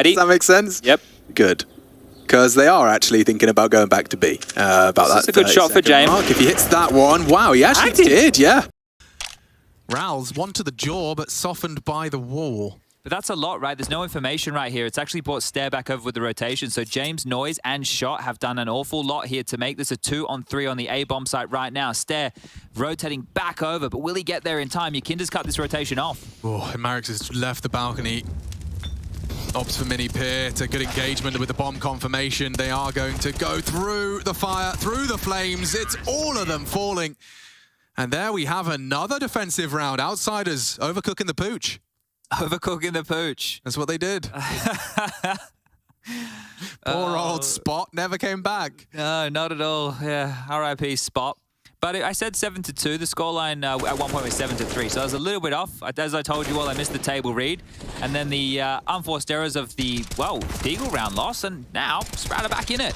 Does that make sense? Yep. Good. Because they are actually thinking about going back to B. That's a good shot for James. Mark. If he hits that one, wow, he actually did, yeah. Rouse, one to the jaw, but softened by the wall. But that's a lot, right? There's no information right here. It's actually brought Stare back over with the rotation. So James, Noise, and Shot have done an awful lot here to make this a 2-on-3 on the A-bomb site right now. Stare rotating back over, but will he get there in time? Yakinda's cut this rotation off. Oh, and Marix has left the balcony. Opts for mini pit, a good engagement with the bomb confirmation. They are going to go through the fire, through the flames. It's all of them falling. And there we have another defensive round. Outsiders overcooking the pooch. Overcooking the pooch. That's what they did. Poor old Spot never came back. No, not at all. Yeah, RIP Spot. But I said 7-2. The scoreline at one point was 7-3, so I was a little bit off. As I told you all, I missed the table read. And then the unforced errors of the, well, Deagle round loss, and now Sprout are back in it.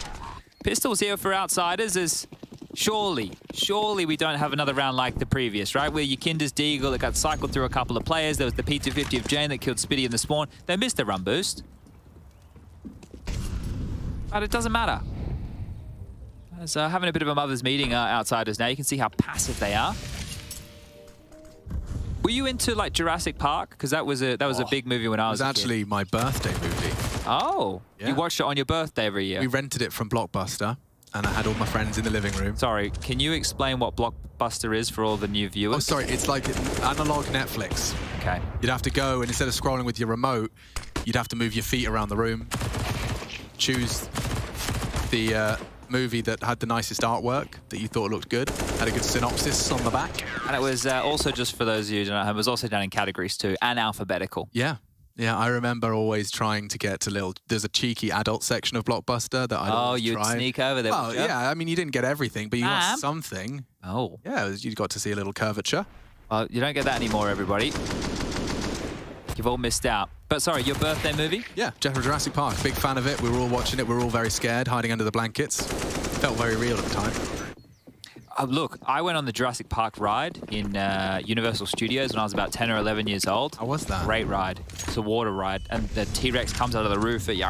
Pistols here for Outsiders is surely we don't have another round like the previous, right? Where Yakinda's Deagle that got cycled through a couple of players. There was the P250 of Jane that killed Spitty in the spawn. They missed the run boost. But it doesn't matter. As having a bit of a mother's meeting, Outsiders now. You can see how passive they are. Were you into like Jurassic Park? Because that was a big movie when I was a kid. It was actually my birthday movie. Oh, yeah. You watched it on your birthday every year? We rented it from Blockbuster, and I had all my friends in the living room. Sorry, can you explain what Blockbuster is for all the new viewers? Oh, sorry, it's like analog Netflix. Okay. You'd have to go, and instead of scrolling with your remote, you'd have to move your feet around the room, choose the movie that had the nicest artwork that you thought looked good, had a good synopsis on the back. And it was also, just for those of you who don't know, it was also done in categories too, and alphabetical. Yeah. Yeah, I remember always trying to get to there's a cheeky adult section of Blockbuster that I'd always you'd try. sneak over there. Well, yeah, I mean, you didn't get everything, but you got something. Oh. Yeah, you got to see a little curvature. Well, you don't get that anymore, everybody. You've all missed out. But sorry, your birthday movie? Yeah, Jurassic Park. Big fan of it. We were all watching it. We were all very scared, hiding under the blankets. Felt very real at the time. Look, I went on the Jurassic Park ride in Universal Studios when I was about 10 or 11 years old. How was that? Great ride. It's a water ride, and the T-Rex comes out of the roof at you.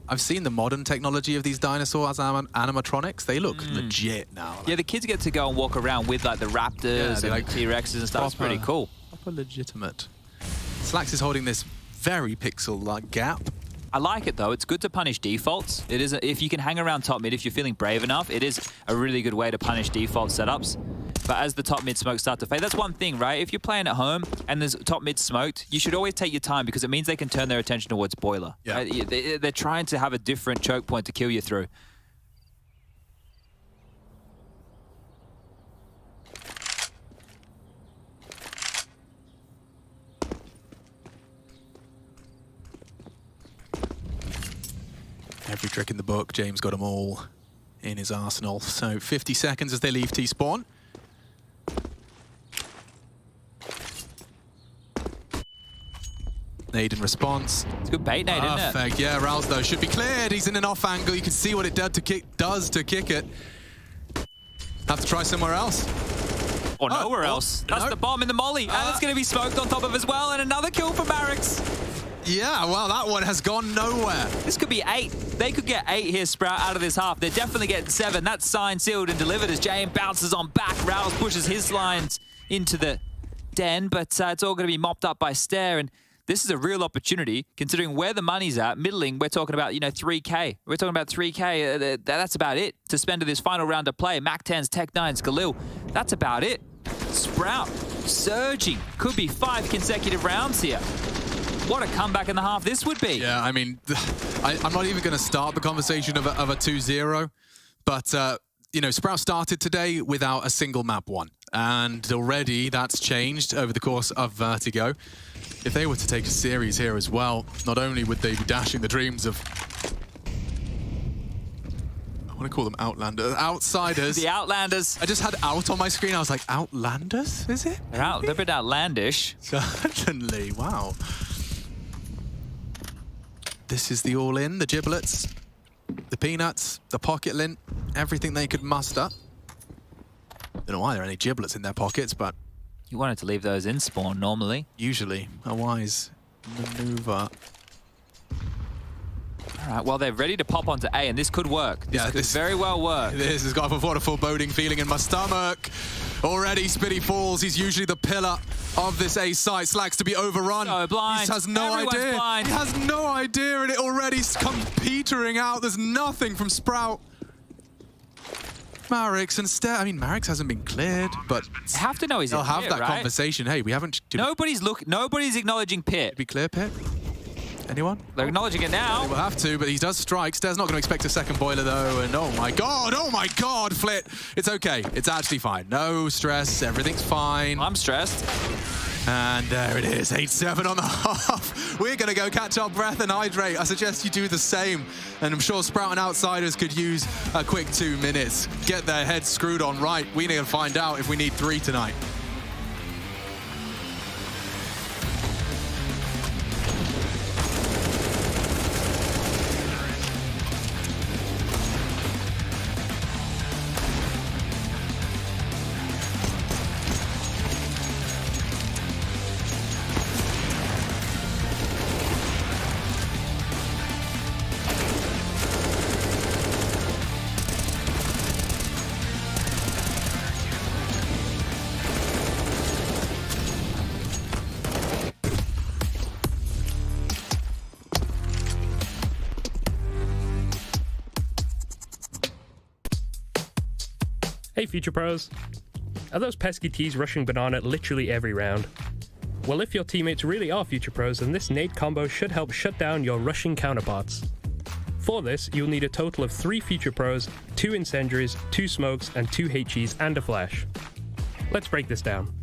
I've seen the modern technology of these dinosaurs as animatronics. They look legit now. Yeah, the kids get to go and walk around with like the raptors and like T-Rexes and stuff. It's pretty cool. Proper legitimate. Slax is holding this very pixel-like gap. I like it though. It's good to punish defaults. It is if you can hang around top mid, if you're feeling brave enough, it is a really good way to punish default setups. But as the top mid smokes start to fade, that's one thing, right? If you're playing at home and there's top mid smoked, you should always take your time because it means they can turn their attention towards boiler. Yeah. Right? They're trying to have a different choke point to kill you through. Every trick in the book, James got them all in his arsenal. So 50 seconds as they leave T-spawn. Nade in response. It's a good bait nade, isn't it? Perfect, yeah, Rouse though should be cleared. He's in an off angle. You can see what it does to kick it. Have to try somewhere else. Or nowhere else. That's the bomb in the molly. And it's going to be smoked on top of as well. And another kill for Marix. Yeah, well, that one has gone nowhere. This could be 8. They could get 8 here, Sprout, out of this half. They're definitely getting 7. That's signed, sealed, and delivered as Jane bounces on back. Rouse pushes his lines into the den, but it's all going to be mopped up by Stare. And this is a real opportunity, considering where the money's at. Middling, we're talking about, 3K. We're talking about 3K. That's about it to spend to this final round of play. Mac 10s, Tech 9s, Galil. That's about it. Sprout surging. Could be 5 consecutive rounds here. What a comeback in the half this would be. Yeah, I mean, I'm not even going to start the conversation of a 2-0, but, Sprout started today without a single map won, and already that's changed over the course of Vertigo. If they were to take a series here as well, not only would they be dashing the dreams of, I want to call them Outsiders. The Outlanders. I just had out on my screen. I was like, Outlanders, is it? They're a bit outlandish. Certainly, wow. This is the all-in, the giblets, the peanuts, the pocket lint, everything they could muster. Don't know why there are any giblets in their pockets, but... You wanted to leave those in spawn normally. Usually, a wise maneuver. All right, well, they're ready to pop onto A, and this could work. This could very well work. This has got a foreboding feeling in my stomach. Already, Spitty falls. He's usually the pillar of this A site. Slacks to be overrun. So blind. He has no idea. Blind. He has no idea, and it already's come petering out. There's nothing from Sprout. Marix instead. I mean, Marix hasn't been cleared, but I have to know he's they'll in have pit, that right? conversation. Hey, we haven't. Nobody's acknowledging pit. Be clear, Pit? Anyone? They're acknowledging it now. We'll have to, but he does strike. Stere's not going to expect a second boiler, though. And oh my god, Flit. It's okay. It's actually fine. No stress. Everything's fine. I'm stressed. And there it is. 8-7 on the half. We're going to go catch our breath and hydrate. I suggest you do the same. And I'm sure Sprout and Outsiders could use a quick 2 minutes. Get their heads screwed on right. We need to find out if we need 3 tonight. Hey Future Pros, are those pesky T's rushing banana literally every round? Well, if your teammates really are Future Pros, then this nade combo should help shut down your rushing counterparts. For this, you'll need a total of 3 Future Pros, 2 incendiaries, 2 smokes, and 2 HEs and a flash. Let's break this down.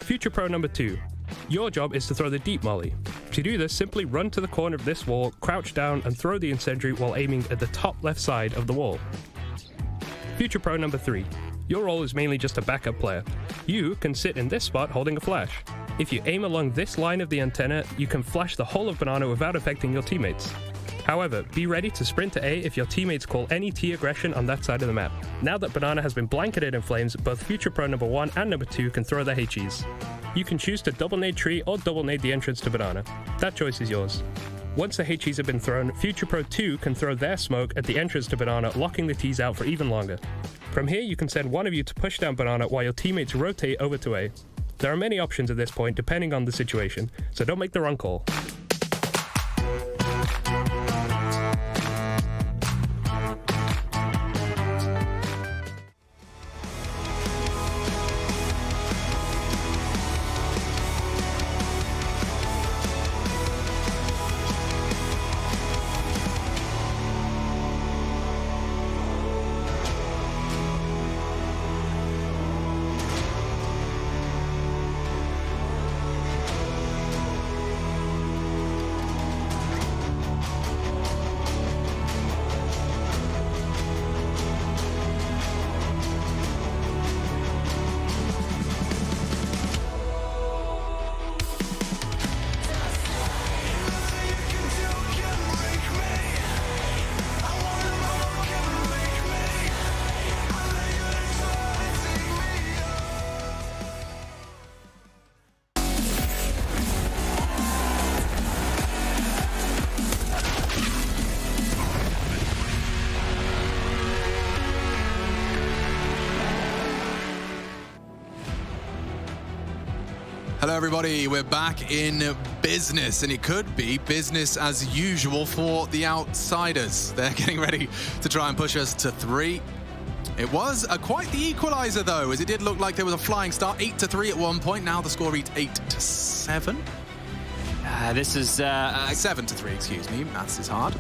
Future Pro number 2. Your job is to throw the deep molly. To do this, simply run to the corner of this wall, crouch down, and throw the incendiary while aiming at the top left side of the wall. Future Pro number 3. Your role is mainly just a backup player. You can sit in this spot holding a flash. If you aim along this line of the antenna, you can flash the whole of Banana without affecting your teammates. However, be ready to sprint to A if your teammates call any T aggression on that side of the map. Now that Banana has been blanketed in flames, both Future Pro number 1 and number 2 can throw their HEs. You can choose to double nade tree or double nade the entrance to Banana. That choice is yours. Once the HEs have been thrown, Future Pro 2 can throw their smoke at the entrance to Banana, locking the Ts out for even longer. From here, you can send one of you to push down Banana while your teammates rotate over to A. There are many options at this point depending on the situation, so don't make the wrong call. Hello everybody, we're back in business, and it could be business as usual for the Outsiders. They're getting ready to try and push us to 3. It was quite the equalizer though, as it did look like there was a flying start. 8-3 at one point, now the score reads 8-7. This is 7-3, excuse me, maths is hard.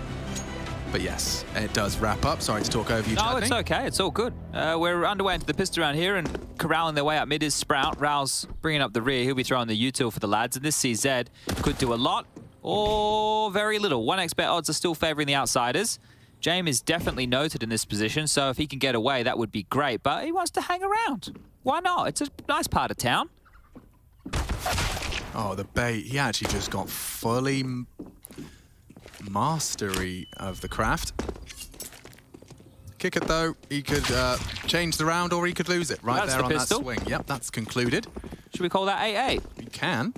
But yes, it does wrap up. Sorry to talk over you, No, Chadney. it's okay. It's all good. We're underway into the pistol round here, and corralling their way up mid is Sprout. Raoul's bringing up the rear. He'll be throwing the util for the lads, and this CZ could do a lot or very little. 1x bet odds are still favoring the Outsiders. James is definitely noted in this position, so if he can get away, that would be great. But he wants to hang around. Why not? It's a nice part of town. Oh, the bait. He actually just got fully mastery of the craft. Kick it though, he could change the round or he could lose it right That's there the on pistol. that swing. Yep, that's concluded. Should we call that 8-8? We can.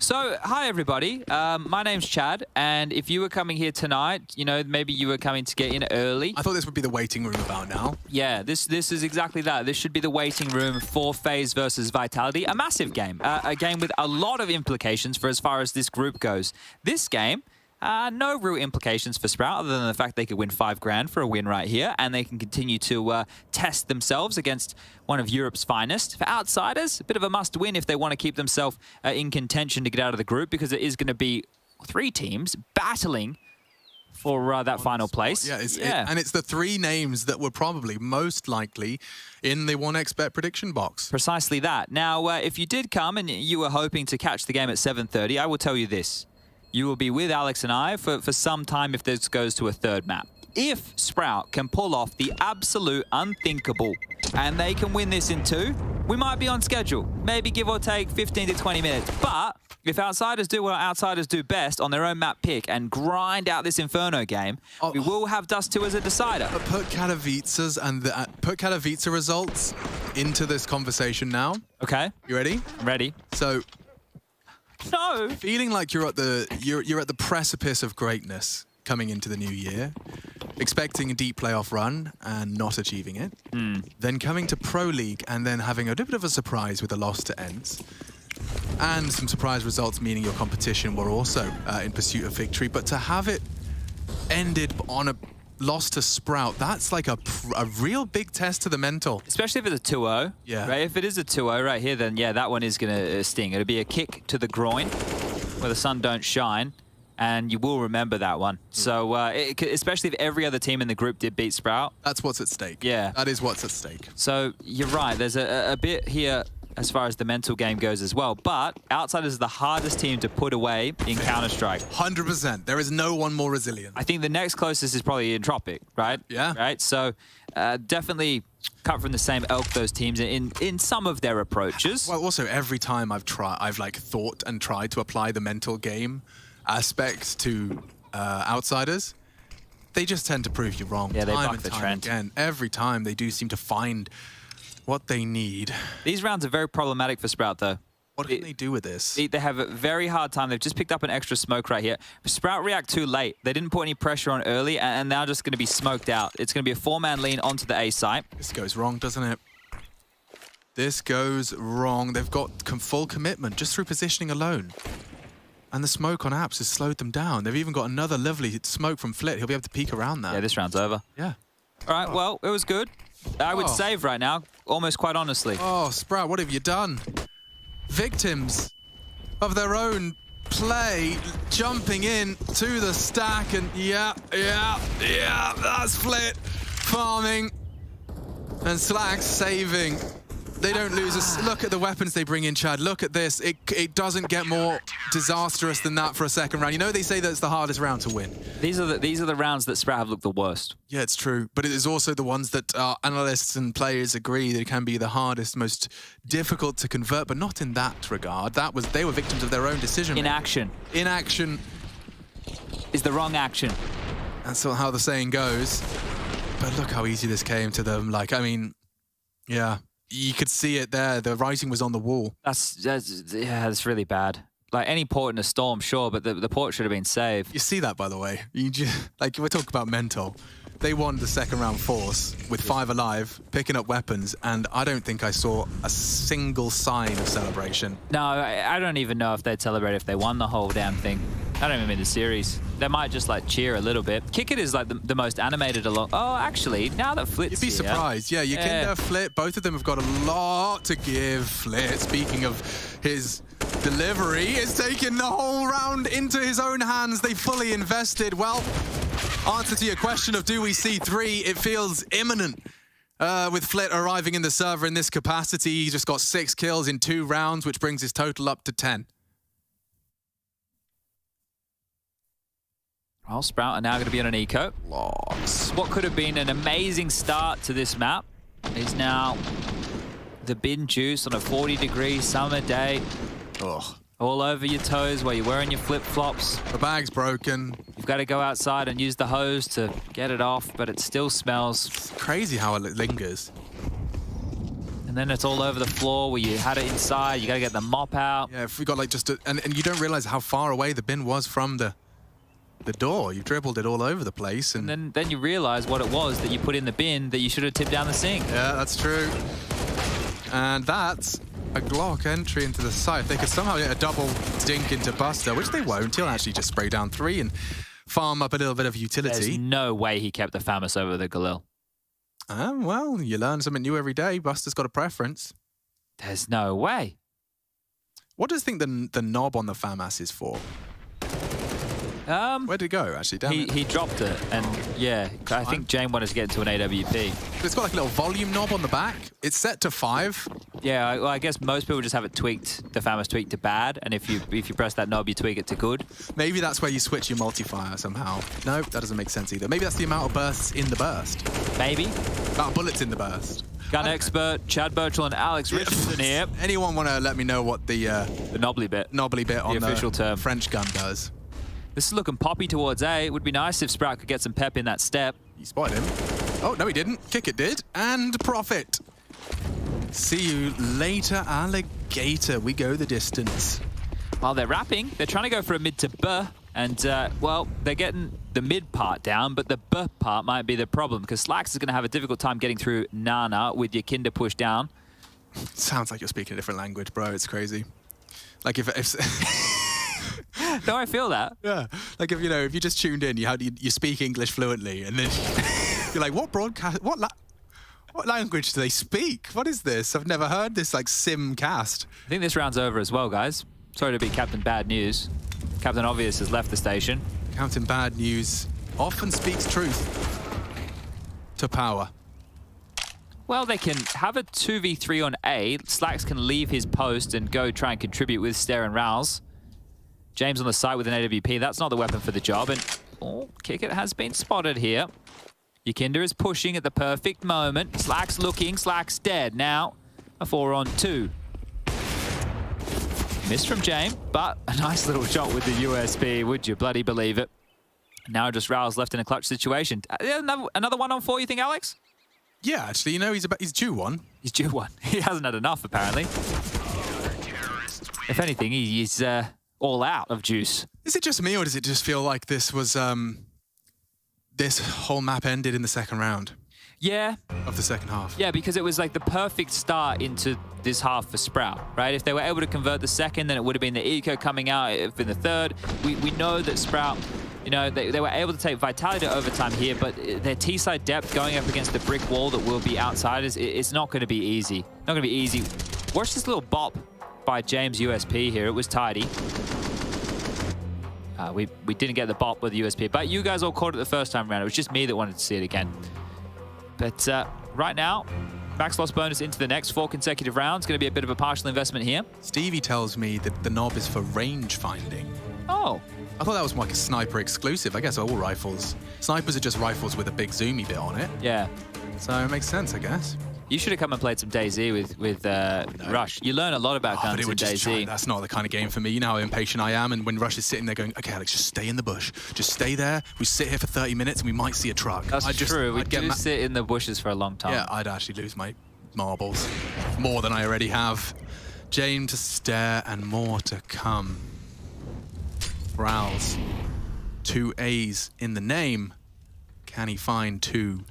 So, hi everybody. My name's Chad, and if you were coming here tonight, you know, maybe you were coming to get in early. I thought this would be the waiting room about now. Yeah, this is exactly that. This should be the waiting room for Faze versus Vitality. A massive game. A game with a lot of implications for as far as this group goes. This game, no real implications for Sprout other than the fact they could win 5 grand for a win right here, and they can continue to test themselves against one of Europe's finest. For outsiders, a bit of a must-win if they want to keep themselves in contention to get out of the group, because it is going to be 3 teams battling for that final place. Yeah, and it's the 3 names that were probably most likely in the 1xBet prediction box. Precisely that. Now, if you did come and you were hoping to catch the game at 7:30, I will tell you this. You will be with Alex and I for some time if this goes to a 3rd map. If Sprout can pull off the absolute unthinkable and they can win this in 2, we might be on schedule. Maybe give or take 15 to 20 minutes. But if outsiders do what outsiders do best on their own map pick and grind out this Inferno game, we will have Dust 2 as a decider. But put Katowice's and put Katowice results into this conversation now. Okay. You ready? I'm ready. So, No! feeling like you're at the precipice of greatness coming into the new year, expecting a deep playoff run and not achieving it, then coming to Pro League and then having a bit of a surprise with a loss to ENCE, and some surprise results meaning your competition were also in pursuit of victory, but to have it ended on a loss to Sprout, that's like a real big test to the mental. Especially if it's a 2-0. Yeah. Right? If it is a 2-0 right here, then yeah, that one is going to sting. It'll be a kick to the groin where the sun don't shine, and you will remember that one. So, especially if every other team in the group did beat Sprout. That's what's at stake. Yeah. That is what's at stake. So, you're right. There's a bit here as far as the mental game goes as well. But Outsiders is the hardest team to put away in Counter-Strike. 100%. There is no one more resilient. I think the next closest is probably Entropiq, right? Yeah. Right? So, definitely cut from the same ilk, those teams, in some of their approaches. Well, also, every time I've like thought and tried to apply the mental game aspects to Outsiders, they just tend to prove you wrong. Yeah, they time buck and the time trend. again. Every time they do seem to find what they need. These rounds are very problematic for Sprout, though. What can they do with this? They have a very hard time. They've just picked up an extra smoke right here. Sprout react too late. They didn't put any pressure on early, and now just going to be smoked out. It's going to be a 4-man lean onto the A site. This goes wrong, doesn't it? This goes wrong. They've got full commitment just through positioning alone. And the smoke on Apps has slowed them down. They've even got another lovely smoke from Flit. He'll be able to peek around that. Yeah, this round's over. Yeah. All right, well, it was good. I would save right now, almost quite honestly. Oh, Sprout, what have you done? Victims of their own play, jumping in to the stack, and yeah, that's Flit. Farming. And Slack saving. They don't lose a... Look at the weapons they bring in, Chad. Look at this. It doesn't get more disastrous than that for a second round. You know they say that it's the hardest round to win. These are the rounds that Sprout have looked the worst. Yeah, it's true. But it is also the ones that analysts and players agree that it can be the hardest, most difficult to convert, but not in that regard. They were victims of their own decision. Inaction. Inaction is the wrong action. That's how the saying goes. But look how easy this came to them. Like, I mean, yeah. You could see it there. The writing was on the wall. That's really bad. Like any port in a storm, sure, but the port should have been saved. You see that, by the way. Like we're talking about mental. They won the second round force with 5 alive, picking up weapons, and I don't think I saw a single sign of celebration. No, I don't even know if they'd celebrate if they won the whole damn thing. I don't even mean the series. They might just like cheer a little bit. Kick It is like the most animated along. Oh, actually, now that Flit's You'd be surprised. Yeah, Yukinda, Flit, both of them have got a lot to give. Flit, speaking of his delivery, is taking the whole round into his own hands. They fully invested. Well, answer to your question of do we see 3, it feels imminent. With Flit arriving in the server in this capacity, he just got 6 kills in 2 rounds, which brings his total up to 10. Well, Sprout are now going to be on an eco. Lots. What could have been an amazing start to this map is now the bin juice on a 40-degree summer day. Ugh. All over your toes while you're wearing your flip-flops. The bag's broken. You've got to go outside and use the hose to get it off, but it still smells. It's crazy how it lingers. And then it's all over the floor where you had it inside. You got to get the mop out. Yeah, if we got like just a, and you don't realize how far away the bin was from the door. You dribbled it all over the place. And then you realize what it was that you put in the bin that you should have tipped down the sink. Yeah, that's true. And that's a Glock entry into the site. If they could somehow get a double dink into Buster, which they won't. He'll actually just spray down 3 and farm up a little bit of utility. There's no way he kept the FAMAS over the Galil. Well, you learn something new every day. Buster's got a preference. There's no way. What does you think the knob on the FAMAS is for? Where did it go, actually? Damn it. He dropped it, and yeah, I think Jane wanted to get into an AWP. It's got like a little volume knob on the back. It's set to 5. Yeah, well, I guess most people just have it tweaked, the FAMAS tweaked to bad, and if you press that knob, you tweak it to good. Maybe that's where you switch your multiplier somehow. No, that doesn't make sense either. Maybe that's the amount of bursts in the burst. Maybe. Amount of bullets in the burst. Gun expert, Chad Birchall and Alex Richardson here. Anyone want to let me know what the knobbly bit on the official term. French gun does? This is looking poppy towards A. It would be nice if Sprout could get some pep in that step. You spotted him. Oh, no, he didn't. Kick it did. And profit. See you later, alligator. We go the distance. While they're wrapping, they're trying to go for a mid to B. And, well, they're getting the mid part down, but the B part might be the problem because Slacks is going to have a difficult time getting through Nana with your Kinder push down. Sounds like you're speaking a different language, bro. It's crazy. Like if No, I feel that. Yeah, like if you just tuned in, you speak English fluently, and then you're like, what language do they speak? What is this? I've never heard this like sim cast. I think this round's over as well, guys. Sorry to be Captain Bad News. Captain Obvious has left the station. Captain Bad News often speaks truth to power. Well, they can have a 2v3 on A. Slacks can leave his post and go try and contribute with Stare and Rouse. James on the side with an AWP. That's not the weapon for the job. And kick it has been spotted here. Yakinda is pushing at the perfect moment. Slacks looking. Slacks dead. Now a 4-on-2. Missed from James, but a nice little shot with the USB. Would you bloody believe it? Now just Rouse left in a clutch situation. Another 1-on-4, you think, Alex? Yeah, actually, he's due one. He's due one. He hasn't had enough, apparently. If anything, he's all out of juice. Is it just me, or does it just feel like this was this whole map ended in the second round? Yeah. Of the second half. Yeah, because it was like the perfect start into this half for Sprout, right? If they were able to convert the second, then it would have been the eco coming out in the third. We know that Sprout, they were able to take Vitality to overtime here, but their T-side depth going up against the brick wall that will be outsiders, it's not going to be easy. Not going to be easy. Watch this little bop by James USP here. It was tidy. We didn't get the bop with the USP, but you guys all caught it the first time around. It was just me that wanted to see it again. But right now, max loss bonus into the next 4 consecutive rounds. Going to be a bit of a partial investment here. Stevie tells me that the knob is for range finding. Oh. I thought that was like a sniper exclusive. I guess all rifles. Snipers are just rifles with a big zoomy bit on it. Yeah. So it makes sense, I guess. You should have come and played some DayZ with Rush. You learn a lot about guns in DayZ. That's not the kind of game for me. You know how impatient I am, and when Rush is sitting there going, okay, Alex, just stay in the bush. Just stay there. We sit here for 30 minutes and we might see a truck. That's true. We do sit in the bushes for a long time. Yeah, I'd actually lose my marbles. More than I already have. James to stare and more to come. Growls. 2 A's in the name. Can he find 2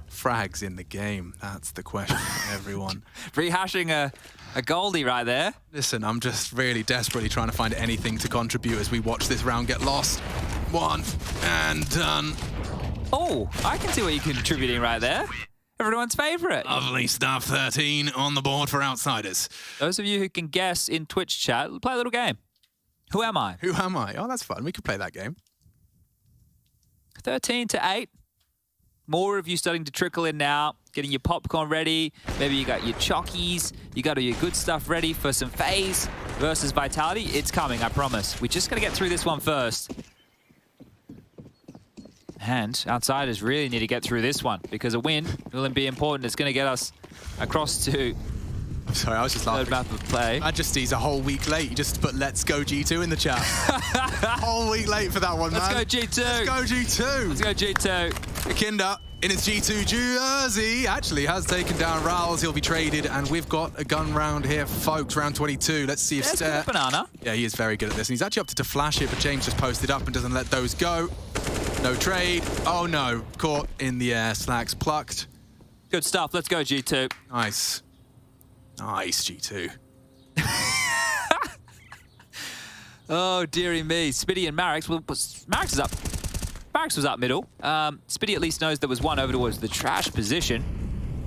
frags in the game? That's the question, everyone. Rehashing a Goldie right there. Listen, I'm just really desperately trying to find anything to contribute as we watch this round get lost. 1 and done. Oh, I can see what you're contributing right there. Everyone's favorite. Lovely stuff. 13 on the board for outsiders. Those of you who can guess in Twitch chat, play a little game. Who am I? Who am I? Oh, that's fun. We could play that game. 13-8. More of you starting to trickle in now, getting your popcorn ready. Maybe you got your chockies. You got all your good stuff ready for some Faze versus Vitality. It's coming, I promise. We're just going to get through this one first. And outsiders really need to get through this one because a win will be important. It's going to get us across to I'm sorry, I was just laughing. Third map of play. Majesty's a whole week late. You just put "Let's go G2" in the chat. Whole week late for that one, man. Let's go G2. Let's go G2. Let's go G2. Kinder in his G2 jersey actually has taken down Rowls. He'll be traded, and we've got a gun round here, folks. Round 22. Let's see if There's Banana. Yeah, he is very good at this, and he's actually opted to flash it, but James just posted up and doesn't let those go. No trade. Oh no, caught in the air. Slacks plucked. Good stuff. Let's go G2. Nice. Nice, G2. Oh, dearie me. Spitty and Marix. Well, Marix is up. Marix was up middle. Spitty at least knows there was one over towards the trash position.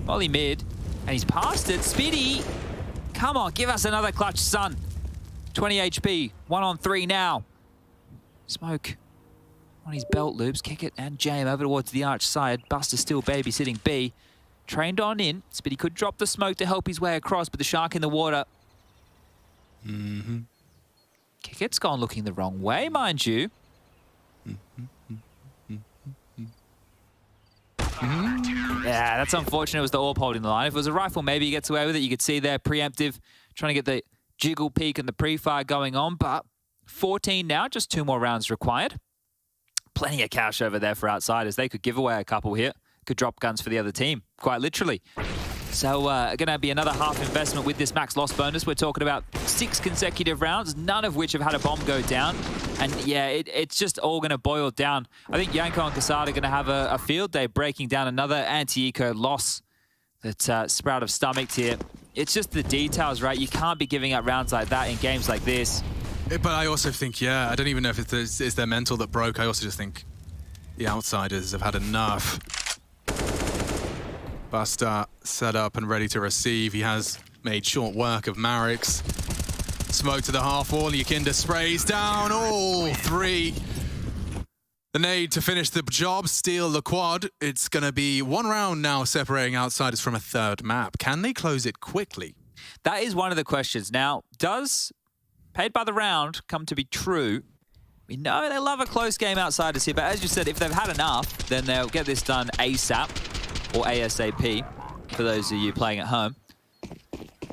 Molly mid. And he's past it. Spitty, come on, give us another clutch, son. 20 HP. 1 on 3 now. Smoke on his belt loops. Kick it and jam over towards the arch side. Buster still babysitting B. Trained on in. Spitty could drop the smoke to help his way across, but the shark in the water. Kicket's gone looking the wrong way, mind you. Yeah, that's unfortunate. It was the AWP holding the line. If it was a rifle, maybe he gets away with it. You could see there, preemptive, trying to get the jiggle peek and the pre-fire going on, but 14 now, just 2 more rounds required. Plenty of cash over there for outsiders. They could give away a couple here. Could drop guns for the other team, quite literally. So going to be another half investment with this max loss bonus. We're talking about 6 consecutive rounds, none of which have had a bomb go down. And yeah, it's just all going to boil down. I think Yanko and Casada are going to have a field day breaking down another anti-eco loss that Sprout have stomached here. It's just the details, right? You can't be giving up rounds like that in games like this. But I also think, yeah, I don't even know if it's their mental that broke. I also just think the outsiders have had enough. Buster set up and ready to receive. He has made short work of Marix. Smoke to the half wall. Yakinda sprays down all 3. The nade to finish the job, steal the quad. It's going to be 1 round now separating outsiders from a 3rd map. Can they close it quickly? That is one of the questions. Now, does paid by the round come to be true? We know they love a close game outsiders here, but as you said, if they've had enough, then they'll get this done ASAP. Or ASAP, for those of you playing at home.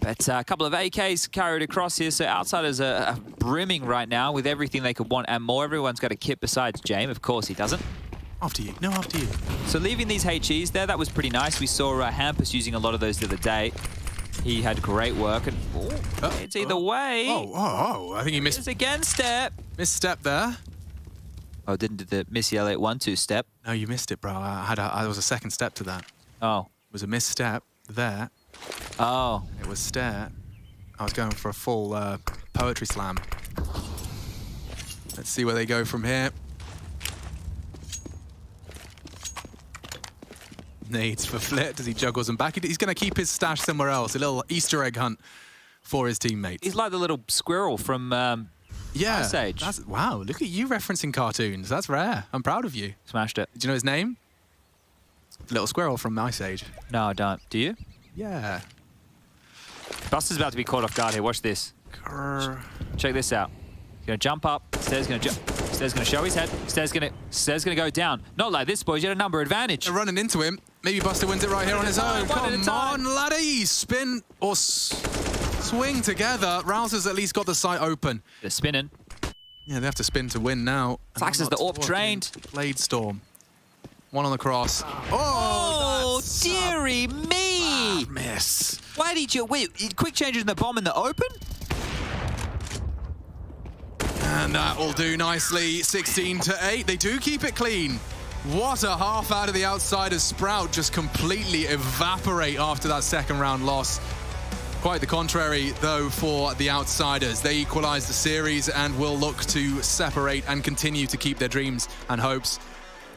But a couple of AKs carried across here, so outsiders are brimming right now with everything they could want and more. Everyone's got a kit besides Jame. Of course he doesn't. After you. No, after you. So leaving these HEs there, that was pretty nice. We saw Hampus using a lot of those the other day. He had great work, and it's either way. I think he missed. It's again step. Misstep there. Oh, didn't do the Missy Elliott 1-2 step. No, you missed it, bro. I was a second step to that. Oh. It was a misstep there. Oh. It was stare. I was going for a full poetry slam. Let's see where they go from here. Nades for Flit as he juggles them back. He's going to keep his stash somewhere else. A little Easter egg hunt for his teammates. He's like the little squirrel from Ice Age. Wow, look at you referencing cartoons. That's rare. I'm proud of you. Smashed it. Do you know his name? Little squirrel from Ice Age. No, I don't. Do you? Yeah. Buster's about to be caught off guard here. Watch this. Check this out. He's going to jump up. Stairs going to jump. Stairs going to show his head. Stairs going to go down. Not like this, boys. You had a number advantage. They're running into him. Maybe Buster wins it right here on his own. Come on, laddies. Spin or swing together. Rousers at least got the site open. They're spinning. Yeah, they have to spin to win now. Flax is the AWP trained. Blade Storm. 1 on the cross. Oh, dearie me! Miss. Why did you... Wait, quick changes in the bomb in the open? And that will do nicely. 16-8. They do keep it clean. What a half out of the outsiders. Sprout just completely evaporate after that second round loss. Quite the contrary, though, for the outsiders. They equalize the series and will look to separate and continue to keep their dreams and hopes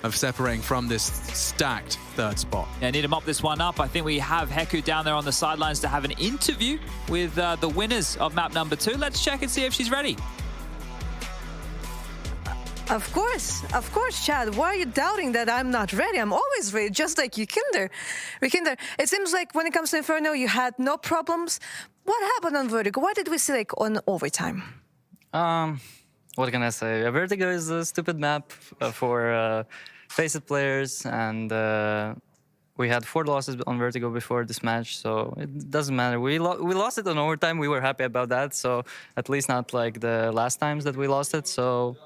of separating from this stacked 3rd spot. Yeah, need to mop this one up. I think we have Heku down there on the sidelines to have an interview with the winners of map number 2. Let's check and see if she's ready. Of course, Chad. Why are you doubting that I'm not ready? I'm always ready, just like Yakinda. Yakinda, it seems like when it comes to Inferno, you had no problems. What happened on Vertigo? Why did we see like on overtime? What can I say? Vertigo is a stupid map for Faze players, and we had 4 losses on Vertigo before this match, so it doesn't matter. We lost it on overtime. We were happy about that. So at least not like the last times that we lost it. So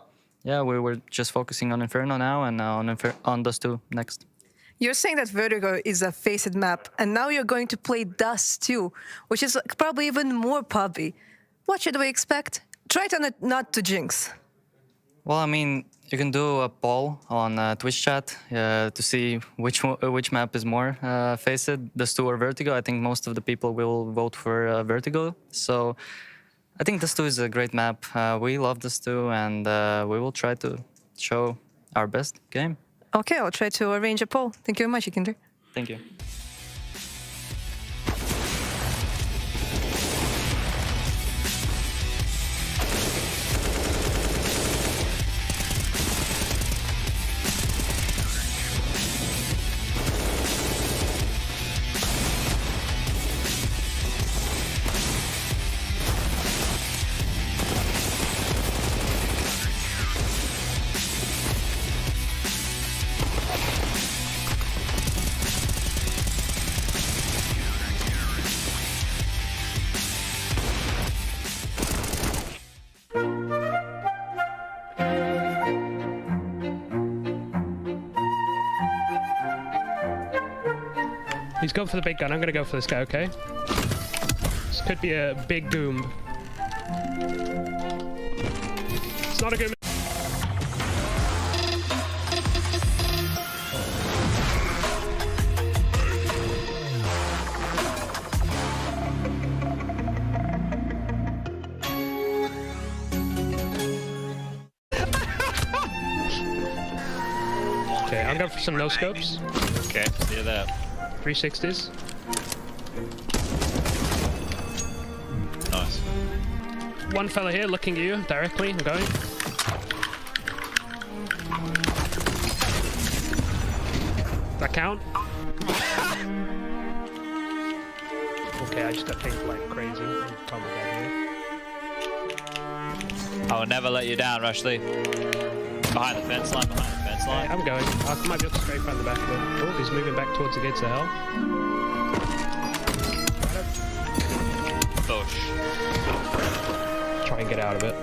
yeah, we were just focusing on Inferno now and on those 2 next. You're saying that Vertigo is a Faced map, and now you're going to play Dust too, which is probably even more pubby. What should we expect? Try to not to jinx. Well, I mean, you can do a poll on Twitch chat to see which map is more Faced, Dust 2 or Vertigo. I think most of the people will vote for Vertigo. So I think Dust 2 is a great map. We love Dust 2, and we will try to show our best game. Okay, I'll try to arrange a poll. Thank you very much, Ikinder. Thank you. He's going for the big gun. I'm going to go for this guy, okay? This could be a big boom. It's not a good... Okay, I'm going for some no-scopes. Okay, see that. 360s. Nice. One fella here looking at you directly. I'm going. That count? Okay, I just got pinged like crazy. Oh my god, here. I will never let you down, Rushley. Behind the fence line, behind the fence line. I'm going. I might be able to straight find the back of it. Oh, he's moving back towards the gates of hell. Bush. Try and get out of it.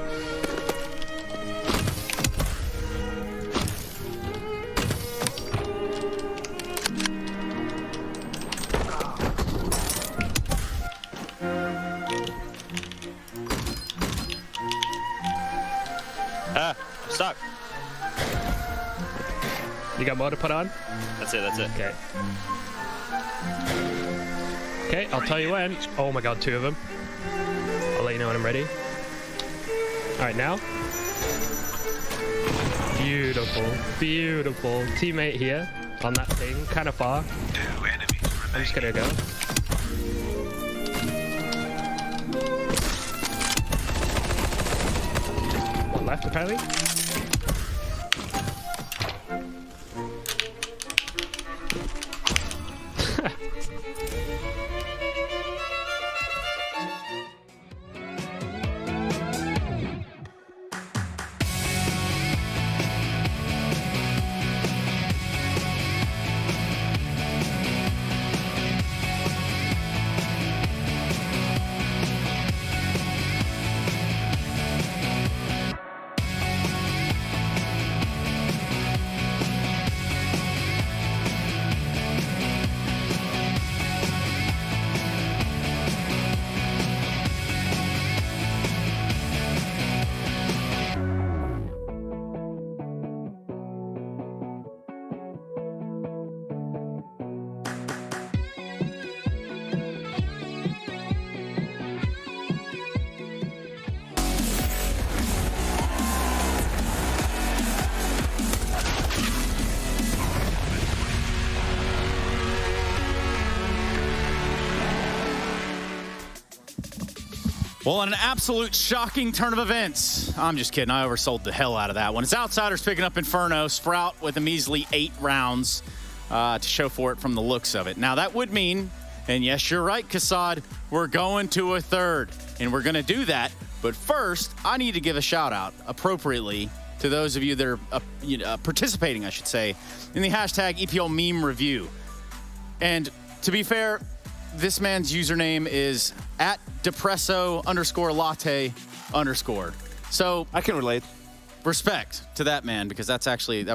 Ah, I'm stuck. You got more to put on? That's it, that's it. Okay. Okay, I'll tell you when. Oh my god, 2 of them. I'll let you know when I'm ready. Alright, now. Beautiful, beautiful. Teammate here on that thing, kind of far. I'm just gonna go. One left, apparently. Well, an absolute shocking turn of events. I'm just kidding. I oversold the hell out of that one. It's Outsiders picking up Inferno. Sprout with a measly 8 rounds to show for it from the looks of it. Now, that would mean, and yes, you're right, Kassad, we're going to a third. And we're going to do that. But first, I need to give a shout out appropriately to those of you that are participating, I should say, in the hashtag EPL meme review. And to be fair, this man's username is @depresso_latte_. So I can relate. respect to that man, because that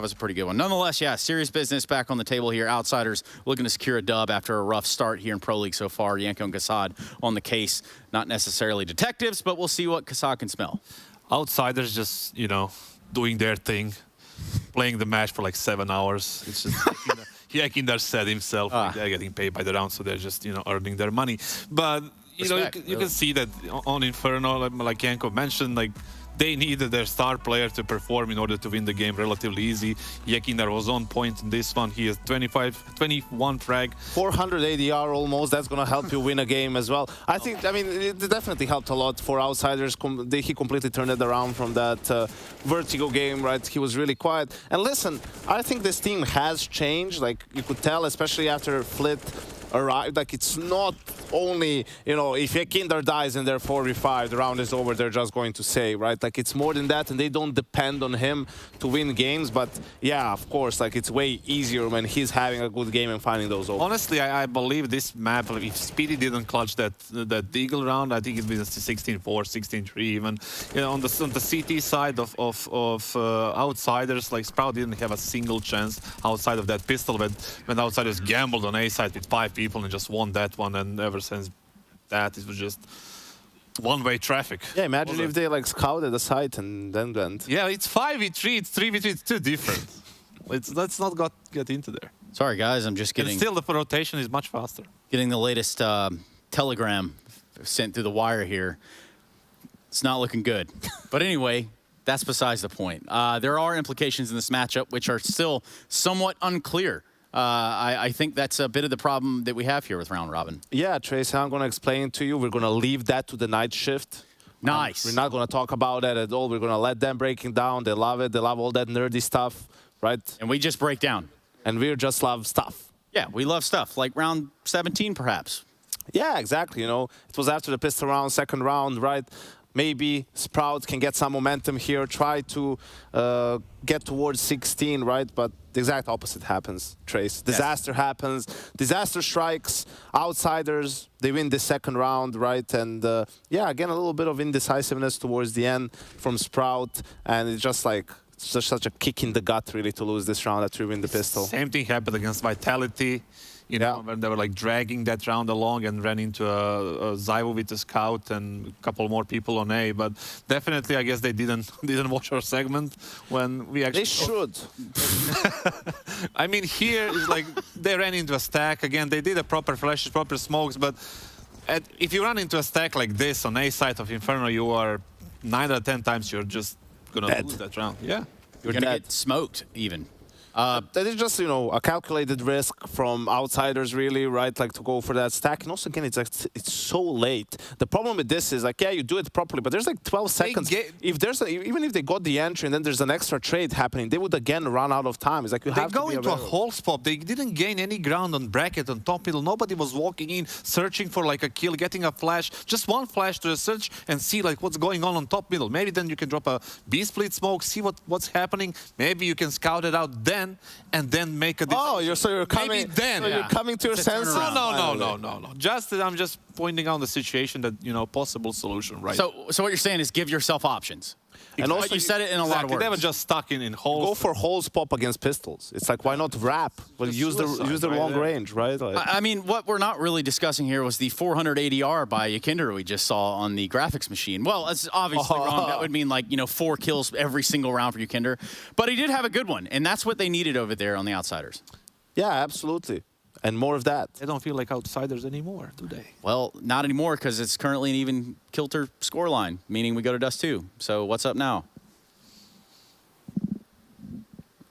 was a pretty good one. Nonetheless, yeah, serious business back on the table here. Outsiders looking to secure a dub after a rough start here in Pro League so far. Yenko and Kassad on the case. Not necessarily detectives, but we'll see what Kassad can smell. Outsiders just, you know, doing their thing, playing the match for like 7 hours. It's just Yakinder said himself, like they're getting paid by the round, so they're just, you know, earning their money. But, you know, you can see that on Inferno, like Yenko mentioned, like, they needed their star player to perform in order to win the game relatively easy. Yakinder was on point in this one. He has 21 frag. 400 ADR almost. That's going to help you win a game as well. I mean, it definitely helped a lot for Outsiders. He completely turned it around from that Vertigo game, right? He was really quiet. And listen, I think this team has changed. Like, you could tell, especially after Flit arrived. Like, it's not only, you know, if Yakinder dies and they're 4v5, the round is over, they're just going to say, right? Like, it's more than that, and they don't depend on him to win games. But yeah, of course, like, it's way easier when he's having a good game and finding those open. Honestly, I believe this map, if Speedy didn't clutch that Deagle round, I think it was 16-4, 16-3 even. You know, on the CT side of Outsiders, like, Sprout didn't have a single chance outside of that pistol, but when Outsiders gambled on A side with 5 people and just won that one, and ever since that, it was just one-way traffic. Yeah, imagine if they like scouted the site and then went. Yeah, it's 5v3, it's 3v3, it's too different. Let's not get into there. Sorry, guys, I'm just getting... And still, the rotation is much faster. Getting the latest telegram sent through the wire here. It's not looking good. But anyway, that's besides the point. There are implications in this matchup which are still somewhat unclear. I think that's a bit of the problem that we have here with Round Robin. Yeah, Tracy, I'm going to explain to you. We're going to leave that to the night shift. Nice. We're not going to talk about that at all. We're going to let them breaking down. They love it. They love all that nerdy stuff, right? And we just break down. And we just love stuff. Yeah, we love stuff, like round 17, perhaps. Yeah, exactly. You know, it was after the pistol round, second round, right? Maybe Sprout can get some momentum here, try to get towards 16, right? But the exact opposite happens, Trace. Disaster happens, disaster strikes, Outsiders, they win the second round, right? And yeah, again, a little bit of indecisiveness towards the end from Sprout, and it's just like, it's just such a kick in the gut, really, to lose this round after you win the pistol. Same thing happened against Vitality. You know, when they were like dragging that round along and ran into a Zyvo with a scout and a couple more people on A. But definitely, I guess they didn't watch our segment when we actually... They should. I mean, here is like they ran into a stack. Again, they did a proper flashes, proper smokes. But if you run into a stack like this on A side of Inferno, you are 9 out of 10 times you're just going to lose that round. Yeah. You're going to get smoked, even. That is just, you know, a calculated risk from Outsiders, really, right? Like, to go for that stack. And also, again, it's like, it's so late. The problem with this is, like, yeah, you do it properly, but there's like 12 seconds. If there's even if they got the entry and then there's an extra trade happening, they would again run out of time. It's like, you have to be They go into a whole spot. They didn't gain any ground on bracket, on top middle. Nobody was walking in, searching for like a kill, getting a flash. Just one flash to search and see like what's going on top middle. Maybe then you can drop a B-split smoke, see what's happening. Maybe you can scout it out then, and then make a decision. Oh, so you're coming. Maybe then. So you're coming to your senses. No. I'm just pointing out the situation that, you know, possible solution, right? So what you're saying is give yourself options. And also, you said it in a lot of words. They were just stuck in holes. Go for holes pop against pistols. It's like, why not wrap? Well, use the long range, right? Like, I mean, what we're not really discussing here was the 400 ADR by Yakinder we just saw on the graphics machine. Well, it's obviously wrong. That would mean like, you know, 4 kills every single round for Yakinder. But he did have a good one, and that's what they needed over there on the Outsiders. Yeah, absolutely. And more of that. They don't feel like Outsiders anymore, do they? Well, not anymore, because it's currently an even kilter scoreline, meaning we go to Dust 2. So what's up now?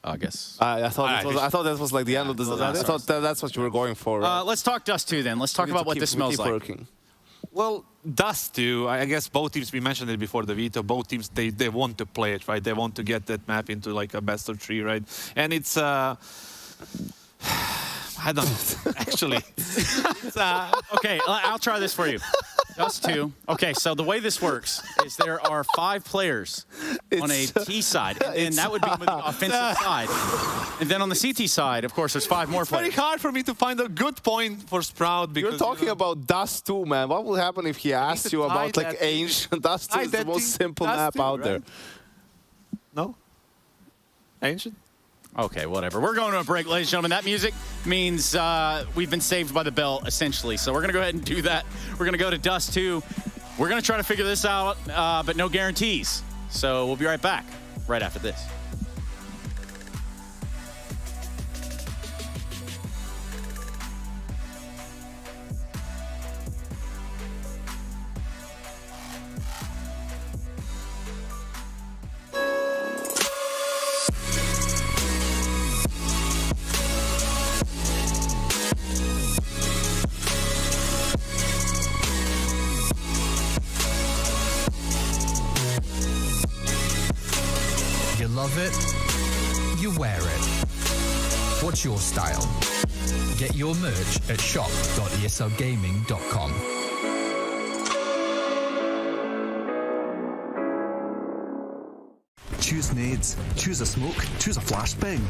I guess. I thought that was like the end of the... I thought that's what you were going for. Right? Let's talk Dust 2 then. Let's talk about what this smells like. Working. Well, Dust 2, I guess both teams, we mentioned it before the veto, both teams, they want to play it, right? They want to get that map into like a best of 3, right? And it's... I don't know, actually. Okay, I'll try this for you. Us two. Okay, so the way this works is there are 5 players on a T side, and that would be the offensive side. And then on the CT side, of course, there's 5 more players. It's very hard for me to find a good point for Sprout because You're talking about Dust 2, man. What will happen if he asks you about like ancient? Dust 2 is the most simple map out there. No? Ancient? Okay, whatever. We're going to a break, ladies and gentlemen. That music means we've been saved by the bell, essentially. So we're going to go ahead and do that. We're going to go to Dust 2. We're going to try to figure this out, but no guarantees. So we'll be right back right after this. You love it, you wear it. What's your style? Get your merch at shop.eslgaming.com. Choose nades, choose a smoke, choose a flashbang.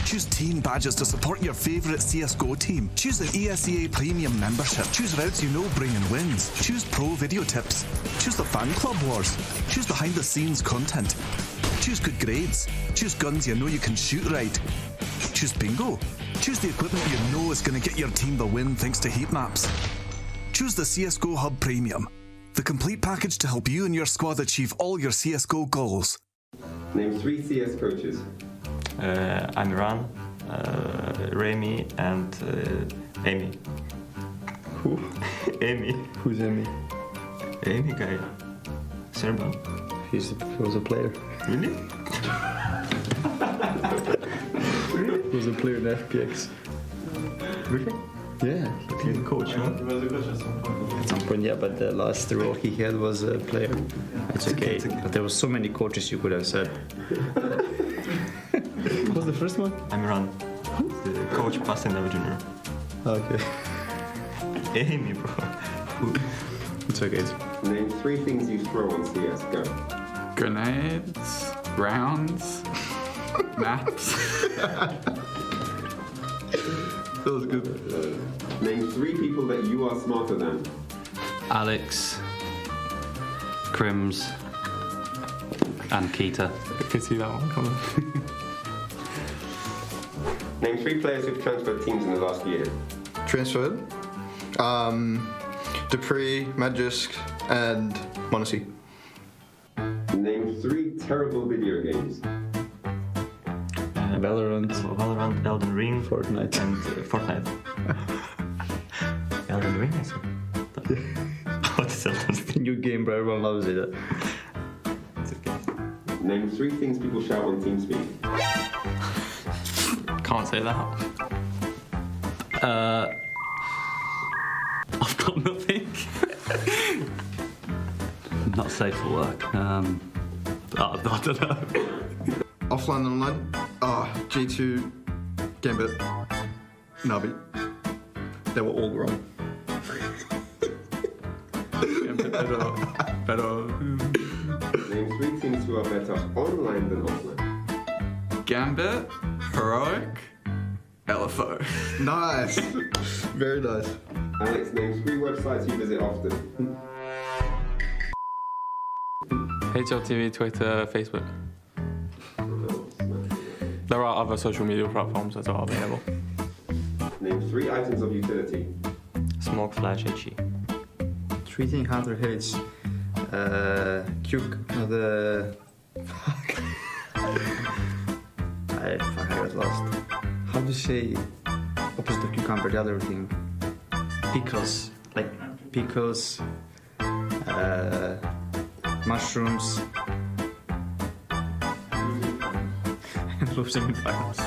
Choose team badges to support your favourite CSGO team. Choose an ESEA Premium membership. Choose routes you know bring in wins. Choose pro video tips. Choose the fan club wars. Choose behind the scenes content. Choose good grades. Choose guns you know you can shoot right. Choose bingo. Choose the equipment you know is going to get your team the win thanks to heat maps. Choose the CSGO Hub Premium, the complete package to help you and your squad achieve all your CSGO goals. Name 3 CS coaches. Amiran, Remy, and Amy. Who? Amy. Who's Amy? Amy guy. Serban. He was a player. Really? He was a player in FPX. Really? Yeah. He's a coach, huh? At some point, yeah, but the last role he had was a player. It's okay. But there were so many coaches you could have said. What was the first one? Amiran. The coach passed in Never Junior. Okay. Amy, bro. It's okay. Name 3 things you throw on CSGO. Grenades, rounds, maps. That was good. Name 3 people that you are smarter than. Alex, Crims, and Keita. I could see that one coming. Name 3 players who've transferred teams in the last year. Transferred? Dupree, Magisk, and Monacy. Name 3 terrible video games. Valorant, Elden Ring, Fortnite, and Fortnite. Elden Ring, I said. What is Elden Ring? It's a new game, bro. Everyone loves it. It's okay. Name 3 things people shout on TeamSpeak. Can't say that. I've got nothing. Not safe for work. I don't know. Offline and online? G2, Gambit, Navi. They were all wrong. Gambit better. Name 3 teams who are better online than offline. Gambit, Heroic, LFO. Nice. Very nice. Alex, name 3 websites you visit often. HLTV, Twitter, Facebook. There are other social media platforms that are available. Name 3 items of utility. Smoke, flash, HE. 3 things Hunter hates. Cube, the... I got lost. How do you say opposite of cucumber, the other thing? Pickles. Like pickles, mushrooms. And losing in finals.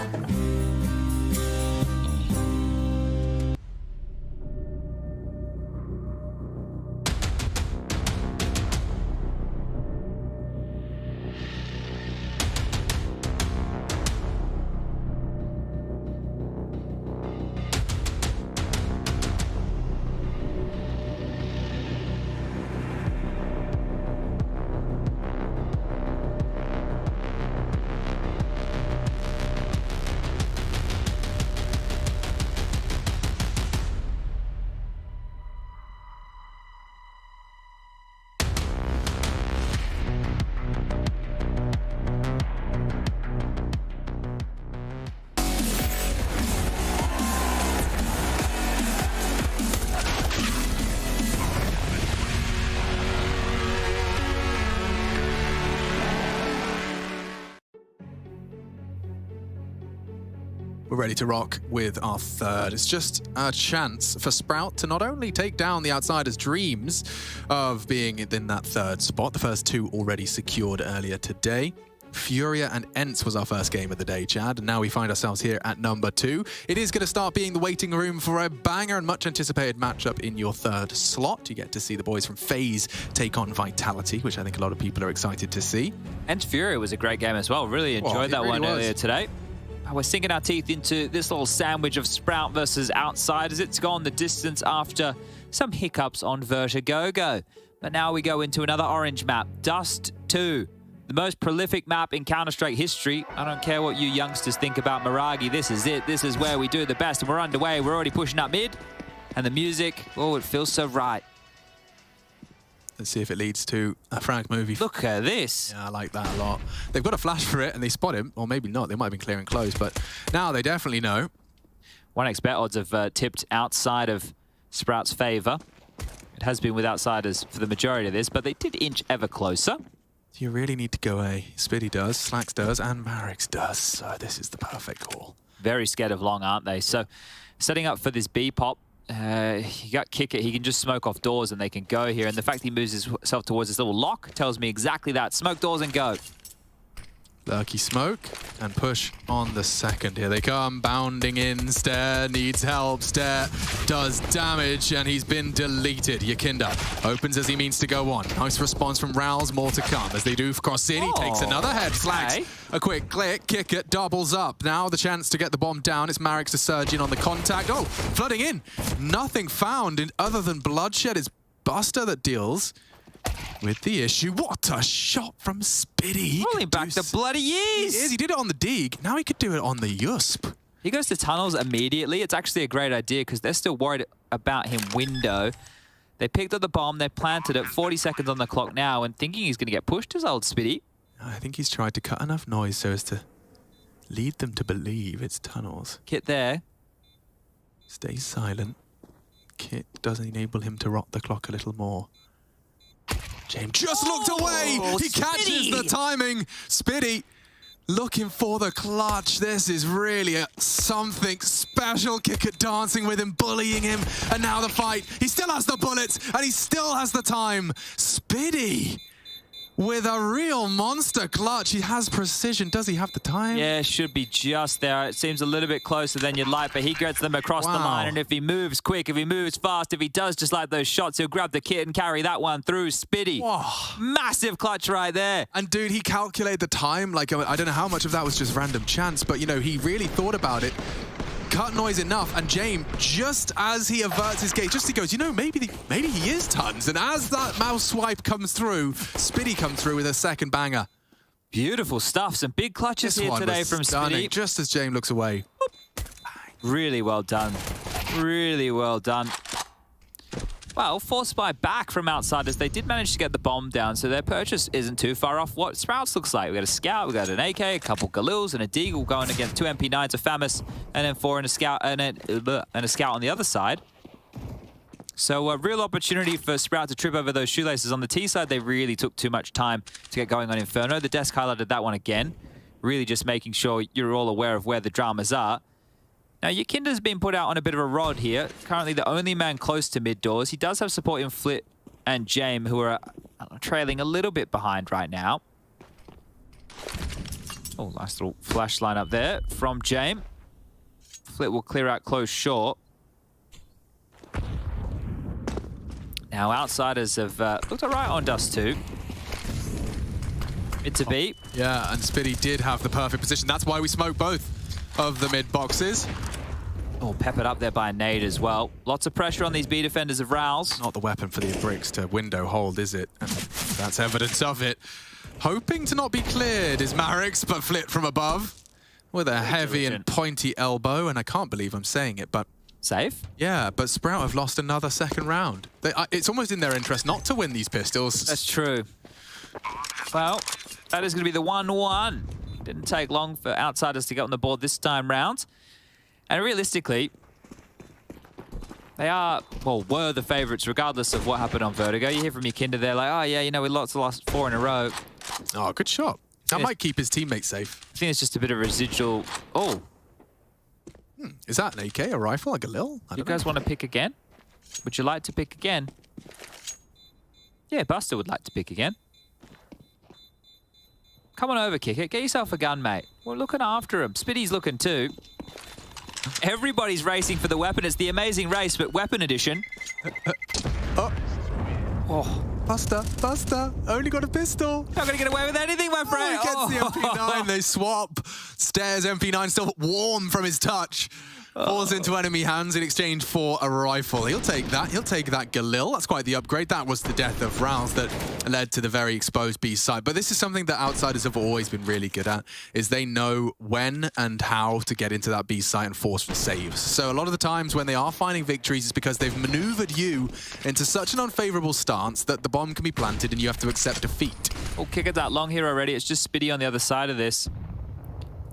We're ready to rock with our third. It's just a chance for Sprout to not only take down the Outsiders' dreams of being in that third spot, the first two already secured earlier today. Furia and ENCE was our first game of the day, Chad, and now we find ourselves here at number 2. It is going to start being the waiting room for a banger and much anticipated matchup in your third slot. You get to see the boys from Faze take on Vitality, which I think a lot of people are excited to see. And Furia was a great game as well. Really enjoyed that one earlier today. We're sinking our teeth into this little sandwich of Sprout versus Outsiders. It's gone the distance after some hiccups on Vertigogo. But now we go into another orange map, Dust 2. The most prolific map in Counter-Strike history. I don't care what you youngsters think about Miragi. This is it. This is where we do the best. And we're underway. We're already pushing up mid. And the music, oh, it feels so right. Let's see if it leads to a Frank movie. Look at this. Yeah, I like that a lot. They've got a flash for it and they spot him. Or maybe not. They might have been clearing close. But now they definitely know. 1xBet odds have tipped outside of Sprout's favor. It has been with Outsiders for the majority of this. But they did inch ever closer. You really need to go A. Spitty does, Slacks does, and Marix does. So this is the perfect call. Very scared of long, aren't they? So setting up for this B pop, he got kick it. He can just smoke off doors and they can go here. And the fact he moves himself towards this little lock tells me exactly that. Smoke doors and go. Lurky smoke and push on the second. Here they come, bounding in. Stare needs help. Stare does damage and he's been deleted. Yakinda opens as he means to go on. Nice response from Rouse, more to come. As they do cross in, he takes another head. Slacks a quick click, kick it, doubles up. Now the chance to get the bomb down. It's Marix to surge in on the contact. Oh, flooding in. Nothing found other than bloodshed. It's Buster that deals with the issue. What a shot from Spitty. Rolling back the bloody years. He did it on the dig. Now he could do it on the Yusp. He goes to tunnels immediately. It's actually a great idea because they're still worried about him window. They picked up the bomb. They planted it. 40 seconds on the clock now and thinking he's going to get pushed as old Spitty. I think he's tried to cut enough noise so as to lead them to believe it's tunnels. Kit there. Stays silent. Kit does enable him to rock the clock a little more. James just looked away. He catches the timing. Spitty looking for the clutch. This is really something special. Kick it dancing with him, bullying him. And now the fight. He still has the bullets and he still has the time. Spitty with a real monster clutch. He has precision. Does he have the time? Yeah, should be just there. It seems a little bit closer than you'd like, but he gets them across the line. And if he moves quick, if he moves fast, if he does just like those shots, he'll grab the kit and carry that one through. Spitty. Whoa. Massive clutch right there. And dude, he calculated the time. Like, I don't know how much of that was just random chance, but you know, he really thought about it. Cut noise enough, and James, just as he averts his gaze, just he goes, you know, maybe he is tons. And as that mouse swipe comes through, Spitty comes through with a second banger. Beautiful stuff. Some big clutches here today from Spitty. Just as James looks away. Really well done. Really well done. Well, forced by back from Outsiders, they did manage to get the bomb down, so their purchase isn't too far off what Sprouts looks like. We got a Scout, we got an AK, a couple Galils, and a Deagle going against 2 MP9s, a Famus, and then 4 and a Scout, and a Scout on the other side. So a real opportunity for Sprout to trip over those shoelaces. On the T side, they really took too much time to get going on Inferno. The desk highlighted that one again. Really just making sure you're all aware of where the dramas are. Now, Yakinda's been put out on a bit of a rod here. Currently the only man close to mid doors. He does have support in Flit and Jame, who are trailing a little bit behind right now. Oh, nice little flash line up there from Jame. Flit will clear out close short. Now, Outsiders have looked all right on Dust 2. Mid to B. Yeah, and Spitty did have the perfect position. That's why we smoked both of the mid boxes. Oh, peppered up there by a nade as well. Lots of pressure on these B defenders of Rouse. Not the weapon for the bricks to window hold, is it? And that's evidence of it. Hoping to not be cleared is Marix, but Flit from above with a heavy and pointy elbow. And I can't believe I'm saying it, but... Safe? Yeah, but Sprout have lost another second round. It's almost in their interest not to win these pistols. That's true. Well, that is going to be the 1-1. Didn't take long for Outsiders to get on the board this time round. And realistically, they are, well, were the favourites regardless of what happened on Vertigo. You hear from Yakinda, they're like, oh yeah, you know, we lost 4 in a row. Oh, good shot. That might keep his teammates safe. I think it's just a bit of residual. Oh. Is that an AK, a rifle, a Galil? You guys want to pick again? Would you like to pick again? Yeah, Buster would like to pick again. Come on over, Kick It. Get yourself a gun, mate. We're looking after him. Spitty's looking too. Everybody's racing for the weapon. It's the amazing race, but weapon edition. Oh, Buster, only got a pistol. Not going to get away with anything, my friend. Oh, he gets the MP9. They swap. Stairs MP9 still warm from his touch. Falls into enemy hands in exchange for a rifle. He'll take that. He'll take that Galil. That's quite the upgrade. That was the death of Rouse that led to the very exposed B side. But this is something that outsiders have always been really good at, is they know when and how to get into that B site and force saves. So a lot of the times when they are finding victories, it's because they've maneuvered you into such an unfavorable stance that the bomb can be planted and you have to accept defeat. Oh, Kick It that long here already. It's just Spitty on the other side of this.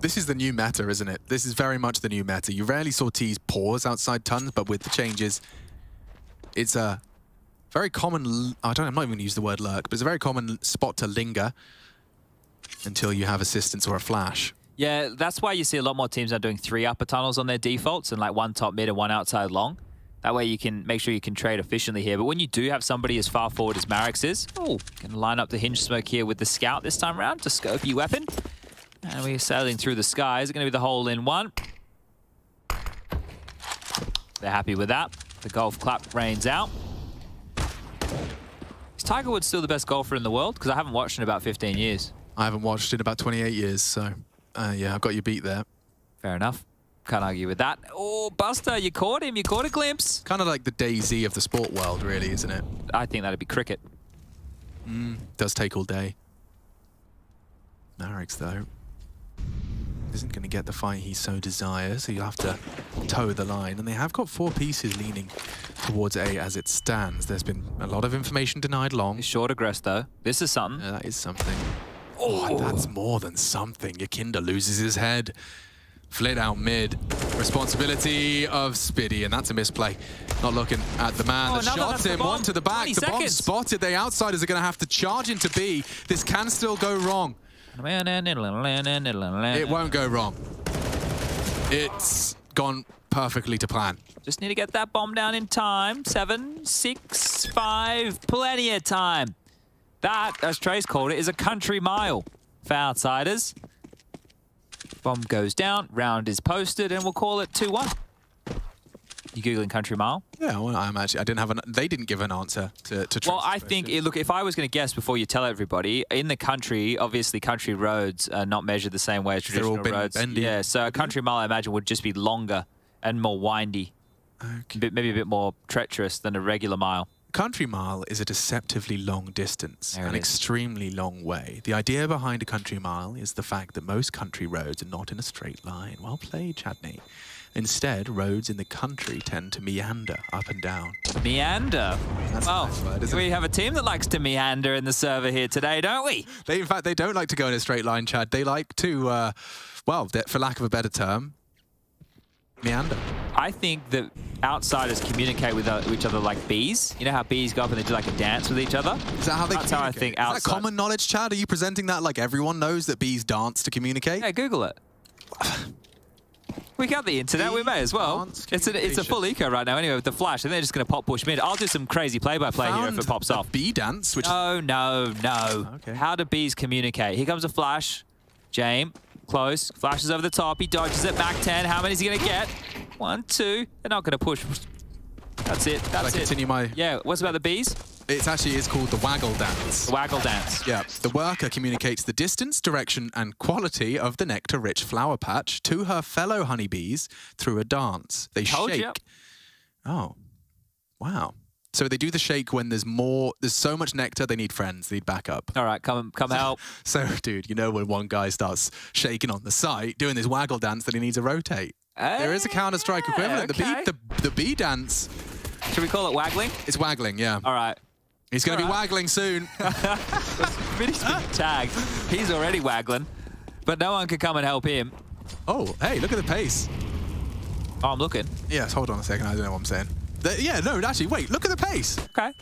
This is the new meta, isn't it? This is very much the new meta. You rarely saw T's pause outside tons, but with the changes, it's a very common... I'm not even going to use the word lurk, but it's a very common spot to linger until you have assistance or a flash. Yeah, that's why you see a lot more teams now doing 3 upper tunnels on their defaults and like 1 top mid and 1 outside long. That way you can make sure you can trade efficiently here. But when you do have somebody as far forward as Marix is, going to line up the hinge smoke here with the scout this time around to scope your weapon. And we're sailing through the sky. Is it going to be the hole in one? They're happy with that. The golf clap rains out. Is Tiger Woods still the best golfer in the world? Because I haven't watched in about 15 years. I haven't watched in about 28 years, so yeah, I've got you beat there. Fair enough. Can't argue with that. Oh, Buster, you caught him. You caught a glimpse. Kind of like the DayZ of the sport world, really, isn't it? I think that'd be cricket. Does take all day. Marix, though, isn't going to get the fight he so desires, so you'll have to toe the line. And they have got 4 pieces leaning towards A as it stands. There's been a lot of information denied long. It's short aggress, though. This is something. That is something. Oh, that's more than something. Yakinda loses his head. Flit out mid. Responsibility of Spitty, and that's a misplay. Not looking at the man that shot him. One to the back. The bomb spotted. The outsiders are going to have to charge into B. This can still go wrong. It won't go wrong. It's gone perfectly to plan. Just need to get that bomb down in time. 7, 6, 5, plenty of time. That, as Trace called it, is a country mile for outsiders. Bomb goes down, round is posted, and we'll call it 2-1. You Googling country mile? Yeah, well, I didn't have they didn't give an answer to Trace. Well, I think, look, if I was going to guess before you tell everybody, in the country, obviously country roads are not measured the same way as traditional roads. Bendy. Yeah, so a country mile, I imagine, would just be longer and more windy. Okay. Maybe a bit more treacherous than a regular mile. Country mile is a deceptively long distance, an extremely long way. The idea behind a country mile is the fact that most country roads are not in a straight line. Well played, Chadney. Instead, roads in the country tend to meander up and down. Meander? That's a nice word, isn't it? We have a team that likes to meander in the server here today, don't we? In fact, they don't like to go in a straight line, Chad. They like to, well, for lack of a better term, meander. I think that outsiders communicate with each other like bees. You know how bees go up and they do like a dance with each other? Is that how they That's how I think outside. Is that common knowledge, Chad? Are you presenting that like everyone knows that bees dance to communicate? Yeah, Google it. We got the internet, we may as well. It's a full eco right now anyway with the flash, and they're just going to pop push mid. I'll do some crazy play-by-play here if it pops off. Bee dance? Which No. Okay. How do bees communicate? Here comes a flash. James, close. Flashes over the top. He dodges it. Back 10. How many is he going to get? 1, 2. They're not going to push. That's it. That's it. Continue my... Yeah, what's about the bees? It's called the waggle dance. The waggle dance. Yeah. The worker communicates the distance, direction, and quality of the nectar-rich flower patch to her fellow honeybees through a dance. They shake. Oh, wow. So they do the shake when there's so much nectar, they need friends, they need backup. All right, come help. So, dude, you know when one guy starts shaking on the site, doing this waggle dance, that he needs to rotate. There is a Counter-Strike equivalent. Okay. The bee dance. Should we call it waggling? It's waggling, yeah. All right. He's going to be waggling soon. Spitty's been tagged. He's already waggling, but no one can come and help him. Oh, hey, look at the pace. Oh, I'm looking. Yes, hold on a second. I don't know what I'm saying. Yeah, no, actually, wait. Look at the pace. Okay.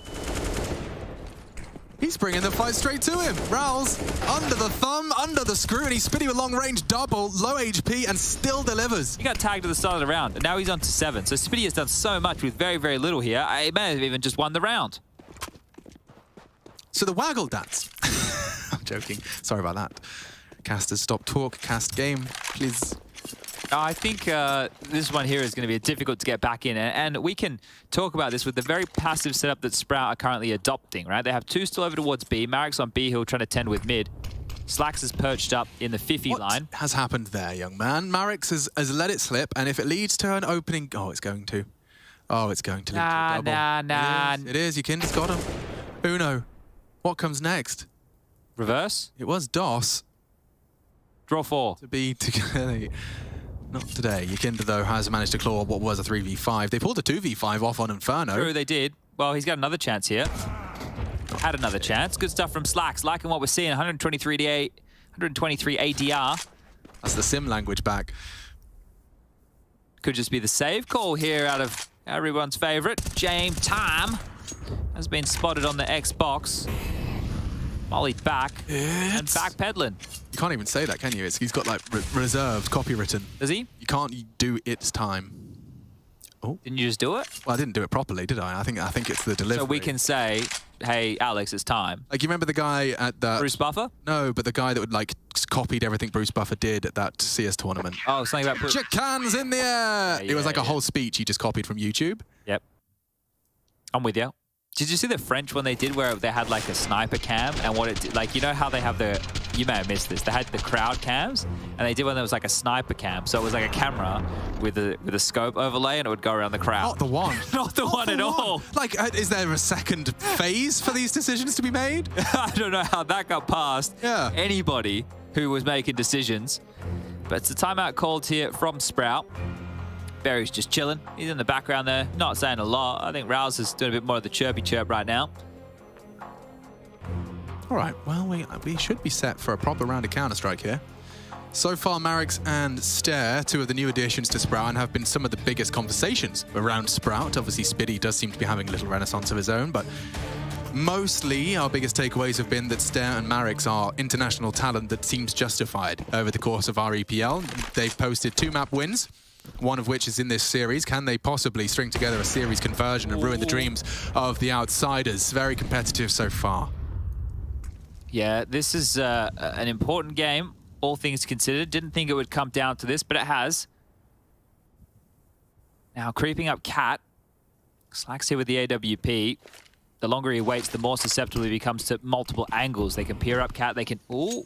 He's bringing the fight straight to him. Raoul's under the thumb, under the screw, and he's spinning with long-range double, low HP, and still delivers. He got tagged at the start of the round, and now he's on to 7. So Spitty has done so much with very, very little here. He may have even just won the round. So the waggle dance. I'm joking. Sorry about that. Casters, stop talk. Cast game, please. I think this one here is going to be difficult to get back in, and we can talk about this with the very passive setup that Sprout are currently adopting, right? They have 2 still over towards B. Marek's on B hill trying to tend with mid. Slacks is perched up in the 50 line. What has happened there, young man? Marek's has let it slip, and if it leads to an opening... Oh, it's going to. Oh, it's going to lead to a double. Nah. It is. Yukinda's got him. Uno. What comes next? Reverse? It was DOS. Draw 4. To be together. Not today. Yukinda, though, has managed to claw what was a 3v5. They pulled a 2v5 off on Inferno. True, they did. Well, he's got another chance here. Had another chance. Good stuff from Slacks. Liking what we're seeing. 123 ADR. That's the sim language back. Could just be the save call here out of everyone's favorite. James Time has been spotted on the Xbox. Mollied back and backpedaling. You can't even say that, can you? He's got like reserved, copywritten. Does he? You can't do its time. Oh, didn't you just do it? Well, I didn't do it properly, did I? I think it's the delivery. So we can say, "Hey, Alex, it's time." Like, you remember the guy at the Bruce Buffer? No, but the guy that would like copied everything Bruce Buffer did at that CS tournament. Oh, something about chickens in the air. Yeah, it was like a whole speech he just copied from YouTube. Yep. I'm with you. Did you see the French one they did where they had like a sniper cam and what it did? Like, you know how they have the, you may have missed this, they had the crowd cams and they did one that was like a sniper cam. So it was like a camera with a scope overlay and it would go around the crowd. Not the one. Not the one at all. Like, is there a second phase for these decisions to be made? I don't know how that got past anybody who was making decisions. But it's a timeout called here from Sprout. Barry's just chilling. He's in the background there, not saying a lot. I think Rouse is doing a bit more of the chirpy chirp right now. All right, well, we should be set for a proper round of Counter-Strike here. So far, Marek's and Stare, 2 of the new additions to Sprout, and have been some of the biggest conversations around Sprout. Obviously, Spitty does seem to be having a little renaissance of his own, but mostly our biggest takeaways have been that Stare and Marek's are international talent that seems justified over the course of our EPL. They've posted 2 map wins, one of which is in this series. Can they possibly string together a series conversion and ruin the dreams of the outsiders? Very competitive so far. Yeah, this is an important game, all things considered. Didn't think it would come down to this, but it has. Now, creeping up Cat. Slacks here with the AWP. The longer he waits, the more susceptible he becomes to multiple angles. They can peer up Cat, they can... Ooh!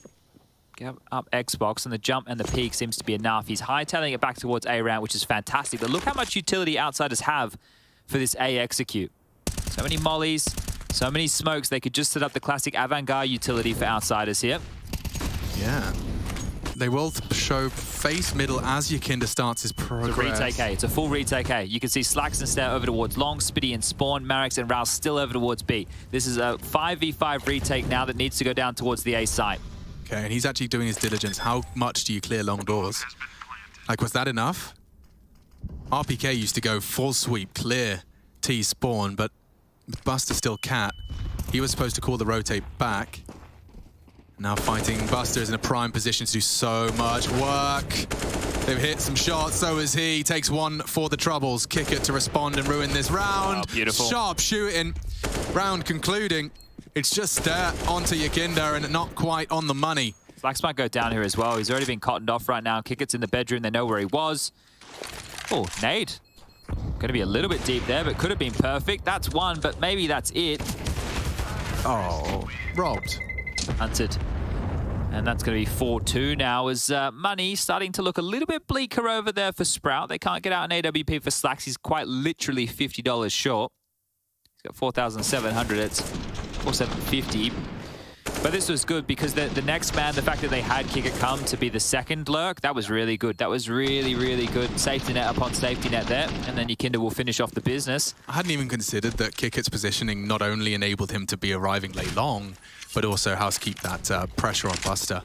Get up Xbox, and the jump and the peak seems to be enough. He's hightailing it back towards A round, which is fantastic. But look how much utility outsiders have for this A execute. So many mollies, so many smokes. They could just set up the classic avant-garde utility for outsiders here. Yeah. They will show face middle as Yukinda starts his progress. It's a retake A. It's a full retake A. You can see Slacks and Stare over towards Long, Spitty and Spawn, Marek's and Rouse still over towards B. This is a 5v5 retake now that needs to go down towards the A site. Okay, and he's actually doing his diligence. How much do you clear long doors? Like, was that enough? RPK used to go full sweep, clear T spawn, but with Buster still Cat, he was supposed to call the rotate back. Now fighting Buster is in a prime position to do so much work. They've hit some shots, so is he. Takes one for the troubles. Kick it to respond and ruin this round. Oh, beautiful. Sharp shooting. Round concluding. It's just Stare onto Yukinda and not quite on the money. Slacks might go down here as well. He's already been cottoned off right now. Kickett's in the bedroom. They know where he was. Oh, nade. Going to be a little bit deep there, but could have been perfect. That's one, but maybe that's it. Oh, robbed. Hunted. And that's going to be 4-2 now as money starting to look a little bit bleaker over there for Sprout. They can't get out an AWP for Slacks. He's quite literally $50 short. He's got 4,700. It's 4,750. But this was good because the next man, the fact that they had Kickett come to be the second lurk, that was really good. That was really, really good. Safety net upon safety net there. And then Yukinda will finish off the business. I hadn't even considered that Kickett's positioning not only enabled him to be arriving late long, but also housekeep that pressure on Buster.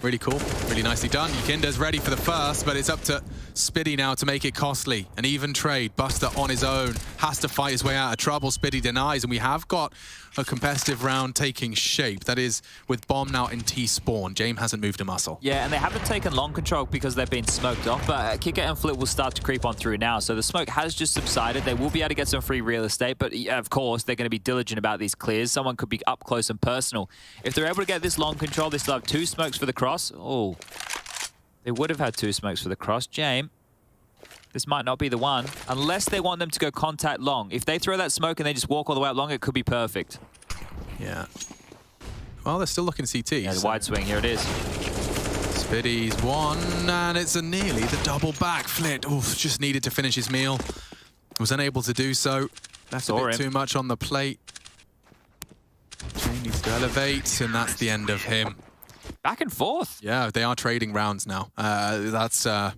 Really cool. Really nicely done. Yukinda's ready for the first, but it's up to Spiddy now to make it costly. An even trade. Buster on his own. Has to fight his way out of trouble. Spiddy denies, and we have got a competitive round taking shape. That is with Bomb now in T-spawn. James hasn't moved a muscle. Yeah, and they haven't taken long control because they've been smoked off, but Kicker and Flip will start to creep on through now. So the smoke has just subsided. They will be able to get some free real estate, but of course, they're going to be diligent about these clears. Someone could be up close and personal. If they're able to get this long control, they still have 2 smokes for the cross. Oh, they would have had 2 smokes for the cross. James, this might not be the one, unless they want them to go contact long. If they throw that smoke and they just walk all the way up long, it could be perfect. Yeah. Well, they're still looking CT. Yeah, the wide swing, here it is. Spiddy's one, and it's a nearly the double back flit. Oof, just needed to finish his meal. Was unable to do so. Left a bit too much on the plate. Jay needs to elevate, and that's the end of him. Back and forth. Yeah, they are trading rounds now. That's not.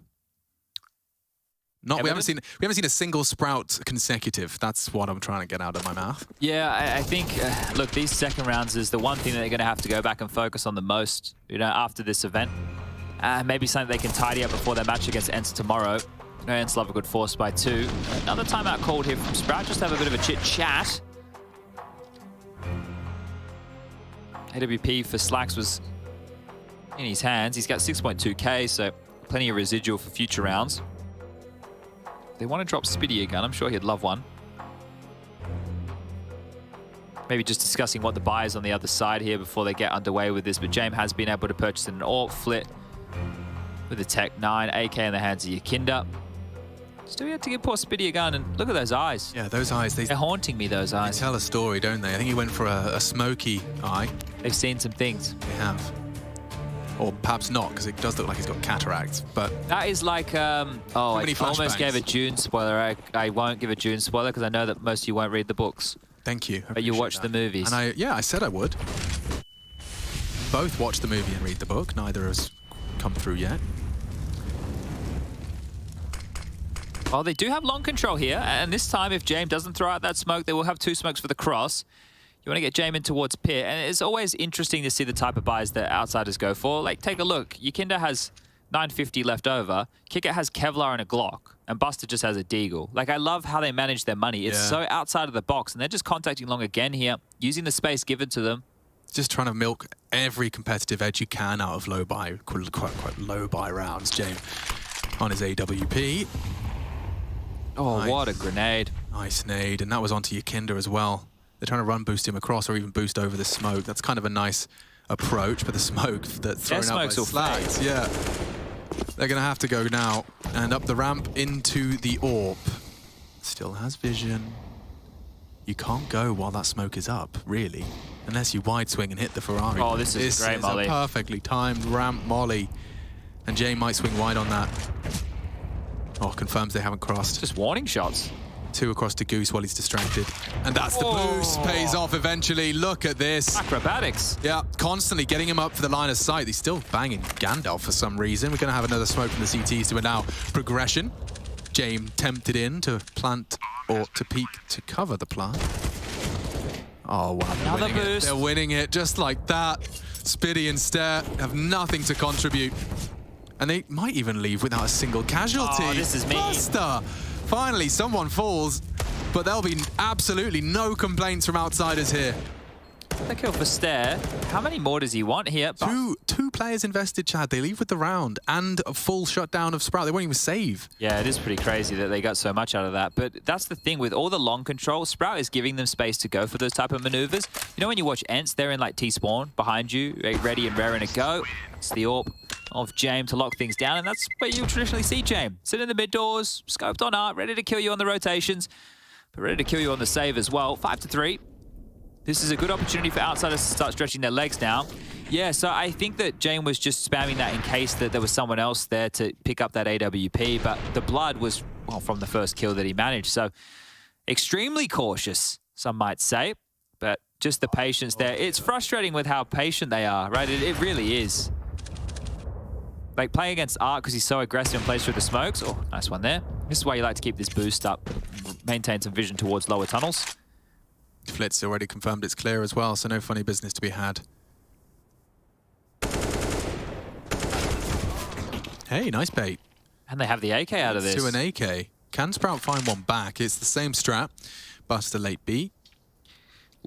We haven't seen a single Sprout consecutive. That's what I'm trying to get out of my mouth. Yeah, I think look, these second rounds is the one thing that they're going to have to go back and focus on the most. You know, after this event, maybe something they can tidy up before their match against ENCE tomorrow. You know, ENCE love a good force by 2. Another timeout called here from Sprout. Just have a bit of a chit chat. AWP for Slacks was in his hands. He's got 6.2k, so plenty of residual for future rounds. They want to drop Spiddy a gun. I'm sure he'd love one. Maybe just discussing what the buy is on the other side here before they get underway with this. But James has been able to purchase an AWP flit with a Tech 9, AK in the hands of Yukinda. Still have to give poor Spiddy a gun, and look at those eyes. Yeah, those eyes. They're haunting me, those eyes. They tell a story, don't they? I think he went for a smoky eye. They've seen some things. They have. Or perhaps not, because it does look like he's got cataracts, but... That is like, I almost gave a June spoiler. I won't give a June spoiler, because I know that most of you won't read the books. Thank you. But you watch the movies. And I said I would. Both watch the movie and read the book. Neither has come through yet. Well, they do have long control here, and this time, if James doesn't throw out that smoke, they will have 2 smokes for the cross. You want to get Jamin towards pit, and it's always interesting to see the type of buys that outsiders go for. Like, take a look. Yukinda has 950 left over. Kicker has Kevlar and a Glock, and Buster just has a Deagle. Like, I love how they manage their money. It's so outside of the box, and they're just contacting long again here, using the space given to them. Just trying to milk every competitive edge you can out of low buy, quote low buy rounds. James on his AWP. Oh, nice. What a grenade. Nice nade, and that was onto Yukinda as well. They're trying to run boost him across or even boost over the smoke. That's kind of a nice approach, but the smoke that's thrown out by Slacks. Yeah. They're going to have to go now and up the ramp into the AWP. Still has vision. You can't go while that smoke is up, really, unless you wide swing and hit the Ferrari. Oh, this is great, Molly. This is a perfectly timed ramp molly. And Jay might swing wide on that. Oh, confirms they haven't crossed. Just warning shots. 2 across to Goose while he's distracted. And that's the boost. Pays off eventually. Look at this. Acrobatics. Yeah, constantly getting him up for the line of sight. He's still banging Gandalf for some reason. We're going to have another smoke from the CTs to allow progression. James tempted in to plant or to peek to cover the plant. Oh, wow. Another boost. They're winning it just like that. Spiddy and Stare have nothing to contribute. And they might even leave without a single casualty. Oh, this is mean. Buster! Finally, someone falls, but there'll be absolutely no complaints from outsiders here. The kill for Stare. How many more does he want here? Two players invested, Chad. They leave with the round and a full shutdown of Sprout. They won't even save. Yeah, it is pretty crazy that they got so much out of that. But that's the thing with all the long control, Sprout is giving them space to go for those type of maneuvers. You know when you watch ENCE, they're in like T-spawn behind you, ready and raring to go. It's the AWP of James to lock things down, and that's where you traditionally see James. Sit in the mid doors, scoped on art, ready to kill you on the rotations, but ready to kill you on the save as well. 5-3. This is a good opportunity for outsiders to start stretching their legs now. Yeah, so I think that James was just spamming that in case that there was someone else there to pick up that AWP, but the blood was, well, from the first kill that he managed. So extremely cautious, some might say, but just the patience there. It's frustrating with how patient they are, right? It really is. Like playing against Art because he's so aggressive and plays through the smokes. Oh, nice one there. This is why you like to keep this boost up, maintain some vision towards lower tunnels. Flit's already confirmed it's clear as well, so no funny business to be had. Hey, nice bait. And they have the AK out of this. To an AK. Can Sprout find one back? It's the same strat. Buster late B.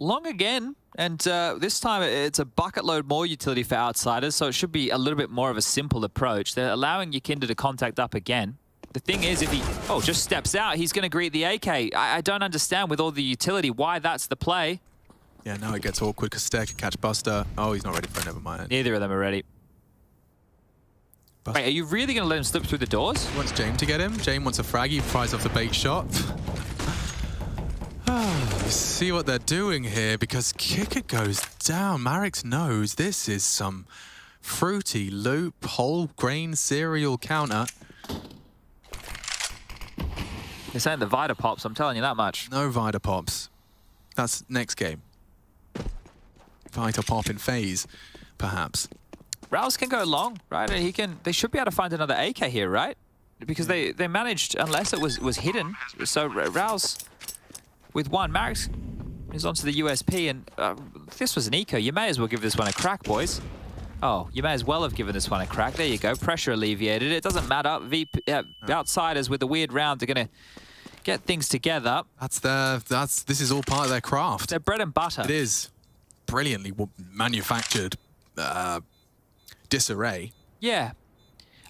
Long again, and this time it's a bucket load more utility for outsiders, so it should be a little bit more of a simple approach. They're allowing Yakinda to contact up again. The thing is, if he just steps out, he's going to greet the AK. I don't understand with all the utility why that's the play. Yeah, now it gets awkward because Stair can catch Buster. Oh, he's not ready for it, never mind. Neither of them are ready. Wait, are you really going to let him slip through the doors? He wants James to get him. James wants a frag. He fires off the bait shot. You see what they're doing here because Kicker goes down. Marix knows this is some fruity loop, whole grain cereal counter. This ain't the Vita Pops, I'm telling you that much. No Vita Pops. That's next game. Vita Pop in Faze, perhaps. Rouse can go long, right? And they should be able to find another AK here, right? Because they managed, unless it was hidden. So Rouse with one. Marix is onto the USP, and this was an eco. You may as well give this one a crack, boys. Oh, you may as well have given this one a crack. There you go. Pressure alleviated. It doesn't matter. Outsiders with the weird round are going to get things together. This is all part of their craft. Their bread and butter. It is brilliantly manufactured disarray. Yeah.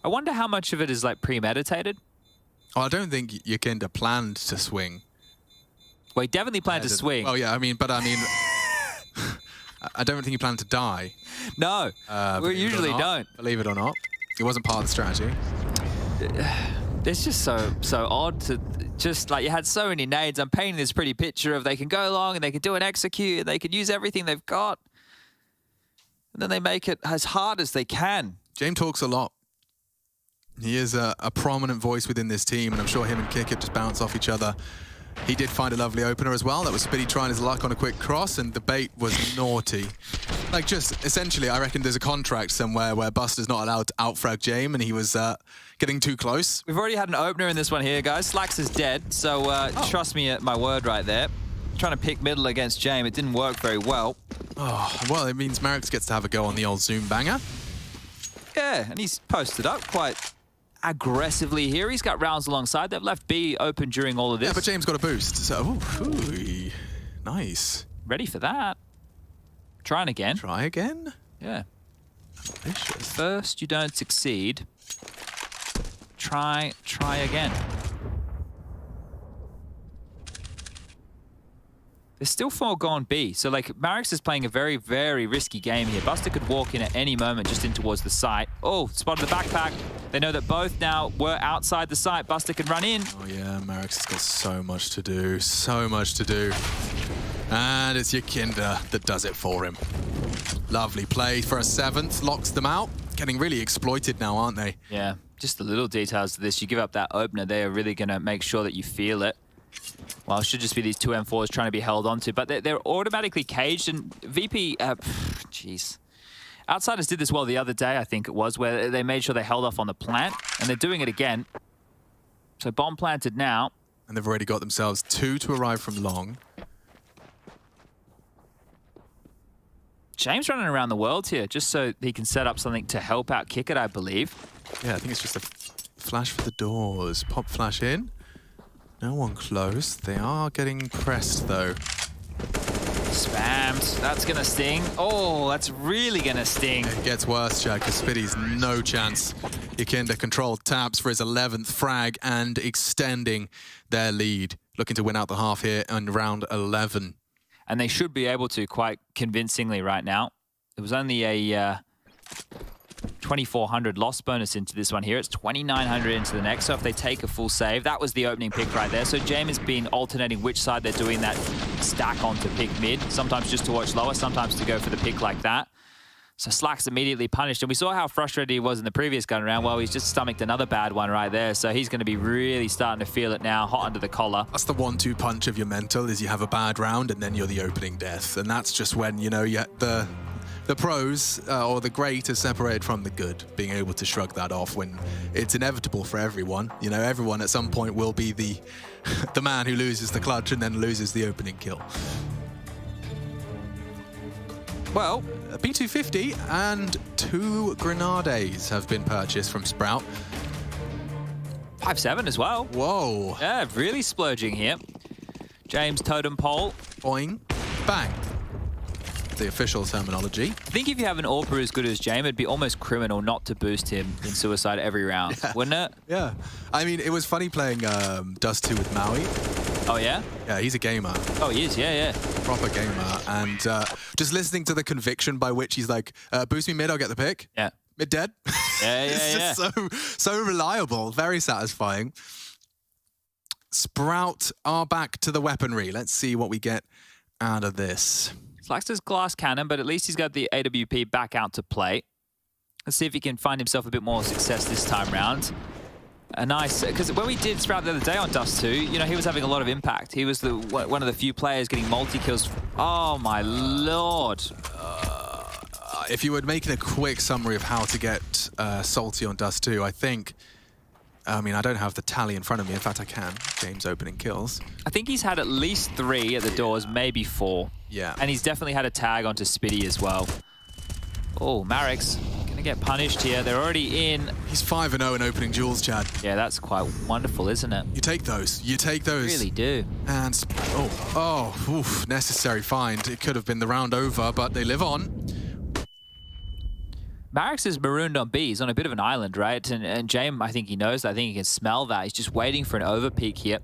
I wonder how much of it is like premeditated. Oh, I don't think Yakinda planned to swing. Well, he definitely planned to swing. Oh yeah, I mean, I don't think he planned to die. No, we usually don't. Believe it or not, it wasn't part of the strategy. It's just so odd to just like you had so many nades. I'm painting this pretty picture of they can go long and they can do an execute and they can use everything they've got. And then they make it as hard as they can. James talks a lot. He is a prominent voice within this team, and I'm sure him and Kickit just bounce off each other. He did find a lovely opener as well. That was Spitty trying his luck on a quick cross, and the bait was naughty. Like, just essentially, I reckon there's a contract somewhere where Buster's not allowed to outfrag James, and he was getting too close. We've already had an opener in this one here, guys. Slacks is dead, so trust me at my word right there. Trying to pick middle against James. It didn't work very well. Oh, well, it means Marix gets to have a go on the old Zoom banger. Yeah, and he's posted up quite aggressively here. He's got rounds alongside. They've left B open during all of this. Yeah, but James got a boost, so ooh, nice. Ready for that. Trying again. Try again? Yeah. Vicious. First, you don't succeed. Try again. There's still 4 gone B. So, like, Marix is playing a very, very risky game here. Buster could walk in at any moment just in towards the site. Oh, spotted the backpack. They know that both now were outside the site. Buster can run in. Oh, yeah, Marix has got so much to do. So much to do. And it's Yakinda that does it for him. Lovely play for a 7th. Locks them out. Getting really exploited now, aren't they? Yeah, just the little details to this. You give up that opener, they are really going to make sure that you feel it. Well, it should just be these 2 M4s trying to be held onto, but they're automatically caged, and VP, jeez. Outsiders did this well the other day, I think it was, where they made sure they held off on the plant, and they're doing it again. So bomb planted now. And they've already got themselves 2 to arrive from long. James running around the world here, just so he can set up something to help out Kick It, I believe. Yeah, I think it's just a flash for the doors. Pop flash in. No one close. They are getting pressed, though. Spammed. That's going to sting. Oh, that's really going to sting. It gets worse, Chad, because Spitty's no chance. Yakinda controlled taps for his 11th frag and extending their lead. Looking to win out the half here in round 11. And they should be able to quite convincingly right now. There was only a 2,400 loss bonus into this one here. It's 2,900 into the next, so if they take a full save, that was the opening pick right there. So James has been alternating which side they're doing that stack on to pick mid, sometimes just to watch lower, sometimes to go for the pick like that. So Slack's immediately punished, and we saw how frustrated he was in the previous gun round. Well, he's just stomached another bad one right there, so he's going to be really starting to feel it now, hot under the collar. That's the 1-2 punch of your mental, is you have a bad round and then you're the opening death. And that's just when, you know, the pros or the great are separated from the good, being able to shrug that off when it's inevitable for everyone. You know, everyone at some point will be the man who loses the clutch and then loses the opening kill. Well, a B250 and 2 Grenades have been purchased from Sprout. 5-7 as well. Whoa. Yeah, really splurging here. James totem pole. Boing. Bang. The official terminology. I think if you have an AWPer as good as James, it'd be almost criminal not to boost him in Suicide every round, wouldn't it? Yeah. I mean, it was funny playing Dust 2 with Maui. Oh, yeah? Yeah, he's a gamer. Oh, he is, yeah. Proper gamer. And just listening to the conviction by which he's like, boost me mid, I'll get the pick. Yeah. Mid dead. Yeah, It's just so reliable. Very satisfying. Sprout are back to the weaponry. Let's see what we get out of this. Slaxter's glass cannon, but at least he's got the AWP back out to play. Let's see if he can find himself a bit more success this time round. A nice, because when we did Sprout the other day on Dust 2, you know, he was having a lot of impact. He was one of the few players getting multi-kills. Oh my lord. If you were making a quick summary of how to get Salty on Dust 2, I mean, I don't have the tally in front of me. In fact, I can. James opening kills. I think he's had at least 3 at the doors, maybe 4. Yeah. And he's definitely had a tag onto Spitty as well. Oh, Marek's gonna get punished here. They're already in. He's 5-0 in opening duels, Chad. Yeah, that's quite wonderful, isn't it? You take those. You take those. Really do. And, oof, necessary find. It could have been the round over, but they live on. Marek's is marooned on B. He's on a bit of an island, right? And James, I think he knows that. I think he can smell that. He's just waiting for an overpeak here.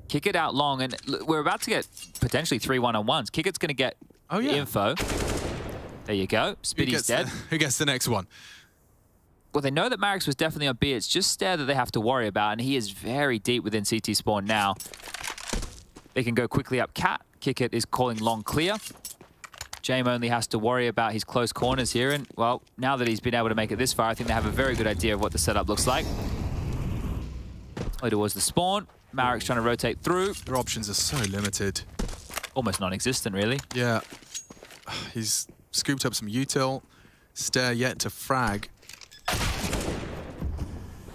Kick it out long, and we're about to get potentially 3 one-on-ones. Kickett's going to get the info. There you go. Spitty's dead. Who gets the next one? Well, they know that Marek's was definitely on B. It's just Stair that they have to worry about, and he is very deep within CT spawn now. They can go quickly up Cat. Kickett is calling long clear. James only has to worry about his close corners here, and, well, now that he's been able to make it this far, I think they have a very good idea of what the setup looks like. Towards the spawn. Marek's trying to rotate through. Their options are so limited. Almost non-existent, really. Yeah. He's scooped up some util. Stair yet to frag.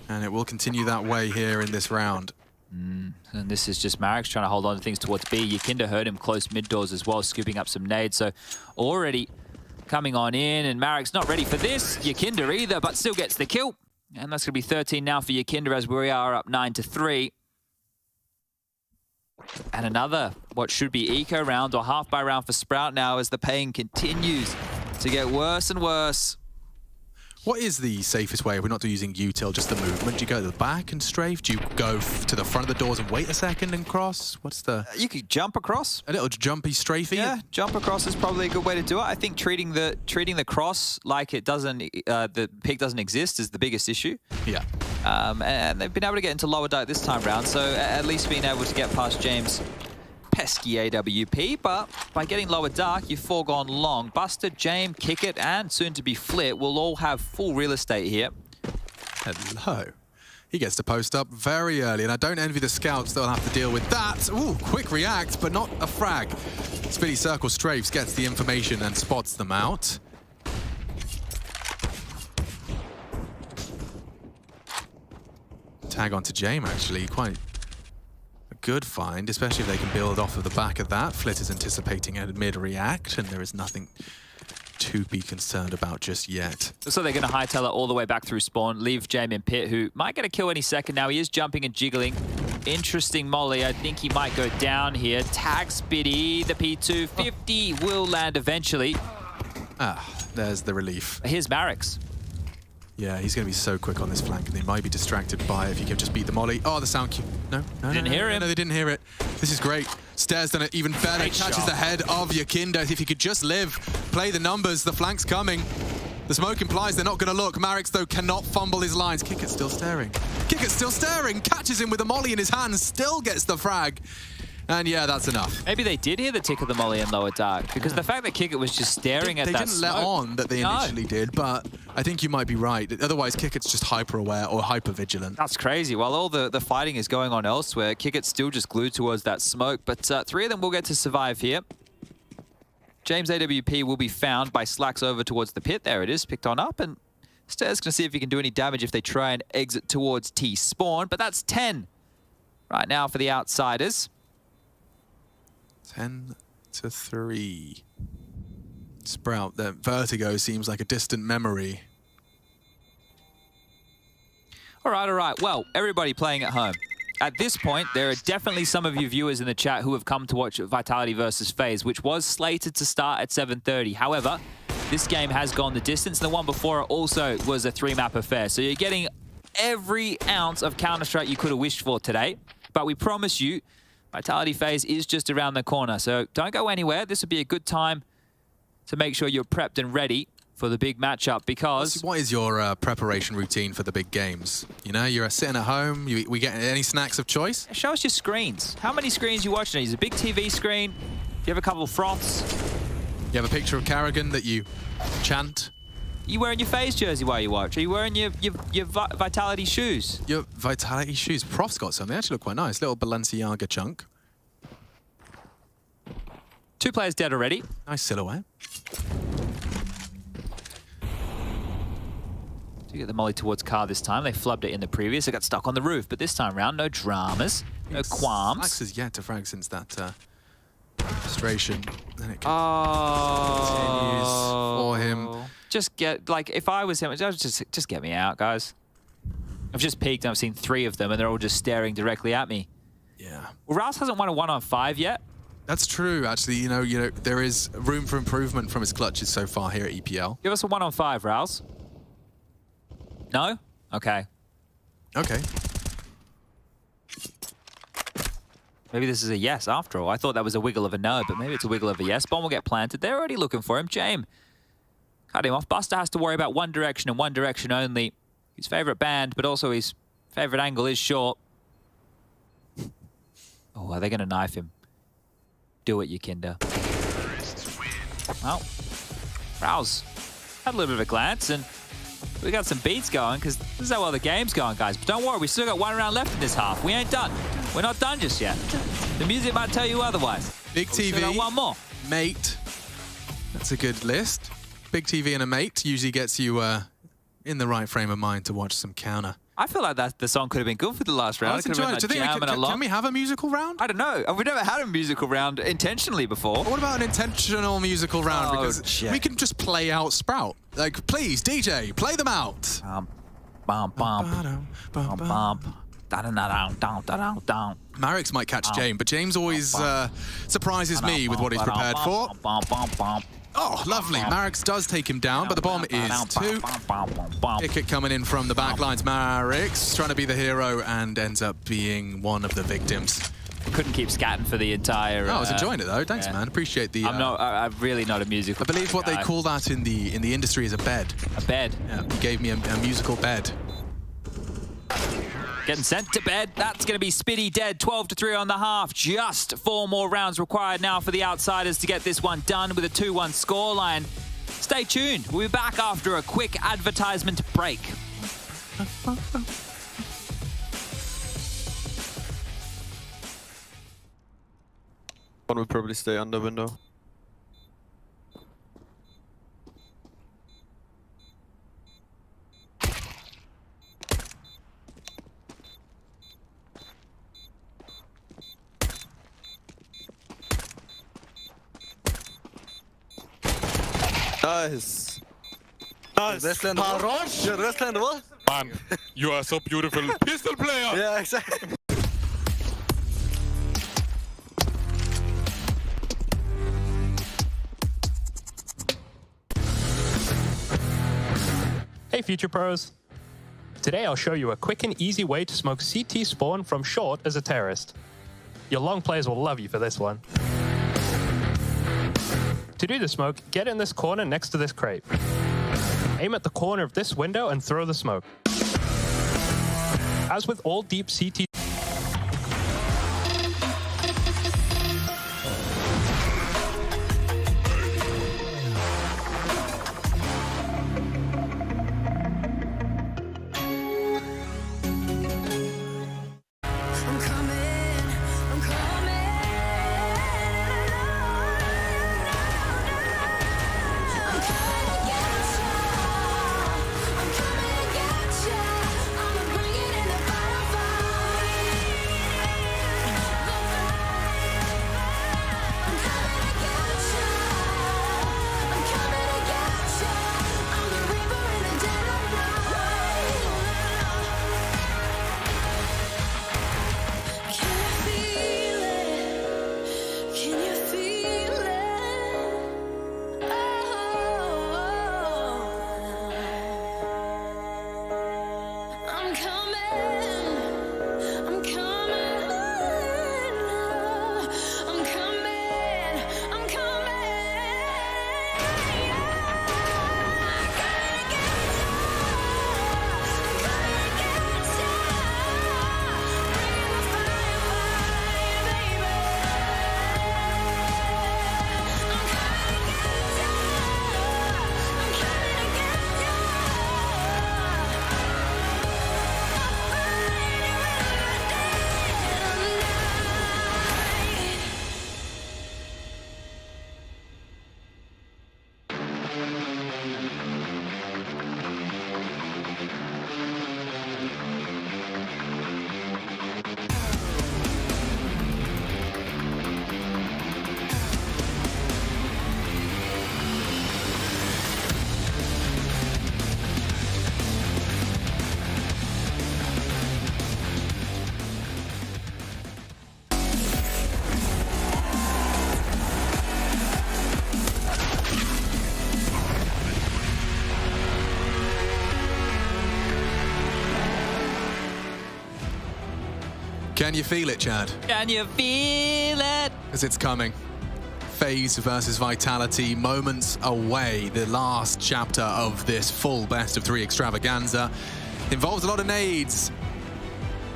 And it will continue that way here in this round. And this is just Marek's trying to hold on to things towards B. Yakinda heard him close mid doors as well, scooping up some nades. So already coming on in, and Marek's not ready for this. Yakinda either, but still gets the kill. And that's going to be 13 now for Yakinda as we are up 9-3. And another, what should be eco round or half by round for Sprout now as the pain continues to get worse and worse. What is the safest way if we're not using util, just the movement? Do you go to the back and strafe? Do you go to the front of the doors and wait a second and cross? What's the... You could jump across. A little jumpy strafey? Yeah, jump across is probably a good way to do it. I think treating the cross like it doesn't, the pick doesn't exist is the biggest issue. Yeah. And they've been able to get into lower dart this time round, so at least being able to get past James' pesky AWP, but by getting lower dark, you've foregone long. Buster, James, Kickett, and soon to be Flit will all have full real estate here. Hello. He gets to post up very early, and I don't envy the scouts that'll have to deal with that. Ooh, quick react, but not a frag. Spitty Circle strafes, gets the information and spots them out. Tag onto James, actually. Quite a good find, especially if they can build off of the back of that. Flit is anticipating a mid-react, and there is nothing to be concerned about just yet. So they're going to hightail it all the way back through spawn, leave James in pit, who might get a kill any second now. He is jumping and jiggling. Interesting molly. I think he might go down here. Tag Spitty, the P250 will land eventually. There's the relief. Here's Marek's. Yeah, he's going to be so quick on this flank, and they might be distracted by if he can just beat the molly. Oh, the sound cue. No, didn't hear him. No, they didn't hear it. This is great. Stair's done it even better. Great Catches shot. the head of Yakinda. If he could just live, play the numbers, the flank's coming. The smoke implies they're not going to look. Marek's, though, cannot fumble his lines. Kickett's still staring. Kickett's still staring. Catches him with a molly in his hands. Still gets the frag. And yeah, that's enough. Maybe they did hear the tick of the molly in lower dark, because the fact that Kickett was just staring at that They didn't let on that they initially did, but I think you might be right. Otherwise, Kickett's just hyper-aware or hyper-vigilant. That's crazy. While all the fighting is going on elsewhere, Kickett's still just glued towards that smoke, but 3 of them will get to survive here. James AWP will be found by Slacks over towards the pit. There it is, picked on up, and Stair's going to see if he can do any damage if they try and exit towards T-spawn, but that's 10 right now for the outsiders. 10-3. Sprout, that Vertigo seems like a distant memory. All right. Well, everybody playing at home. At this point, there are definitely some of you viewers in the chat who have come to watch Vitality versus Faze, which was slated to start at 7:30. However, this game has gone the distance, and the one before it also was a 3-map affair. So you're getting every ounce of Counter-Strike you could have wished for today. But we promise you, Vitality Faze is just around the corner. So don't go anywhere. This would be a good time to make sure you're prepped and ready for the big matchup, because... What is your preparation routine for the big games? You know, you're sitting at home, we get any snacks of choice? Show us your screens. How many screens you watching? Is it a big TV screen? Do you have a couple of froths? You have a picture of Carrigan that you chant? Are you wearing your Faze jersey while you watch? Are you wearing your Vitality shoes? Your Vitality shoes. Prof's got some. They actually look quite nice. Little Balenciaga chunk. 2 players dead already. Nice silhouette. To get the molly towards car this time. They flubbed it in the previous. It got stuck on the roof. But this time round, no dramas, no qualms. Max has yet to frag since that frustration. Then it continues for him. Just get, like, if I was him, just get me out, guys. I've just peeked and I've seen 3 of them and they're all just staring directly at me. Yeah. Well, Rouse hasn't won a 1-on-5 yet. That's true, actually. You know, there is room for improvement from his clutches so far here at EPL. Give us a 1-on-5, Rouse. No? Okay. Okay. Maybe this is a yes after all. I thought that was a wiggle of a no, but maybe it's a wiggle of a yes. Bomb will get planted. They're already looking for him. James cut him off. Buster has to worry about one direction and one direction only. His favorite band, but also his favorite angle is short. Oh, are they going to knife him? Do it, you kinder. Well, Rouse had a little bit of a glance, and we got some beats going, because this is how well the game's going, guys. But don't worry, we still got 1 round left in this half. We ain't done. We're not done just yet. The music might tell you otherwise. Big TV. We got 1 more. Mate. That's a good list. Big TV and a mate usually gets you in the right frame of mind to watch some counter. I feel like the song could have been good for the last round. Let's enjoy it. Do you think can we have a musical round? I don't know. We've never had a musical round intentionally before. What about an intentional musical round? Because we can just play out Sprout. Like, please, DJ, play them out. Marix might catch James, but James always surprises me with what he's prepared for. Oh, lovely. Marix does take him down, but the bomb is 2. Kick it coming in from the back lines. Marix trying to be the hero and ends up being one of the victims. Couldn't keep scatting for the entire... No, I was enjoying it, though. Thanks, man. Appreciate the... I'm really not a musical I believe what guy. they call that in the industry is a bed. A bed? Yeah, he gave me a musical bed. Getting sent to bed. That's going to be Spitty dead. 12-3 on the half. Just 4 more rounds required now for the Outsiders to get this one done with a 2-1 scoreline. Stay tuned. We'll be back after a quick advertisement break. One would probably stay under window. Nice. Nice. Harosh. You're wrestling what? Man, you are so beautiful. Pistol player. Yeah, exactly. Hey Future Pros! Today I'll show you a quick and easy way to smoke CT spawn from short as a terrorist. Your long players will love you for this one. To do the smoke, get in this corner next to this crate. Aim at the corner of this window and throw the smoke. As with all deep CT... Can you feel it, Chad? Can you feel it? Because it's coming. Faze versus Vitality, moments away. The last chapter of this full best of 3 extravaganza. Involves a lot of nades.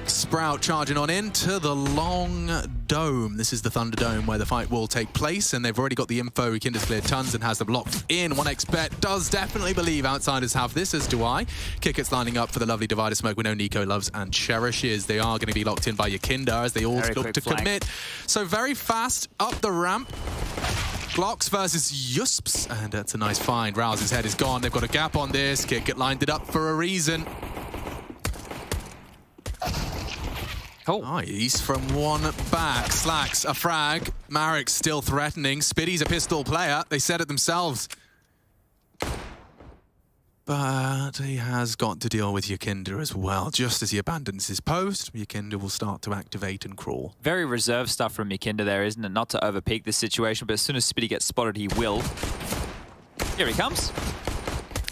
Sprout charging on into the long dome. This is the Thunderdome where the fight will take place, and they've already got the info. Kinder's cleared tons and has them locked in. 1xBet does definitely believe Outsiders have this, as do I. Kicket's lining up for the lovely Divider Smoke we know Nico loves and cherishes. They are going to be locked in by Yakinda as they all look to commit. So very fast up the ramp. Glocks versus Yusps, and that's a nice find. Rouse's head is gone. They've got a gap on this. Kicket lined it up for a reason. Oh. Nice from one back. Slacks a frag. Marek's still threatening. Spiddy's a pistol player. They said it themselves. But he has got to deal with Yakinda as well. Just as he abandons his post, Yakinda will start to activate and crawl. Very reserved stuff from Yakinda there, isn't it? Not to overpeak this situation, but as soon as Spiddy gets spotted, he will. Here he comes.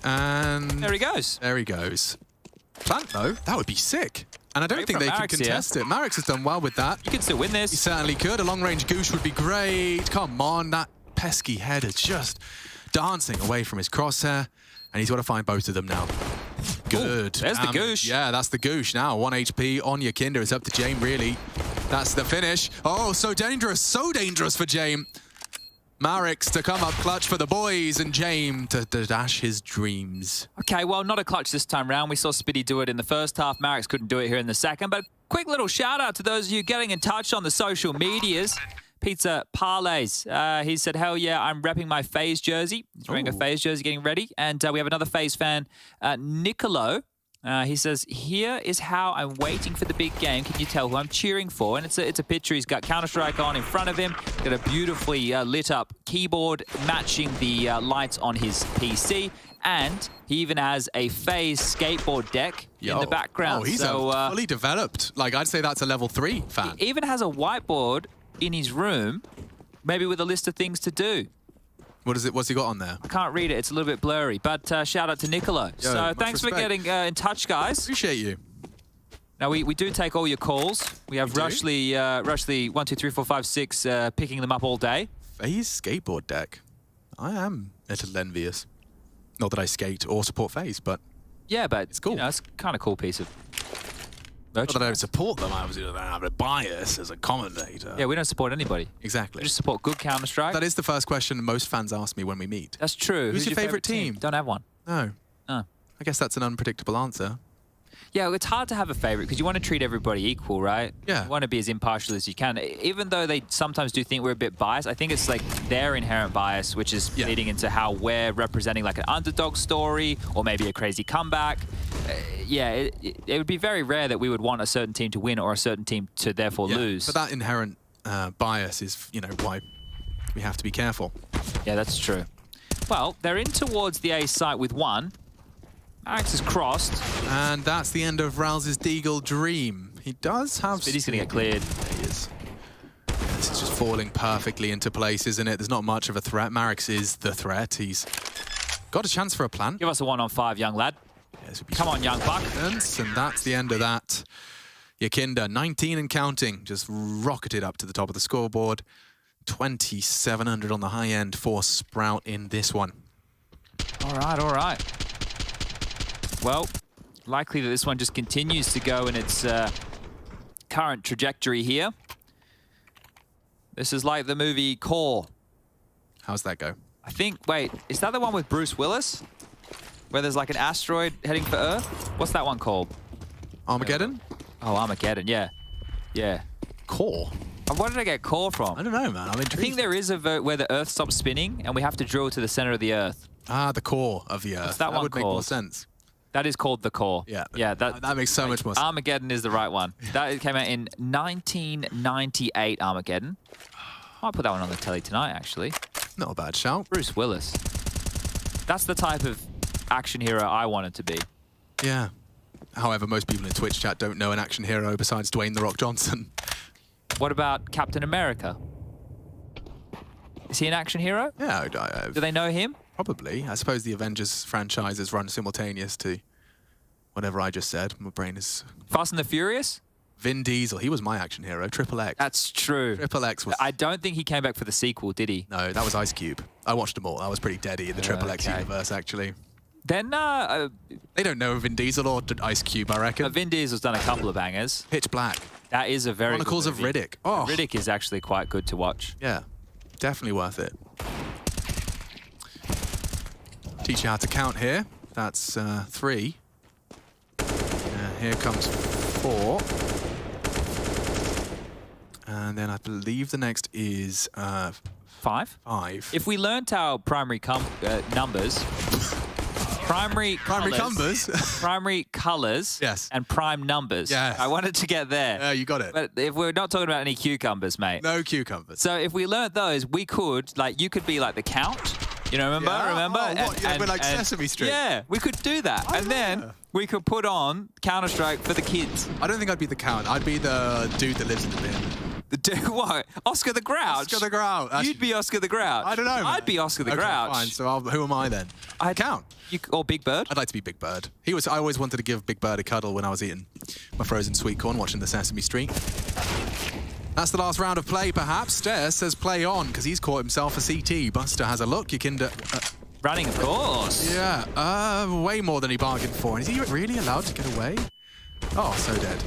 And there he goes. There he goes. Plant, though, that would be sick. And I don't think they can contest it. Marek's has done well with that. You can still win this. He certainly could. A long-range goosh would be great. Come on, that pesky head is just dancing away from his crosshair. And he's got to find both of them now. Good. Ooh, there's the goosh. Yeah, that's the goosh now. 1 HP on Yakinda. It's up to Jame, really. That's the finish. Oh, so dangerous. So dangerous for Jame. Marek's to come up clutch for the boys, and Jame to dash his dreams. Okay, well, not a clutch this time round. We saw Spiddy do it in the first half. Marek's couldn't do it here in the second. But quick little shout out to those of you getting in touch on the social medias. Pizza Parlays. He said, hell yeah, I'm repping my Faze jersey. He's wearing a Faze jersey, getting ready. And we have another Faze fan, Nicolo. He says, here is how I'm waiting for the big game. Can you tell who I'm cheering for? And it's a picture. He's got Counter-Strike on in front of him. Got a beautifully lit up keyboard matching the lights on his PC. And he even has a Faze skateboard deck in the background. Oh, he's fully developed. Like, I'd say that's a level 3 fan. He even has a whiteboard in his room, maybe with a list of things to do. What's he got on there? I can't read it. It's a little bit blurry. But shout out to Nicolo. So thanks for getting in touch, guys. Appreciate you. Now, we do take all your calls. We have Rushley 1, 2, 3, 4, 5, 6 picking them up all day. Faze skateboard deck. I am a little envious. Not that I skate or support Faze, but yeah, but it's cool. You know, it's kind of cool piece of Not that I don't support them. I don't have a bias as a commentator. Yeah, we don't support anybody. Exactly. We just support good Counter-Strike. That is the first question most fans ask me when we meet. That's true. Who's your favorite team? Don't have one. No. Oh. I guess that's an unpredictable answer. Yeah, it's hard to have a favorite because you want to treat everybody equal, right? Yeah. You want to be as impartial as you can. Even though they sometimes do think we're a bit biased, I think it's like their inherent bias, which is leading into how we're representing like an underdog story or maybe a crazy comeback. It would be very rare that we would want a certain team to win or a certain team to therefore lose. But that inherent bias is, why we have to be careful. Yeah, that's true. Well, they're in towards the A site with one. Marek's is crossed. And that's the end of Rouse's Deagle dream. He does have... Spiddy's going to get cleared. He is. This is just falling perfectly into place, isn't it? There's not much of a threat. Marek's is the threat. He's got a chance for a plant. Give us a 1-on-5, young lad. Come on, young buck. And that's the end of that. Yakinda, 19 and counting, just rocketed up to the top of the scoreboard. 2,700 on the high end for Sprout in this one. All right. Well, likely that this one just continues to go in its current trajectory here. This is like the movie Core. How's that go? I think, wait, is that the one with Bruce Willis? Where there's like an asteroid heading for Earth? What's that one called? Armageddon? Oh, Armageddon, yeah. Yeah. Core? Where did I get Core from? I don't know, man. I'm intrigued. I think there is a vote where the Earth stops spinning and we have to drill to the center of the Earth. Ah, the core of the Earth. What's that one would make more sense. That is called the Core. Yeah. Yeah, that makes so much more sense. Armageddon is the right one. That came out in 1998, Armageddon. Might put that one on the telly tonight, actually. Not a bad shout. Bruce Willis. That's the type of action hero I wanted to be. Yeah. However, most people in Twitch chat don't know an action hero besides Dwayne "The Rock" Johnson. What about Captain America? Is he an action hero? Yeah. Do they know him? Probably. I suppose the Avengers franchise is run simultaneous to whatever I just said. My brain is... Fast and the Furious? Vin Diesel, he was my action hero. Triple X. That's true. Triple X was... I don't think he came back for the sequel, did he? No, that was Ice Cube. I watched them all. That was pretty deady in the Triple X universe, actually. Then, they don't know Vin Diesel or Ice Cube, I reckon. Vin Diesel's done a couple of bangers. Pitch Black. That is a very Chronicles good of movie. Riddick. Oh. Riddick is actually quite good to watch. Yeah, definitely worth it. Teach you how to count here. That's 3. Here comes 4. And then I believe the next is 5? 5. If we learnt our primary numbers, primary colors, yes, and prime numbers. Yes. I wanted to get there. Yeah, you got it. But if we're not talking about any cucumbers, mate. No cucumbers. So if we learnt those, we could, like, you could be like the Count. You know, remember? Yeah. Oh, what? Yeah, we're like Sesame Street. Yeah, we could do that. Oh, and then we could put on Counter-Strike for the kids. I don't think I'd be the Count. I'd be the dude that lives in the bin. The dude, what? Oscar the Grouch? Oscar the Grouch. You'd be Oscar the Grouch. I don't know. I'd be Oscar the Grouch. Fine, so who am I then? I'd Count. Or Big Bird? I'd like to be Big Bird. I always wanted to give Big Bird a cuddle when I was eating my frozen sweet corn, watching the Sesame Street. That's the last round of play, perhaps. Stairs says play on, because he's caught himself a CT. Buster has a look. You can... running, of course. Yeah, way more than he bargained for. Is he really allowed to get away? Oh, so dead.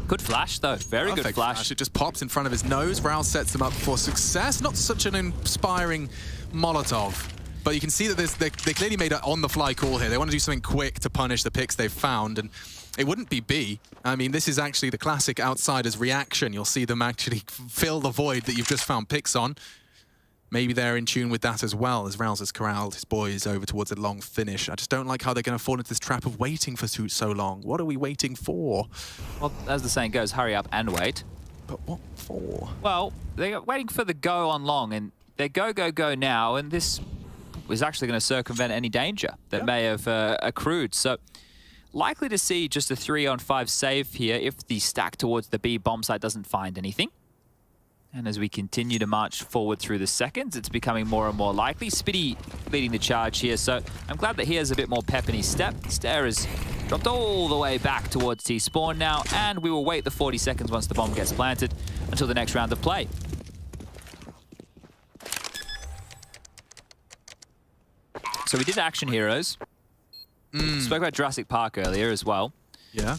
Good flash, though. Very Perfect good flash. It just pops in front of his nose. Rouse sets him up for success. Not such an inspiring Molotov. But you can see that they clearly made an on-the-fly call here. They want to do something quick to punish the picks they've found. And it wouldn't be B. I mean, this is actually the classic outsider's reaction. You'll see them actually fill the void that you've just found picks on. Maybe they're in tune with that as well, as Rouse has corralled his boys over towards a long finish. I just don't like how they're going to fall into this trap of waiting for so long. What are we waiting for? Well, as the saying goes, hurry up and wait. But what for? Well, they're waiting for the go on long, and they go now, and this was actually going to circumvent any danger that may have accrued. So likely to see just a 3-on-5 save here if the stack towards the B bomb site doesn't find anything. And as we continue to march forward through the seconds, it's becoming more and more likely. Spitty leading the charge here, so I'm glad that he has a bit more pep in his step. Stair has dropped all the way back towards T-spawn now, and we will wait the 40 seconds once the bomb gets planted until the next round of play. So we did Action Heroes. Spoke about Jurassic Park earlier as well. Yeah.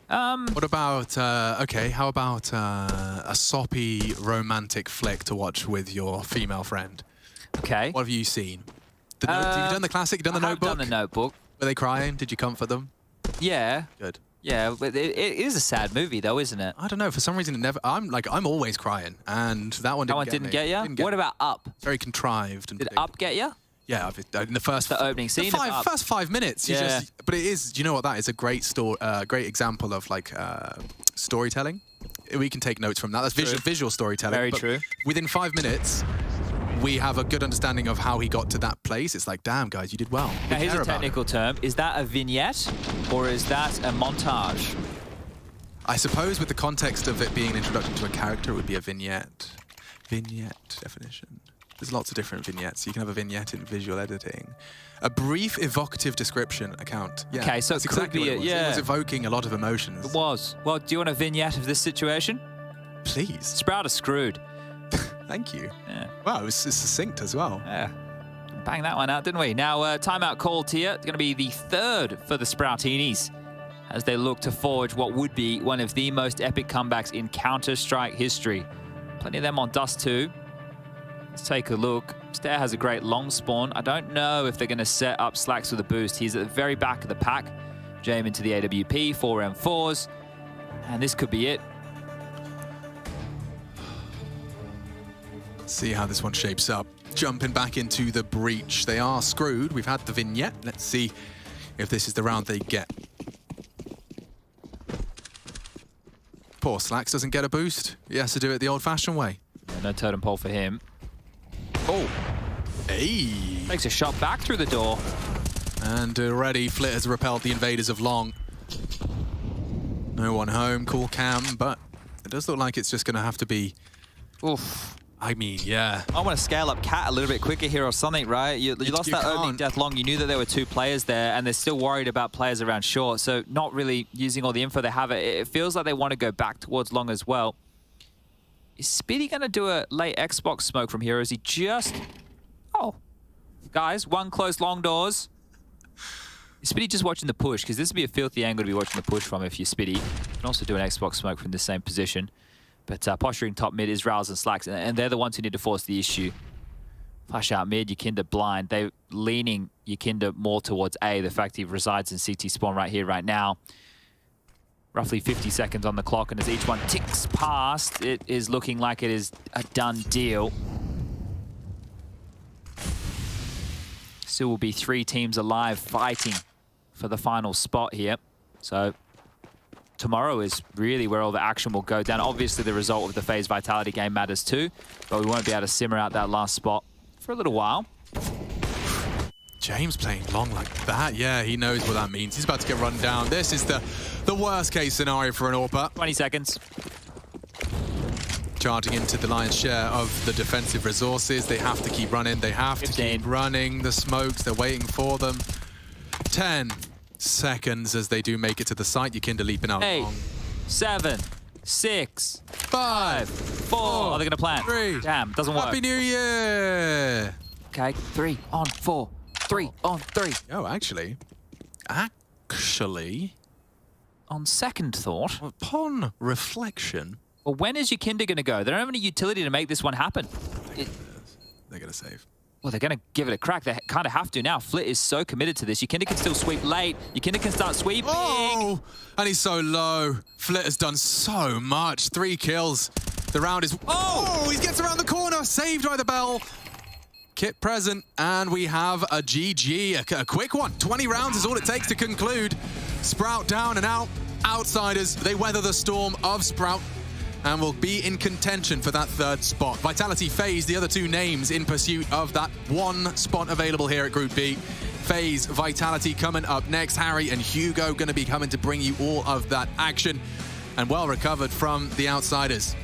What about, okay, how about a soppy romantic flick to watch with your female friend? Okay. What have you seen? Have you done the classic? You done the Notebook? I've done the Notebook. Were they crying? Did you comfort them? Yeah. Good. Yeah, but it is a sad movie though, isn't it? I don't know, for some reason it never... I'm always crying, and that one didn't get you? What about Up? Very contrived. And Did Up get you? Yeah, in the first... The opening scene first 5 minutes. Yeah. But it is, you know what, that is a great great example of like storytelling. We can take notes from that. That's visual storytelling. Very true. Within 5 minutes, we have a good understanding of how he got to that place. It's like, damn, guys, you did well. Now, here's a technical term. Is that a vignette or is that a montage? I suppose with the context of it being an introduction to a character, it would be a vignette. Vignette definition. There's lots of different vignettes. You can have a vignette in visual editing. A brief evocative description account. Yeah, okay, so that's it could exactly be what it was. It was evoking a lot of emotions. It was. Well, do you want a vignette of this situation? Please. Sprout is screwed. Thank you. Yeah. Wow, it's succinct as well. Yeah. Bang that one out, didn't we? Now, timeout called here. It's going to be the third for the Sproutinis as they look to forge what would be one of the most epic comebacks in Counter-Strike history. Plenty of them on Dust 2. Let's take a look. Stair has a great long spawn. I don't know if they're going to set up Slacks with a boost. He's at the very back of the pack. Jam into the AWP, 4M4s. And this could be it. See how this one shapes up. Jumping back into the breach. They are screwed. We've had the vignette. Let's see if this is the round they get. Poor Slacks doesn't get a boost. He has to do it the old-fashioned way. Yeah, no totem pole for him. Oh. Hey. Takes a shot back through the door. And already Flit has repelled the invaders of Long. No one home. Cool cam, but it does look like it's just going to have to be... Oof. I mean, yeah. I want to scale up Cat a little bit quicker here or something, right? You lost that opening death long. You knew that there were 2 players there, and they're still worried about players around short. So not really using all the info they have. It feels like they want to go back towards long as well. Is Speedy going to do a late Xbox smoke from here? Or is he just... Oh. Guys, 1 close long doors. Is Speedy just watching the push? Because this would be a filthy angle to be watching the push from if you're Speedy. You can also do an Xbox smoke from the same position. But posturing top mid is Rouse and Slacks, and they're the ones who need to force the issue. Flash out mid, Yakinda blind. They're leaning Yakinda more towards A, the fact he resides in CT spawn right here, right now. Roughly 50 seconds on the clock, and as each one ticks past, it is looking like it is a done deal. Still will be 3 teams alive fighting for the final spot here. So tomorrow is really where all the action will go down. Obviously, the result of the Faze Vitality game matters too, but we won't be able to simmer out that last spot for a little while. James playing long like that. Yeah, he knows what that means. He's about to get run down. This is the worst case scenario for an AWPer. 20 seconds. Charging into the lion's share of the defensive resources. They have to keep running. They have 15. to keep running. The smokes, they're waiting for them. 10 seconds as they do make it to the site. Yakinda leaping out 8, long. 7, 6, 5, 4. Oh, they're going to plant. 3. Damn, doesn't work. Happy New Year! Okay, 3 on 4. 3 on 3. Oh, actually, on second thought, upon reflection, well, when is Yakinda going to go? They don't have any utility to make this one happen. They're going to save. Well, they're going to give it a crack. They kind of have to now. Flit is so committed to this. Yakinda can still sweep late. Yakinda can start sweeping. Oh, and he's so low. Flit has done so much. 3 kills. The round is... Oh, he gets around the corner. Saved by the bell. Kit present, and we have a GG, a quick one. 20 rounds is all it takes to conclude. Sprout down and out. Outsiders, they weather the storm of Sprout and will be in contention for that 3rd spot. Vitality, Faze, the other 2 names in pursuit of that 1 spot available here at Group B. Faze, Vitality coming up next. Harry and Hugo going to be coming to bring you all of that action, and well recovered from the Outsiders.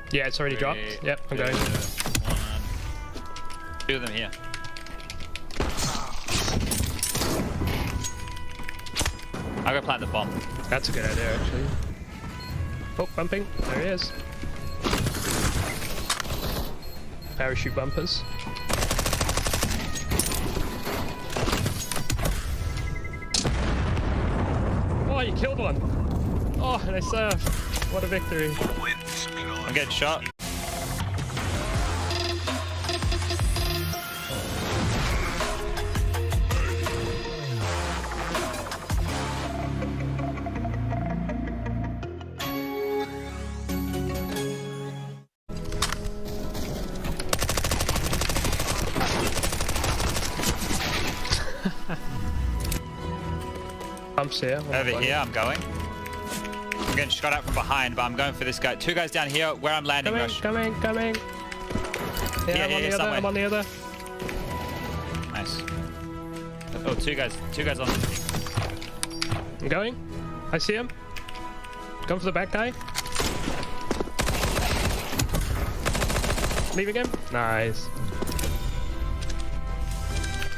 Yeah, it's already dropped. Yep, I'm going. 2 of them here. I'll go plant the bomb. That's a good idea, actually. Oh, bumping. There he is. Parachute bumpers. Oh, you killed one. Oh, and I served. What a victory. I'm getting shot. Bumps here. Over here, I'm going. I'm getting shot at from behind, but I'm going for this guy. 2 guys down here where I'm landing. Rush. Coming. Yeah, I'm on the other. Nice. Oh, 2 guys on the... I'm going. I see him. Going for the back guy. Leaving him. Nice.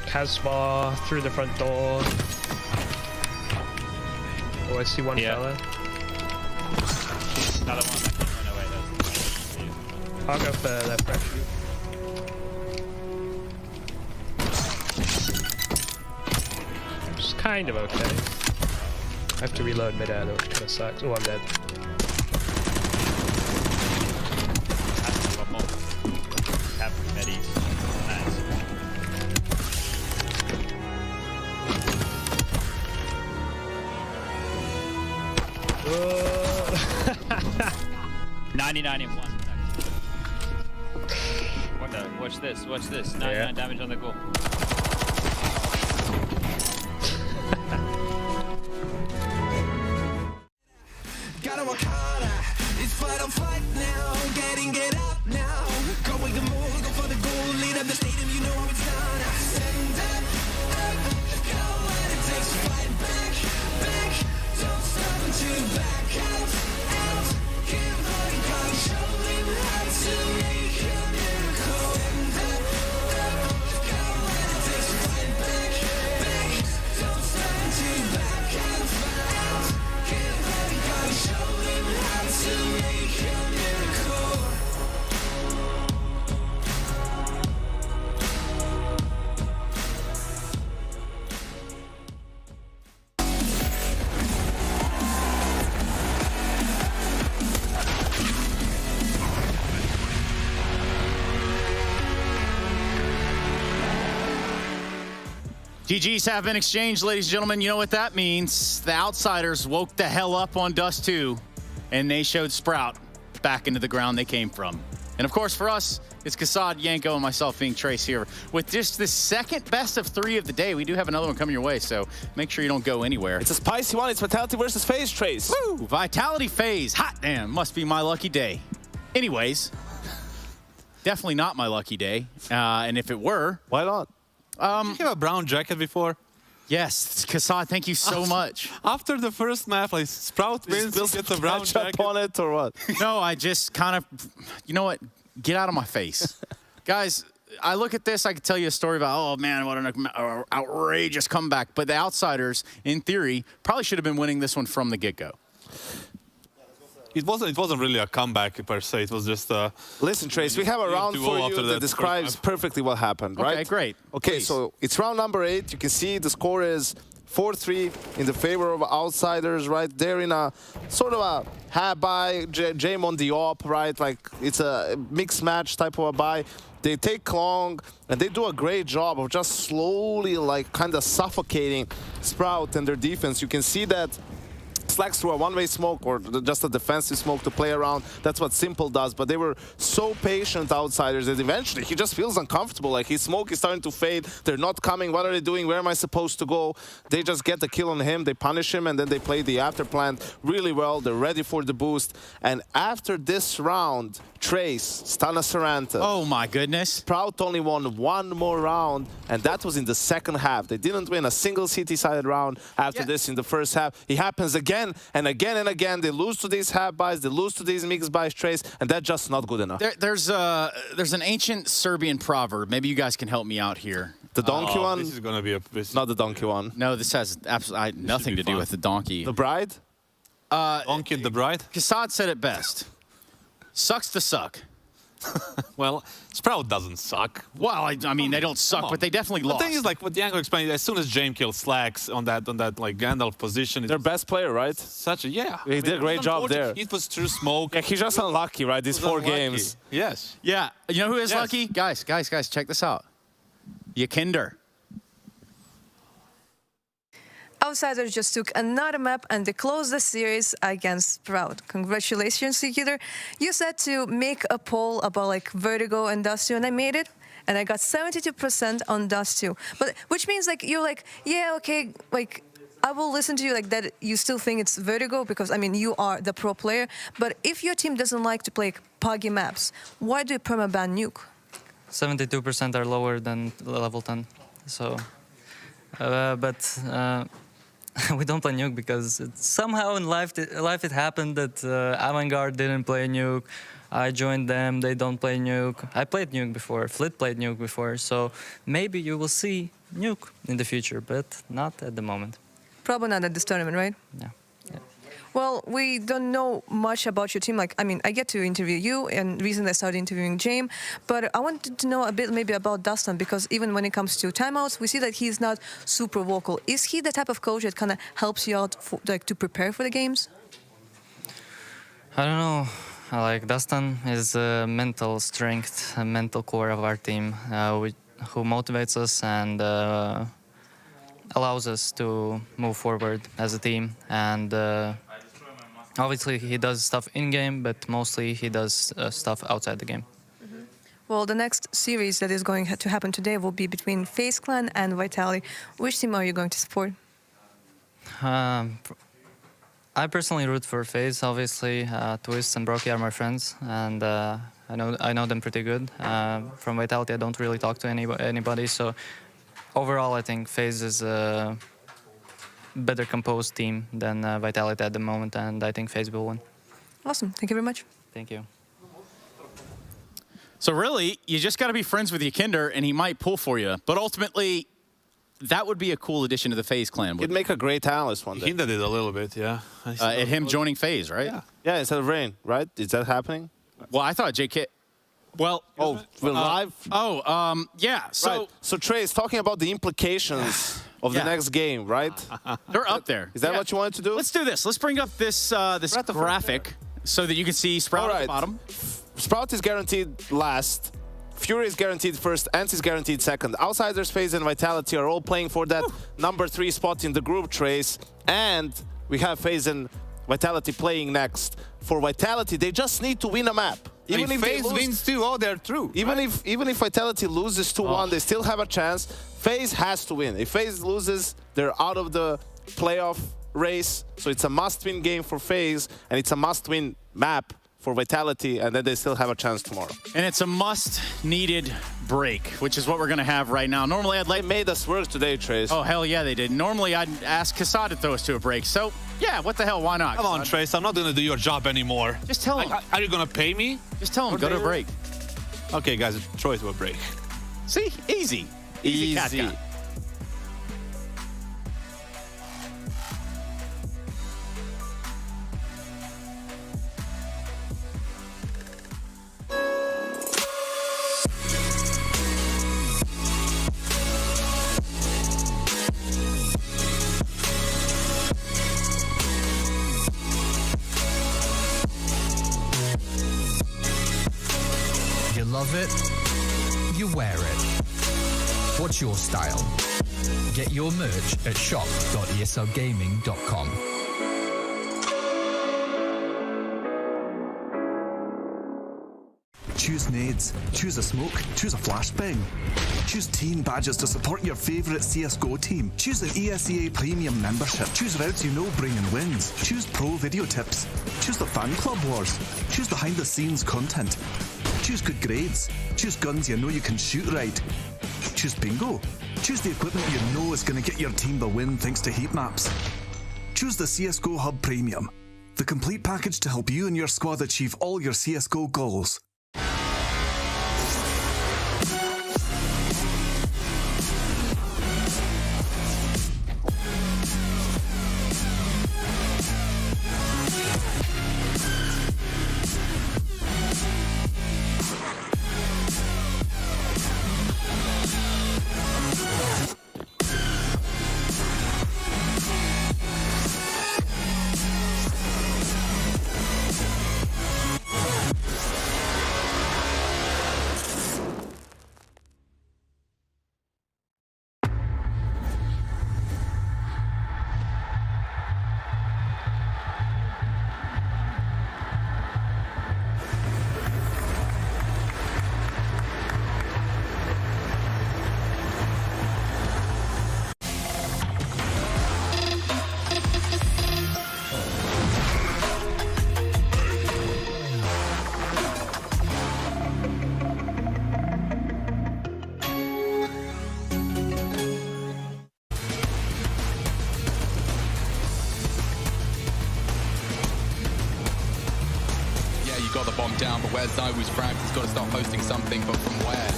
Casbah through the front door. Oh, I see one fella. Another one. Oh, no, wait, I'll go for that pressure. kind of okay. I have to reload mid-air though, which kind of sucks. Oh, I'm dead. Whoa. 99 in 1. What the? Watch this. Watch this. 99 damage on the goal. Gotta work harder. It's fight or flight now. Getting it up now. Going the move, go for the goal. Lead up the stadium, you know how it's done. Stand up, up. Go what it takes to fight back, back. Don't stop until you back out, out. Keep fighting, God. Show them how to make a miracle. Stand up, up. Go what it takes to fight back, back. Don't stop until you back out, out. Keep fighting, God. Show them how to make a miracle. GGs have been exchanged, ladies and gentlemen. You know what that means. The Outsiders woke the hell up on Dust 2, and they showed Sprout back into the ground they came from. And of course, for us, it's Kassad, Yanko, and myself being Trace here. With just the second best of 3 of the day, we do have another one coming your way, so make sure you don't go anywhere. It's a spicy one. It's Vitality versus Faze, Trace. Woo! Vitality Faze. Hot damn. Must be my lucky day. Anyways, definitely not my lucky day. And if it were... Why not? Did you have a brown jacket before? Yes, Kassad, thank you so much. After the first map, like Sprout wins, he gets a brown jacket. on it or what? No, I just kind of, you know what? Get out of my face. Guys, I look at this, I could tell you a story about, oh man, what an outrageous comeback. But the Outsiders, in theory, probably should have been winning this one from the get-go. It wasn't really a comeback per se. It was just Listen, Trace, we have a round for you that describes perfectly what happened, right? Okay, great. Okay, Please. so it's round number 8. You can see the score is 4-3 in the favor of Outsiders, right? They're in a sort of a half-buy, Jame on the op, right? Like, it's a mixed match type of a buy. They take long, and they do a great job of just slowly, like, kind of suffocating Sprout and their defense. You can see that Slacks through a one-way smoke or just a defensive smoke to play around. That's what Simple does, but they were so patient, Outsiders, that eventually he just feels uncomfortable. Like his smoke is starting to fade. They're not coming. What are they doing? Where am I supposed to go? They just get the kill on him. They punish him, and then they play the after plant really well. They're ready for the boost. And after this round, Trace, Stana Saranta. Oh my goodness. Sprout only won one more round, and that was in the second half. They didn't win a single CT-sided round after this in the first half. It happens again and again and again. They lose to these half buys, they lose to these mixed buys, Trace, and that's just not good enough. There's an ancient Serbian proverb. Maybe you guys can help me out here. The donkey one? This is going to be not the donkey one. No, this has absolutely nothing to do with the donkey. The bride? Donkey and the bride? Kassad said it best. Sucks to suck. Well, Sprout doesn't suck. Well, I mean, they don't suck, but they definitely lost. The thing is, like what Yanko explained, as soon as Jame kills Slacks on that like Gandalf position, their best player, right? Such a He did a great job there. It was true smoke. Yeah, he's just unlucky, right? These 4 games. Yes. Yeah. You know who is lucky? Guys, check this out. Yakinder. Outsiders just took another map and they closed the series against Sprout. Congratulations, Yakinder. You said to make a poll about like Vertigo and Dust 2, and I made it. And I got 72% on Dust 2. But which means like you're like, yeah, okay, like I will listen to you like that. You still think it's Vertigo because I mean you are the pro player. But if your team doesn't like to play puggy maps, why do you permaban Nuke? 72% are lower than level 10. So, we don't play Nuke because somehow in life it happened that Avantgarde didn't play Nuke. I joined them, they don't play Nuke. I played Nuke before, Flit played Nuke before, so maybe you will see Nuke in the future, but not at the moment. Probably not at this tournament, right? Yeah. Well, we don't know much about your team. Like, I mean, I get to interview you, and recently I started interviewing James, but I wanted to know a bit maybe about Dustin, because even when it comes to timeouts, we see that he's not super vocal. Is he the type of coach that kind of helps you out for, like, to prepare for the games? I don't know. Like, Dustin is a mental strength, a mental core of our team, who motivates us and allows us to move forward as a team. And obviously he does stuff in-game, but mostly he does stuff outside the game. Well, the next series that is going to happen today will be between Faze Clan and Vitality. Which team are you going to support? I personally root for Faze. Obviously, Twist and Broky are my friends, and I know them pretty good. From Vitality, I don't really talk to anybody, so overall, I think Faze is a better composed team than Vitality at the moment, and I think Faze will win. Awesome. Thank you very much. Thank you. So really, you just got to be friends with Yakinder, and he might pull for you. But ultimately, that would be a cool addition to the Faze clan. He'd make a great analyst one day. He did it a little bit, yeah. At him joining Faze, right? Yeah, instead of Rain, right? Is that happening? Well, I thought JK... Well... Oh, we're live? Yeah, so... Right. So, Trace, talking about the implications of the next game, right? They're up there. Is that what you wanted to do? Let's do this. Let's bring up this this graphic so that you can see Sprout at the bottom. Sprout is guaranteed last. Fury is guaranteed first. ENCE is guaranteed second. Outsiders, Faze, and Vitality are all playing for that number 3 spot in the group, Trace. And we have Faze and Vitality playing next. For Vitality, they just need to win a map. Even if Faze wins 2-0, they're through. Even if Vitality loses 2-1, they still have a chance. Faze has to win. If Faze loses, they're out of the playoff race. So it's a must-win game for Faze, and it's a must-win map for Vitality, and then they still have a chance tomorrow. And it's a must-needed break, which is what we're going to have right now. Normally, I'd like... They made us work today, Trace. Oh, hell yeah, they did. Normally, I'd ask Kassad to throw us to a break. So, yeah, what the hell, why not? Come on, Trace, I'm not going to do your job anymore. Just tell him. Are you going to pay me? Just tell him, go to a break. Okay, guys, throw it to a break. See? Easy. Easy. Cat guy. You love it, you wear it. What's your style? Get your merch at shop.eslgaming.com. Choose nades, choose a smoke, choose a flashbang. Choose team badges to support your favourite CSGO team. Choose an ESEA Premium membership. Choose routes you know bring in wins. Choose pro video tips. Choose the fan club wars. Choose behind the scenes content. Choose good grades. Choose guns you know you can shoot right. Choose bingo. Choose the equipment you know is going to get your team the win thanks to heat maps. Choose the CSGO Hub Premium, the complete package to help you and your squad achieve all your CSGO goals. Got the bomb down, but where's Zywu's frags? He's got to start posting something, but from where?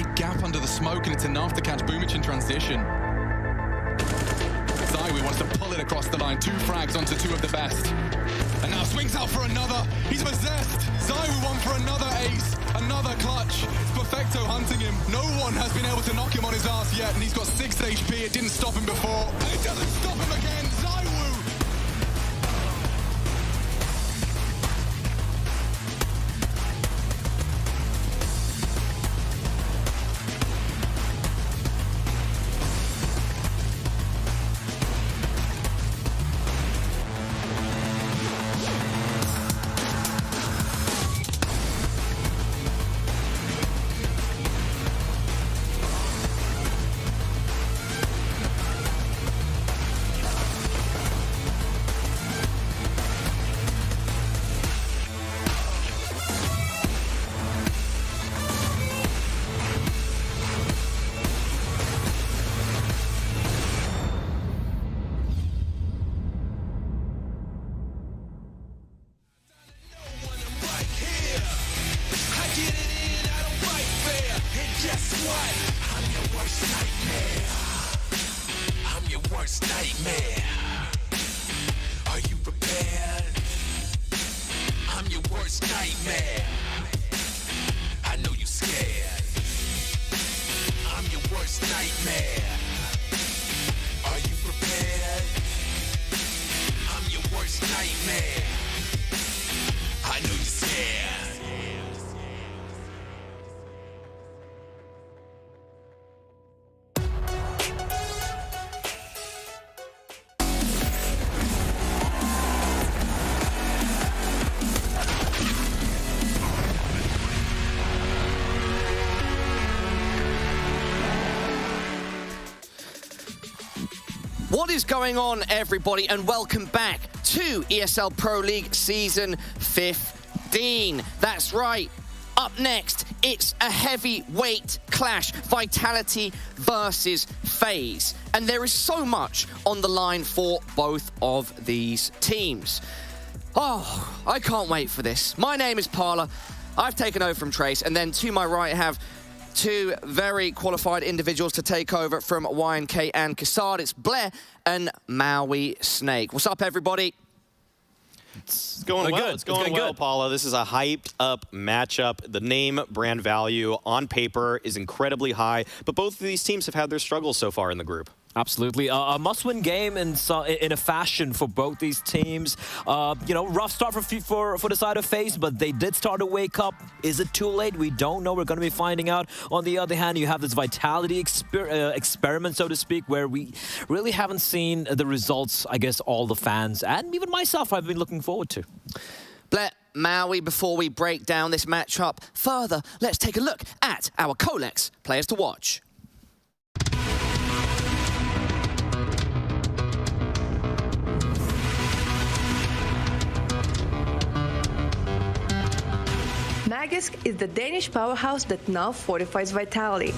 big gap under the smoke, and it's enough to catch Boomich in transition. Zaiwu wants to pull it across the line. 2 frags onto 2 of the best. And now swings out for another. He's possessed. Zaiwu won for another ace. Another clutch. It's Perfecto hunting him. No one has been able to knock him on his ass yet, and he's got 6 HP. It didn't stop him before, and it doesn't stop him again. Zaiwu! Nightmare. Are you prepared? I'm your worst nightmare. I know you're scared. I'm your worst nightmare. Are you prepared? I'm your worst nightmare. I know you're scared. What is going on, everybody, and welcome back to ESL Pro League Season 15. That's right. Up next, it's a heavyweight clash. Vitality versus Faze. And there is so much on the line for both of these teams. Oh, I can't wait for this. My name is Parla. I've taken over from Trace, and then to my right I have 2 very qualified individuals to take over from YNK and Cassard. It's Blair and Maui Snake. What's up, everybody? It's going well. It's going well, Paula. This is a hyped up matchup. The name brand value on paper is incredibly high, but both of these teams have had their struggles so far in the group. Absolutely. A must-win game in a fashion for both these teams. You know, rough start for the side of Faze, but they did start to wake up. Is it too late? We don't know. We're going to be finding out. On the other hand, you have this Vitality experiment, so to speak, where we really haven't seen the results, I guess, all the fans, and even myself, I've been looking forward to. Blair, Maui, before we break down this matchup further, let's take a look at our Colex players to watch. Magisk is the Danish powerhouse that now fortifies Vitality.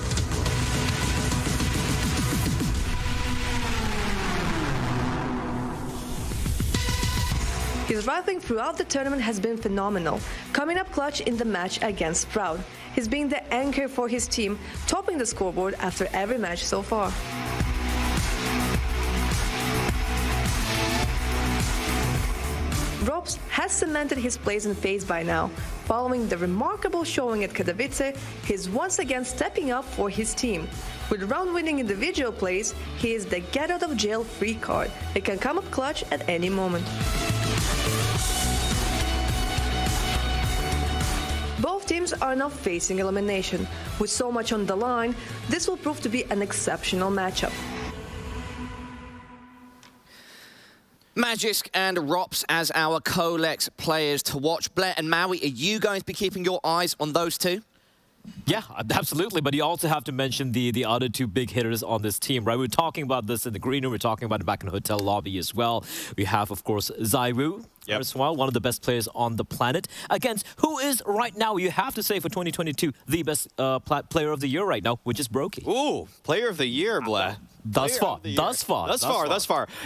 His rifling throughout the tournament has been phenomenal, coming up clutch in the match against Sprout. He's being the anchor for his team, topping the scoreboard after every match so far. Robs has cemented his place in Faze by now. Following the remarkable showing at Katowice, he's once again stepping up for his team. With round-winning individual plays, he is the get-out-of-jail-free card. It can come up clutch at any moment. Both teams are now facing elimination. With so much on the line, this will prove to be an exceptional matchup. Magisk and Rops as our Colex players to watch. Blair and Maui, are you going to be keeping your eyes on those two? Yeah, absolutely. But you also have to mention the other 2 big hitters on this team, right? We were talking about this in the green room. We're talking about it back in the hotel lobby as well. We have, of course, Zaiwu, as well, one of the best players on the planet, against who is right now, you have to say for 2022, the best player of the year right now, which is Brokey. Ooh, player of the year, Blah. Thus far.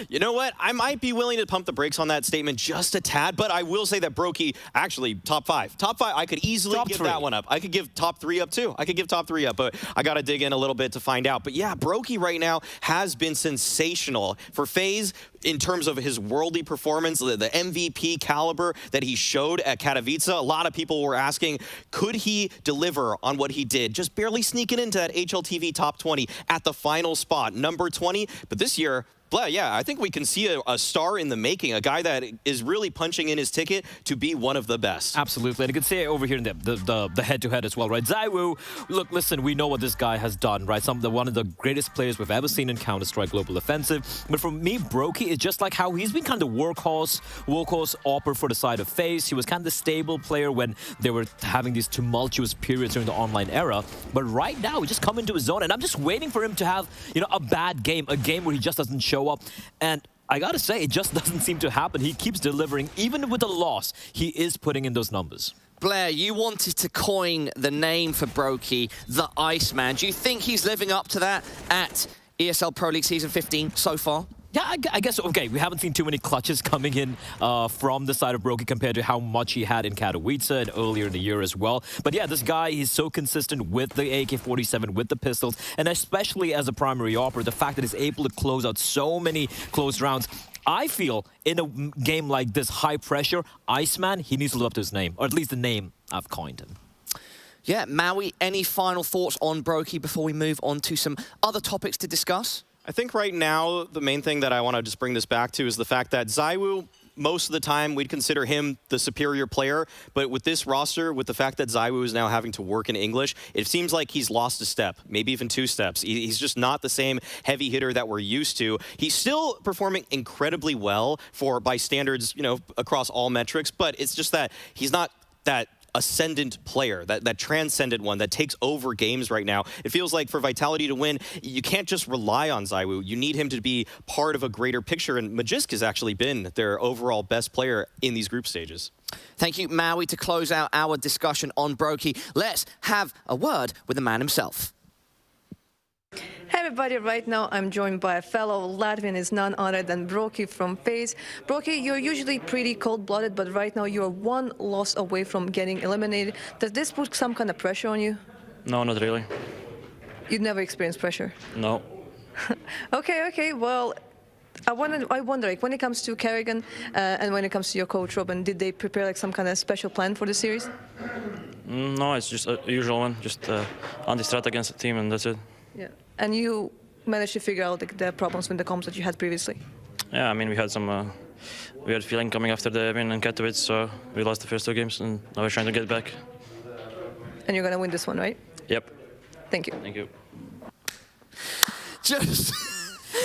You know what? I might be willing to pump the brakes on that statement just a tad, but I will say that Brokey, actually, top 5. Top 5, I could easily give that one up. I could give top 3 up, too. I could give top 3 up, but I got to dig in a little bit to find out. But yeah, Brokey right now has been sensational. For Faze, in terms of his worldly performance, the MVP caliber that he showed at Katowice, a lot of people were asking, could he deliver on what he did? Just barely sneaking into that HLTV top 20 at the final spot, number 20. But this year, yeah, I think we can see a star in the making, a guy that is really punching in his ticket to be one of the best. Absolutely, and you can see it over here in the head-to-head as well, right? ZywOo, look, listen, we know what this guy has done, right? One of the greatest players we've ever seen in Counter-Strike Global Offensive. But for me, Brokey is just like how he's been kind of workhorse opera for the side of Faze. He was kind of the stable player when they were having these tumultuous periods during the online era. But right now, he just come into his zone, and I'm just waiting for him to have, a bad game, a game where he just doesn't show up. And I gotta say, it just doesn't seem to happen. He keeps delivering. Even with a loss, he is putting in those numbers. Blair, you wanted to coin the name for Brokey, the Iceman. Do you think he's living up to that at ESL Pro League Season 15 so far? Yeah, I guess, okay, we haven't seen too many clutches coming in from the side of Brokey compared to how much he had in Katowice and earlier in the year as well. But yeah, this guy, he's so consistent with the AK-47, with the pistols, and especially as a primary operator, the fact that he's able to close out so many close rounds. I feel in a game like this, high pressure, Iceman, he needs to live up to his name, or at least the name I've coined him. Yeah, Maui, any final thoughts on Brokey before we move on to some other topics to discuss? I think right now, the main thing that I want to just bring this back to is the fact that ZywOo, most of the time, we'd consider him the superior player. But with this roster, with the fact that ZywOo is now having to work in English, it seems like he's lost a step, maybe even 2 steps. He's just not the same heavy hitter that we're used to. He's still performing incredibly well by standards, across all metrics. But it's just that he's not that ascendant player, that transcendent one that takes over games right now. It feels like for Vitality to win, you can't just rely on ZywOo. You need him to be part of a greater picture, and Magisk has actually been their overall best player in these group stages. Thank you, Maui. To close out our discussion on Brokey, let's have a word with the man himself. Hey everybody, right now I'm joined by a fellow Latvian, is none other than Brokey from Faze. Brokey, you're usually pretty cold-blooded, but right now you're 1 loss away from getting eliminated. Does this put some kind of pressure on you? No, not really. You'd never experienced pressure? No. Okay, well, I wonder, like, when it comes to Kerrigan and when it comes to your coach, Robin, did they prepare like some kind of special plan for the series? No, it's just a usual one, just anti-strat against the team, and that's it. Yeah, and you managed to figure out the problems with the comms that you had previously? Yeah, I mean, we had some weird feeling coming after the win in Katowice, so we lost the first 2 games, and now we're trying to get it back. And you're going to win this one, right? Yep. Thank you. Thank you. Just...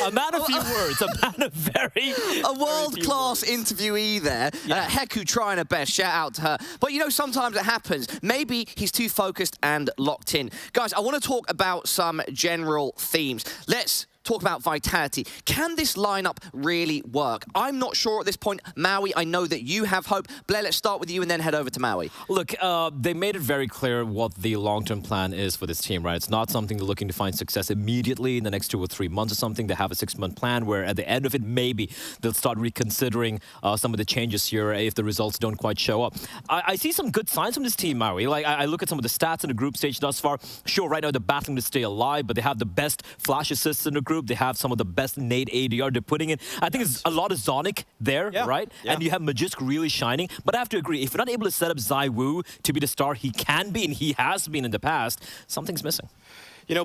A man of few words, a man of a world-class interviewee there. Yeah. Heku trying her best, shout out to her. But sometimes it happens. Maybe he's too focused and locked in. Guys, I want to talk about some general themes. Let's talk about Vitality. Can this lineup really work? I'm not sure at this point. Maui, I know that you have hope. Blair, let's start with you and then head over to Maui. Look, they made it very clear what the long-term plan is for this team, right? It's not something they're looking to find success immediately in the next 2 or 3 months or something. They have a 6-month plan where at the end of it, maybe they'll start reconsidering some of the changes here if the results don't quite show up. I see some good signs from this team, Maui. Like, I look at some of the stats in the group stage thus far. Sure, right now they're battling to stay alive, but they have the best flash assists in the group. They have some of the best nade ADR they're putting in. I think it's a lot of Zonic there, right? Yeah. And you have Magisk really shining. But I have to agree, if you're not able to set up ZywOo to be the star he can be and he has been in the past, something's missing.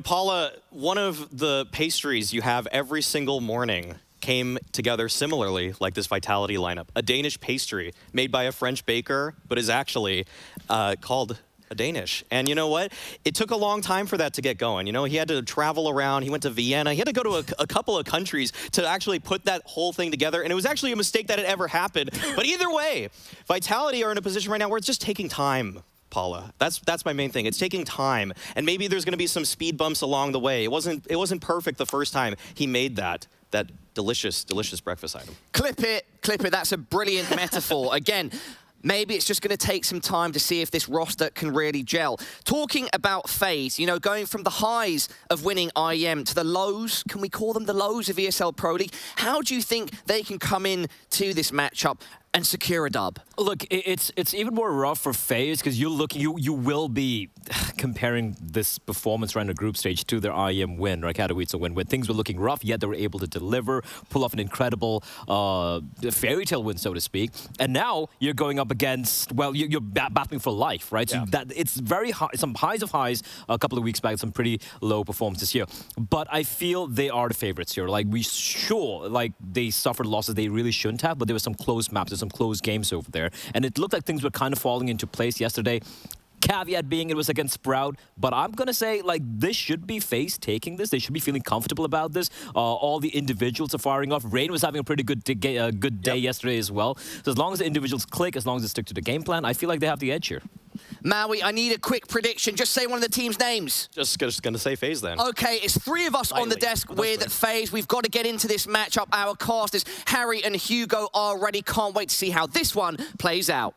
Paula, one of the pastries you have every single morning came together similarly like this Vitality lineup. A Danish pastry made by a French baker, but is actually called a Danish. And you know what? It took a long time for that to get going. He had to travel around. He went to Vienna. He had to go to a couple of countries to actually put that whole thing together. And it was actually a mistake that it ever happened. But either way, Vitality are in a position right now where it's just taking time, Paula. That's my main thing. It's taking time. And maybe there's going to be some speed bumps along the way. It wasn't perfect the first time he made that delicious, delicious breakfast item. Clip it, clip it. That's a brilliant metaphor. Again, maybe it's just going to take some time to see if this roster can really gel. Talking about Faze, you know, going from the highs of winning IEM to the lows, can we call them the lows of ESL Pro League? How do you think they can come in to this matchup and secure a dub? Look, it's even more rough for Faze because you will be comparing this performance around the group stage to their IEM win, or Katowice win, when things were looking rough, yet they were able to deliver, pull off an incredible fairy tale win, so to speak. And now you're going up against, well, you're battling for life, right? So that it's very high, some highs of highs a couple of weeks back, some pretty low performances here. But I feel they are the favorites here. Like, they suffered losses they really shouldn't have, but there were some close maps, some close games over there, and it looked like things were kind of falling into place yesterday. Caveat being it was against Sprout, but I'm gonna say, like, this should be Faze taking this. They should be feeling comfortable about this. All the individuals are firing off. Rain was having a pretty good day yesterday as well. So as long as the individuals click, as long as they stick to the game plan, I feel like they have the edge here. Maui, I need a quick prediction. Just say one of the team's names. Just gonna say Faze then. Okay, it's three of us on the desk with Faze. We've got to get into this matchup. Our casters, Harry and Hugo, are ready. Can't wait to see how this one plays out.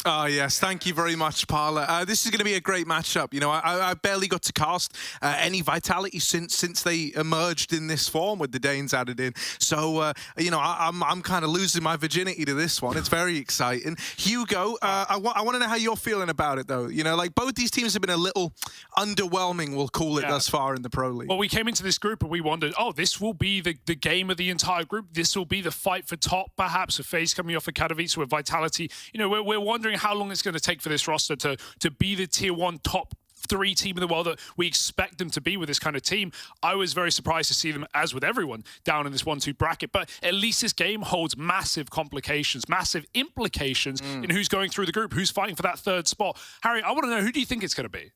Oh, yes. Thank you very much, Parla. This is going to be a great matchup. You know, I barely got to cast any Vitality since they emerged in this form with the Danes added in. So, you know, I'm kind of losing my virginity to this one. It's very exciting. Hugo, I want to know how you're feeling about it, though. You know, like, both these teams have been a little underwhelming, we'll call it, thus far in the Pro League. Well, we came into this group and we wondered, oh, this will be the game of the entire group. This will be the fight for top, perhaps, with Faze coming off of Katowice with Vitality. You know, we're wondering how long it's going to take for this roster to be the tier 1 top 3 team in the world that we expect them to be with this kind of team. I was very surprised to see them, as with everyone, down in this 1-2 bracket, but at least this game holds massive complications, massive implications in who's going through the group, who's fighting for that 3rd spot. Harry, I want to know, who do you think it's going to be?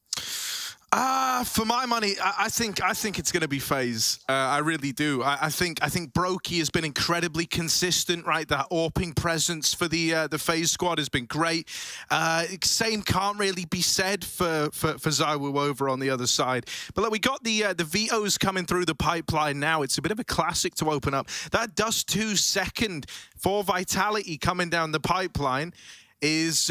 For my money, I think it's going to be Faze. I really do. I think Brokey has been incredibly consistent, right? That AWPing presence for the Faze squad has been great. Same can't really be said for ZywOo over on the other side. But look, we got the Vetoes coming through the pipeline now. It's a bit of a classic to open up. That Dust 2 second for Vitality coming down the pipeline is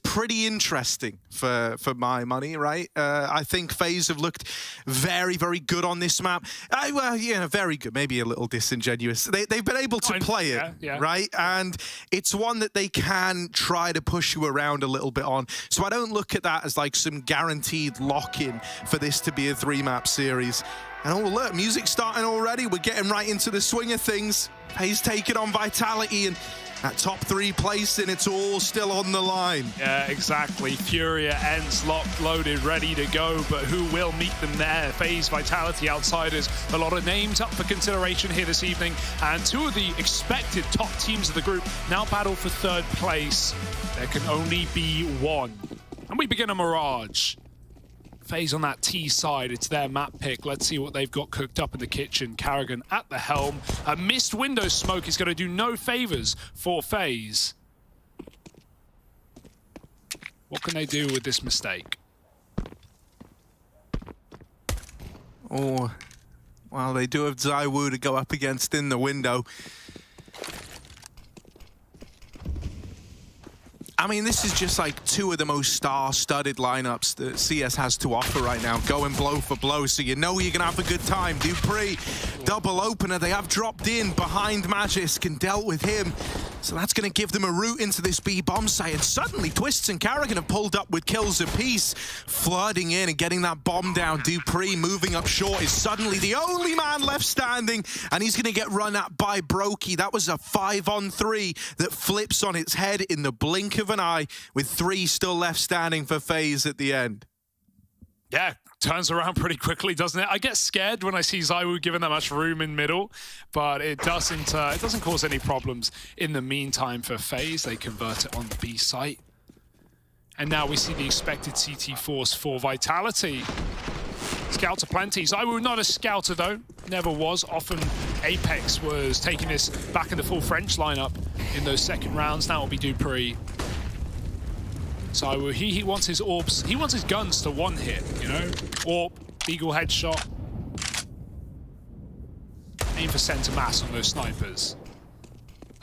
pretty interesting for my money, right? I think Faze have looked very, very good on this map. Well, yeah, very good, maybe a little disingenuous. They've been able to play it, right? And it's one that they can try to push you around a little bit on. So I don't look at that as like some guaranteed lock-in for this to be a 3-map series. And oh, look, music's starting already. We're getting right into the swing of things. Faze taking on Vitality, and that top 3 place, and it's all still on the line. Yeah, exactly. Furia, ENCE, locked, loaded, ready to go, but who will meet them there? Faze, Vitality, Outsiders. A lot of names up for consideration here this evening, and 2 of the expected top teams of the group now battle for 3rd place. There can only be one. And we begin a Mirage. Faze on that T side, it's their map pick. Let's see what they've got cooked up in the kitchen. Karrigan at the helm. A missed window smoke is going to do no favors for Faze. What can they do with this mistake? Oh, well, they do have ZywOo to go up against in the window. I mean, this is just like 2 of the most star-studded lineups that CS has to offer right now, going blow for blow, so you know you're going to have a good time. Dupree, double opener, they have dropped in behind Magisk and dealt with him. So that's going to give them a route into this B bomb site, and suddenly Twists and Karrigan have pulled up with kills apiece, flooding in and getting that bomb down. Dupree moving up short is suddenly the only man left standing, and he's going to get run at by Brokey. That was a 5-on-3 that flips on its head in the blink of an eye, with 3 still left standing for Faze at the end. Yeah, turns around pretty quickly, doesn't it? I get scared when I see ZywOo given that much room in middle, but it doesn't cause any problems in the meantime for Faze. They convert it on the B site. And now we see the expected CT force for Vitality. Scouts are plenty. ZywOo not a scouter though, never was. Often Apex was taking this back in the full French lineup in those second rounds. Now it'll be Dupree. So he wants his orbs, he wants his guns to one hit, you know? Orb, Eagle headshot. Aim for center mass on those snipers.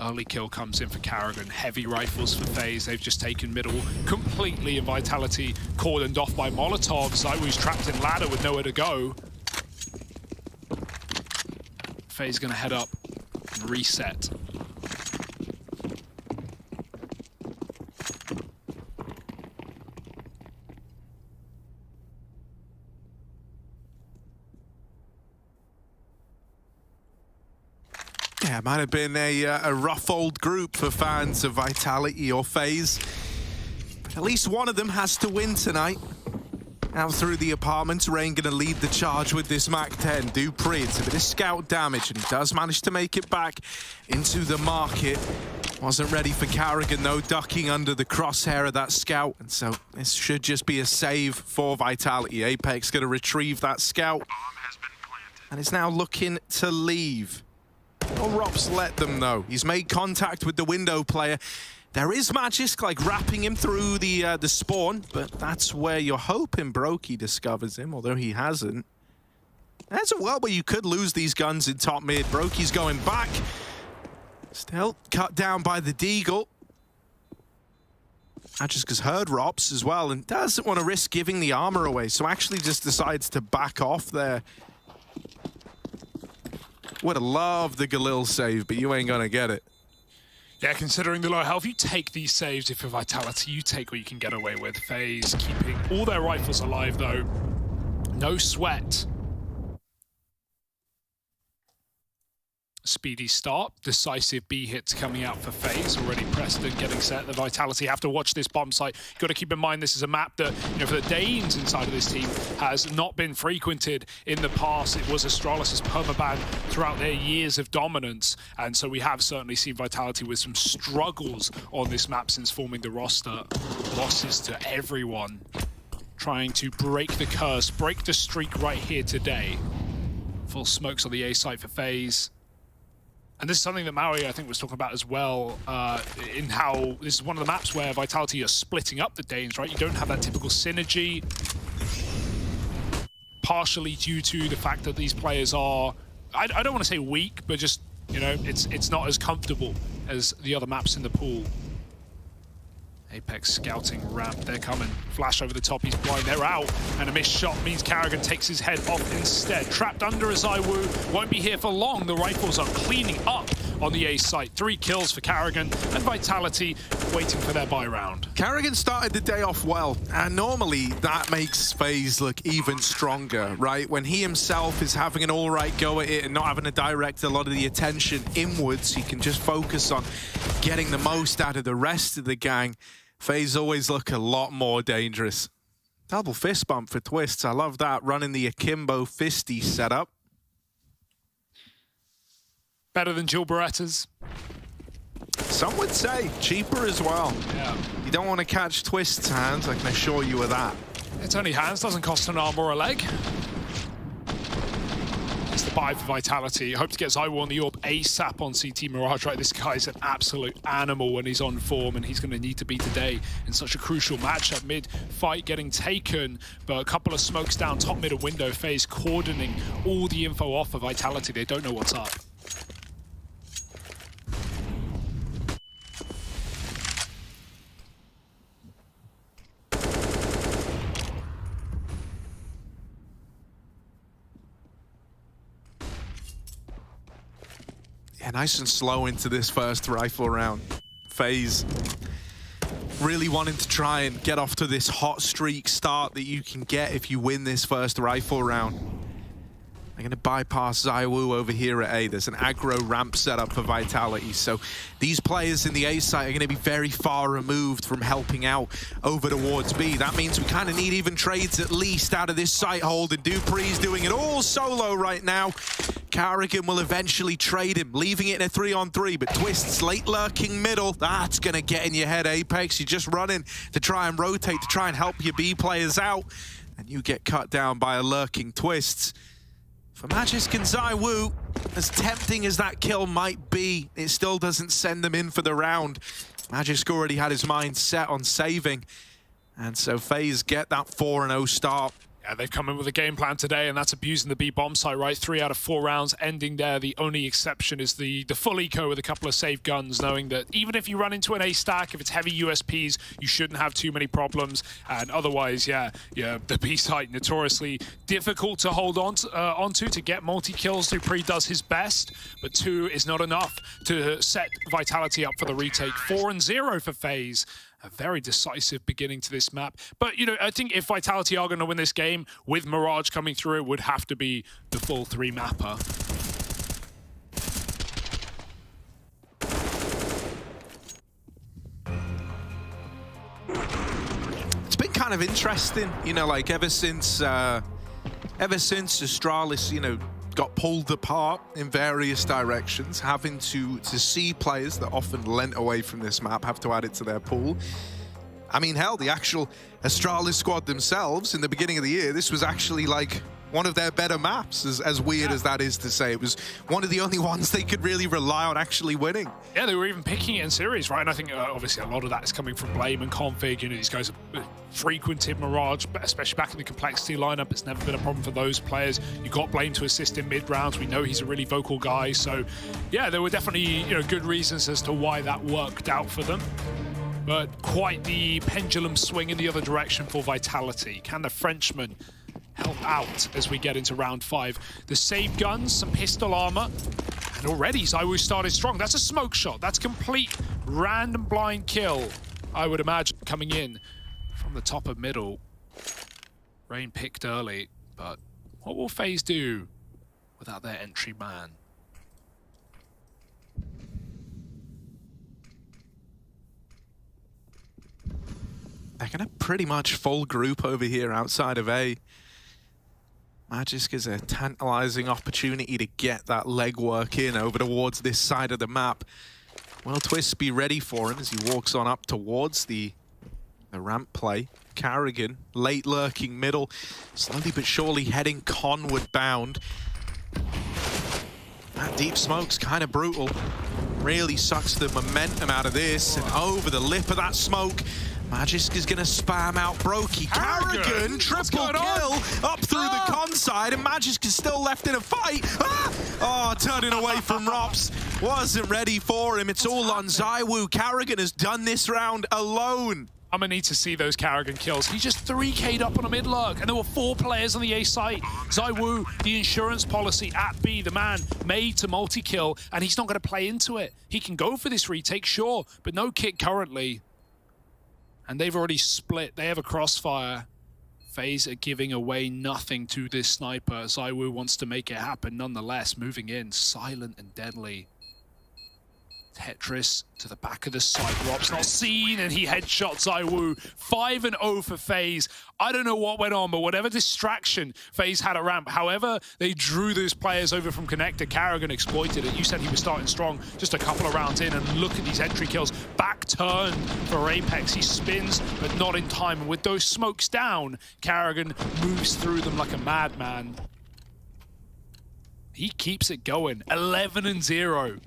Early kill comes in for Karrigan. Heavy rifles for Faze. They've just taken middle completely, and Vitality cordoned off by Molotovs. Zywoo's trapped in ladder with nowhere to go. Faze gonna head up and reset. Yeah, it might have been a rough old group for fans of Vitality or Faze. But at least one of them has to win tonight. Out through the apartment, Rain gonna lead the charge with this MAC-10. Dupree, it's a bit of scout damage, and he does manage to make it back into the market. Wasn't ready for Karrigan, though, ducking under the crosshair of that scout. And so this should just be a save for Vitality. Apex gonna retrieve that scout. And is now looking to leave. Well, Rob's let them know. He's made contact with the window player. There is Magisk, like, wrapping him through the spawn, but that's where you're hoping Brokey discovers him, although he hasn't. There's a world where you could lose these guns in top mid. Brokey's going back. Still cut down by the Deagle. Magisk has heard Robs as well and doesn't want to risk giving the armor away, so actually just decides to back off there. Would have loved the Galil save, but you ain't gonna get it. Yeah, considering the low health, you take these saves. If you're Vitality, you take what you can get away with. Faze keeping all their rifles alive, though. No sweat. Speedy start, decisive B hits coming out for Faze. Already Preston getting set. The Vitality have to watch this bomb site. You've got to keep in mind this is a map that, you know, for the Danes inside of this team has not been frequented in the past. It was Astralis' permaban throughout their years of dominance, and so we have certainly seen Vitality with some struggles on this map since forming the roster. Losses to everyone. Trying to break the curse, break the streak right here today. Full smokes on the A site for Faze. And this is something that Maui, I think, was talking about as well, in how this is one of the maps where Vitality are splitting up the Danes, right? You don't have that typical synergy, partially due to the fact that these players are, I don't want to say weak, but just, you know, it's not as comfortable as the other maps in the pool. Apex scouting ramp, they're coming. Flash over the top, he's blind, they're out. And a missed shot means Karrigan takes his head off instead. Trapped under a Zywoo, won't be here for long. The rifles are cleaning up on the A site. 3 kills for Karrigan, and Vitality waiting for their buy round. Karrigan started the day off well, and normally that makes Faze look even stronger, right? When he himself is having an all right go at it and not having to direct a lot of the attention inwards, he can just focus on getting the most out of the rest of the gang. Faze always look a lot more dangerous. Double fist bump for Twists. I love that. Running the Akimbo fisty setup. Better than Jill Beretta's. Some would say cheaper as well. Yeah. You don't want to catch Twist's hands, I can assure you of that. It's only hands, doesn't cost an arm or a leg. It's the buy for Vitality. Hope to get Zywoo on the orb ASAP on CT Mirage, right? This guy's an absolute animal when he's on form, and he's going to need to be today in such a crucial matchup. Mid fight getting taken, but a couple of smokes down top middle window. Faze cordoning all the info off of Vitality. They don't know what's up. Yeah, nice and slow into this first rifle round. Faze really wanting to try and get off to this hot streak start that you can get if you win this first rifle round. They're going to bypass Zywoo over here at A. There's an aggro ramp set up for Vitality. So these players in the A site are going to be very far removed from helping out over towards B. That means we kind of need even trades at least out of this site hold. And Dupree's doing it all solo right now. Karrigan will eventually trade him, leaving it in a 3-on-3. But Twist's late lurking middle, that's going to get in your head, Apex. You're just running to try and rotate, to try and help your B players out. And you get cut down by a lurking Twists. For Magisk and Zywoo, as tempting as that kill might be, it still doesn't send them in for the round. Magisk already had his mind set on saving. And so Faze get that 4-0 start. Yeah, they've come in with a game plan today, and that's abusing the B bomb site, right? 3 out of 4 rounds ending there. The only exception is the full eco with a couple of safe guns, knowing that even if you run into an A stack, if it's heavy USPs, you shouldn't have too many problems. And otherwise, yeah, the B site notoriously difficult to hold onto to get multi-kills. Dupree does his best, but 2 is not enough to set Vitality up for the retake. 4-0 for Faze. A very decisive beginning to this map. But, you know, I think if Vitality are going to win this game, with Mirage coming through, it would have to be the full 3-mapper. It's been kind of interesting, you know, like ever since Astralis, you know, got pulled apart in various directions, having to see players that often lent away from this map have to add it to their pool. I mean, hell, the actual Astralis squad themselves in the beginning of the year, this was actually like one of their better maps, as weird as that is to say. It was one of the only ones they could really rely on actually winning. Yeah, they were even picking it in series, right? And I think obviously a lot of that is coming from Blame and Config. You know, these guys have frequented Mirage, especially back in the Complexity lineup. It's never been a problem for those players. You got Blame to assist in mid-rounds. We know he's a really vocal guy. So, yeah, there were definitely, you know, good reasons as to why that worked out for them. But quite the pendulum swing in the other direction for Vitality. Can the Frenchman help out as we get into round 5? The save guns, some pistol armor, and already ZywOo started strong. That's a smoke shot. That's complete random blind kill, I would imagine, coming in from the top of middle. Rain picked early, but what will FaZe do without their entry man? They're gonna pretty much full group over here outside of A. Magisk is a tantalizing opportunity to get that legwork in over towards this side of the map. Will Twist be ready for him as he walks on up towards the ramp play? Carrigan, late lurking middle, slowly but surely heading conward bound. That deep smoke's kind of brutal. Really sucks the momentum out of this, and over the lip of that smoke, Magisk is going to spam out Brokey. Carrigan, triple kill up through the con side, and Magisk is still left in a fight. Oh, turning away from Rops. Wasn't ready for him. It's all on ZywOo. Carrigan has done this round alone. I'm going to need to see those Carrigan kills. He just 3K'd up on a mid-lurk, and there were 4 players on the A site. ZywOo, the insurance policy at B, the man made to multi-kill, and he's not going to play into it. He can go for this retake, sure, but no kick currently. And they've already split. They have a crossfire. FaZe are giving away nothing to this sniper. ZywOo wants to make it happen nonetheless. Moving in, silent and deadly. Tetris to the back of the site. Rob's not seen, and he headshots ZywOo. 5-0 for FaZe. I don't know what went on, but whatever distraction FaZe had at ramp, however they drew those players over from connector, Carrigan exploited it. You said he was starting strong just a couple of rounds in, and look at these entry kills. Back turn for Apex. He spins, but not in time. And with those smokes down, Carrigan moves through them like a madman. He keeps it going. 11-0.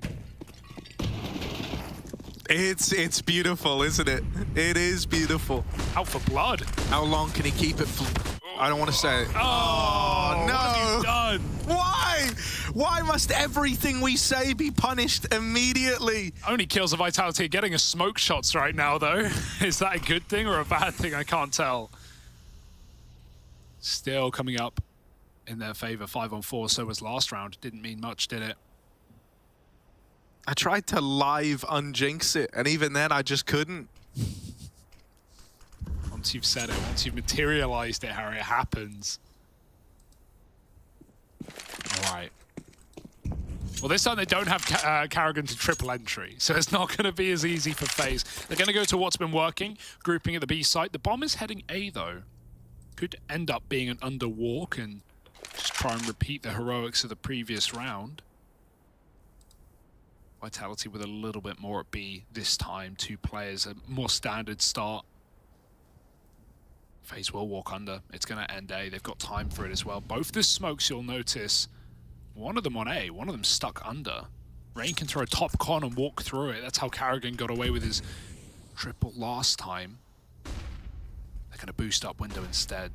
It's beautiful, isn't it? It is beautiful. Out for blood. How long can he keep it? I don't want to say it. Oh, no! What have you done? Why? Why must everything we say be punished immediately? Only kills of Vitality are getting a smoke shots right now, though. Is that a good thing or a bad thing? I can't tell. Still coming up in their favor. 5-on-4. So was last round. Didn't mean much, did it? I tried to live unjinx it, and even then I just couldn't. Once you've said it, once you've materialized it, Harry, it happens. All right. Well, this time they don't have Carrigan to triple entry, so it's not going to be as easy for FaZe. They're going to go to what's been working, grouping at the B site. The bomb is heading A, though. Could end up being an underwalk and just try and repeat the heroics of the previous round. Vitality with a little bit more at B this time. 2 players, a more standard start. FaZe will walk under. It's going to end A. They've got time for it as well. Both the smokes, you'll notice, one of them on A, one of them stuck under. Rain can throw a top con and walk through it. That's how Carrigan got away with his triple last time. They're going to boost up window instead.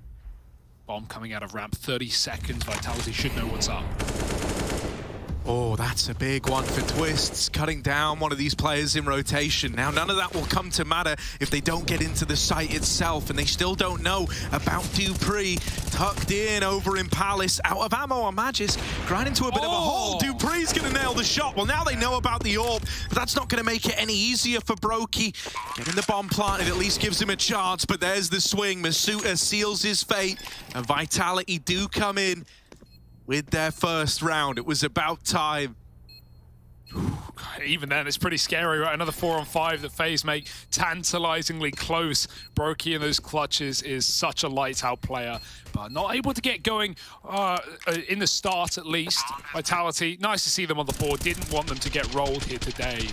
Bomb coming out of ramp, 30 seconds. Vitality should know what's up. Oh, that's a big one for Twists, cutting down one of these players in rotation. Now, none of that will come to matter if they don't get into the site itself, and they still don't know about dupreeh. Tucked in over in Palace, out of ammo on Magisk, right into a bit of a hole. dupreeh's going to nail the shot. Well, now they know about the orb, but that's not going to make it any easier for Brokey. Getting the bomb planted at least gives him a chance, but there's the swing. Masuta seals his fate, and Vitality do come in with their first round. It was about time. Even then, it's pretty scary, right? Another 4-on-5 that Faze make tantalizingly close. Brokey in those clutches is such a lights-out player, but not able to get going in the start at least. Vitality, nice to see them on the board. Didn't want them to get rolled here today.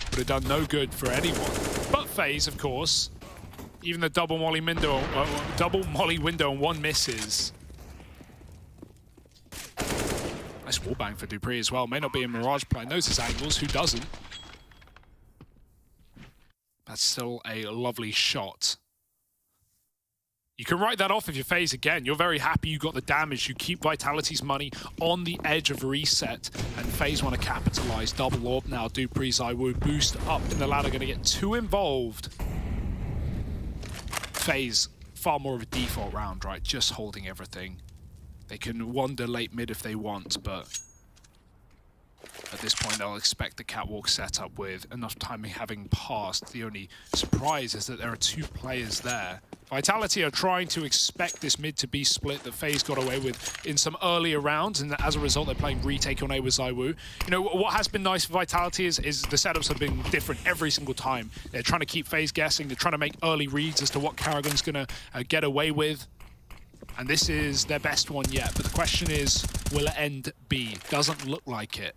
Would have done no good for anyone. But Faze, of course, even the double molly window and one misses. Nice wallbang for dupreeh as well. May not be a Mirage player. Knows his angles. Who doesn't? That's still a lovely shot. You can write that off if you're Faze again. You're very happy you got the damage. You keep Vitality's money on the edge of reset. And Faze want to capitalize. Double orb now. dupreeh, ZywOo boost up in the ladder. Going to get too involved. Faze, far more of a default round, right? Just holding everything. They can wander late mid if they want, but at this point they'll expect the catwalk setup with enough timing having passed. The only surprise is that there are two players there. Vitality are trying to expect this mid to be split that Faze got away with in some earlier rounds, and as a result they're playing retake on A with ZywOo. You know, what has been nice for Vitality is the setups have been different every single time. They're trying to keep Faze guessing, they're trying to make early reads as to what Karrigan's going to get away with. And this is their best one yet, but the question is, will it end B? Doesn't look like it.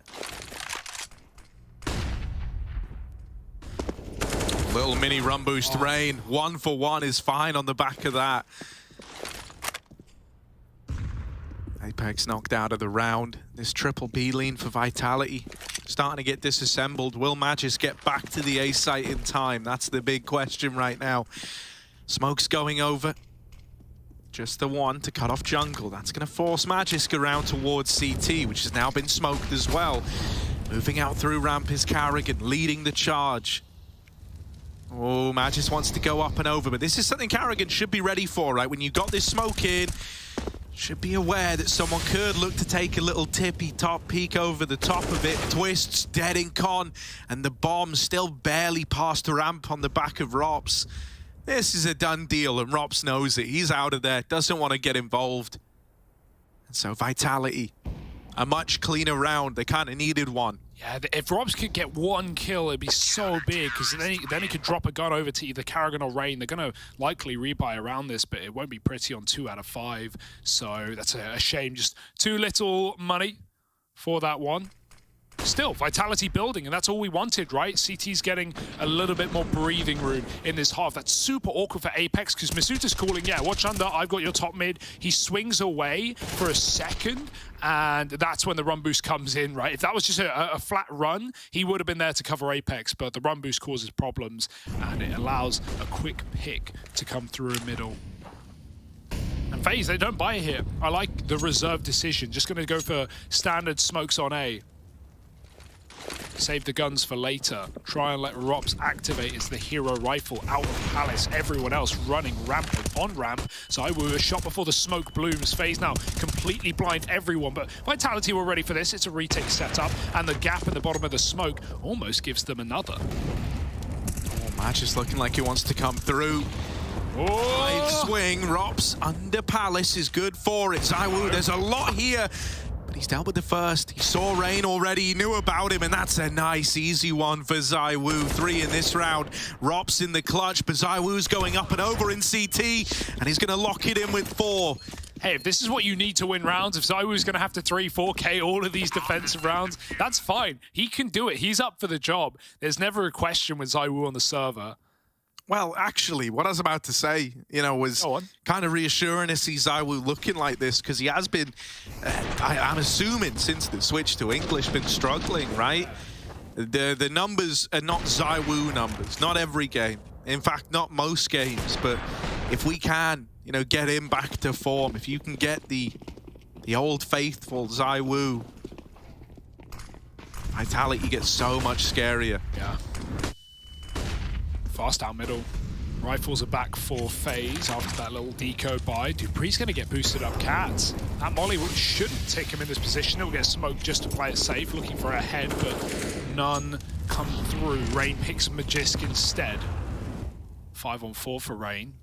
Little mini run boost rain. 1 for 1 is fine on the back of that. Apex knocked out of the round. This triple B lean for Vitality starting to get disassembled. Will Magisk get back to the A site in time? That's the big question right now. Smoke's going over. Just the one to cut off jungle. That's going to force Magisk around towards CT, which has now been smoked as well. Moving out through ramp is Karrigan, leading the charge. Oh, Magisk wants to go up and over, but this is something Karrigan should be ready for, right? When you got this smoke in, should be aware that someone could look to take a little tippy top peek over the top of it. Twists dead in con, and the bomb still barely past the ramp on the back of Rops. This is a done deal, and Rops knows it. He's out of there, doesn't want to get involved. And so Vitality, a much cleaner round. They kind of needed one. Yeah, if Rops could get one kill, it'd be so big, because then he could drop a gun over to either Karrigan or Rain. They're going to likely rebuy around this, but it won't be pretty on 2 out of 5. So that's a shame. Just too little money for that one. Still, Vitality building, and that's all we wanted, right? CT's getting a little bit more breathing room in this half. That's super awkward for Apex, because Masuta's calling, yeah, watch under, I've got your top mid. He swings away for a second, and that's when the run boost comes in, right? If that was just a flat run, he would have been there to cover Apex, but the run boost causes problems, and it allows a quick pick to come through a middle. And Faze, they don't buy it here. I like the reserved decision. Just going to go for standard smokes on A. Save the guns for later. Try and let Rops activate as the hero rifle out of Palace. Everyone else running rampant on ramp. ZywOo a shot before the smoke blooms. Faze now completely blind everyone, but Vitality were ready for this. It's a retake setup, and the gap at the bottom of the smoke almost gives them another. Oh, Magisk looking like he wants to come through. Wide swing, Rops under Palace is good for it. ZywOo, there's a lot here. He's dealt with the first. He saw Rain already. He knew about him, and that's a nice, easy one for ZywOo. 3 in this round. Rops in the clutch, but ZywOo's going up and over in CT, and he's going to lock it in with 4. Hey, if this is what you need to win rounds, if ZywOo's going to have to 3-4K all of these defensive rounds, that's fine. He can do it. He's up for the job. There's never a question with ZywOo on the server. Well, actually, what I was about to say, you know, was kind of reassuring to see ZywOo looking like this, because he has been, I'm assuming, since the switch to English, been struggling, right? The numbers are not ZywOo numbers, not every game. In fact, not most games, but if we can you know, get him back to form, if you can get the old faithful ZywOo, Vitality gets so much scarier. Yeah. Fast out middle. Rifles are back for FaZe after that little deco buy. dupree's going to get boosted up Cats. That molly shouldn't take him in this position. He'll get smoked just to play it safe, looking for a head, but none come through. Rain picks Magisk instead. 5-on-4 for Rain.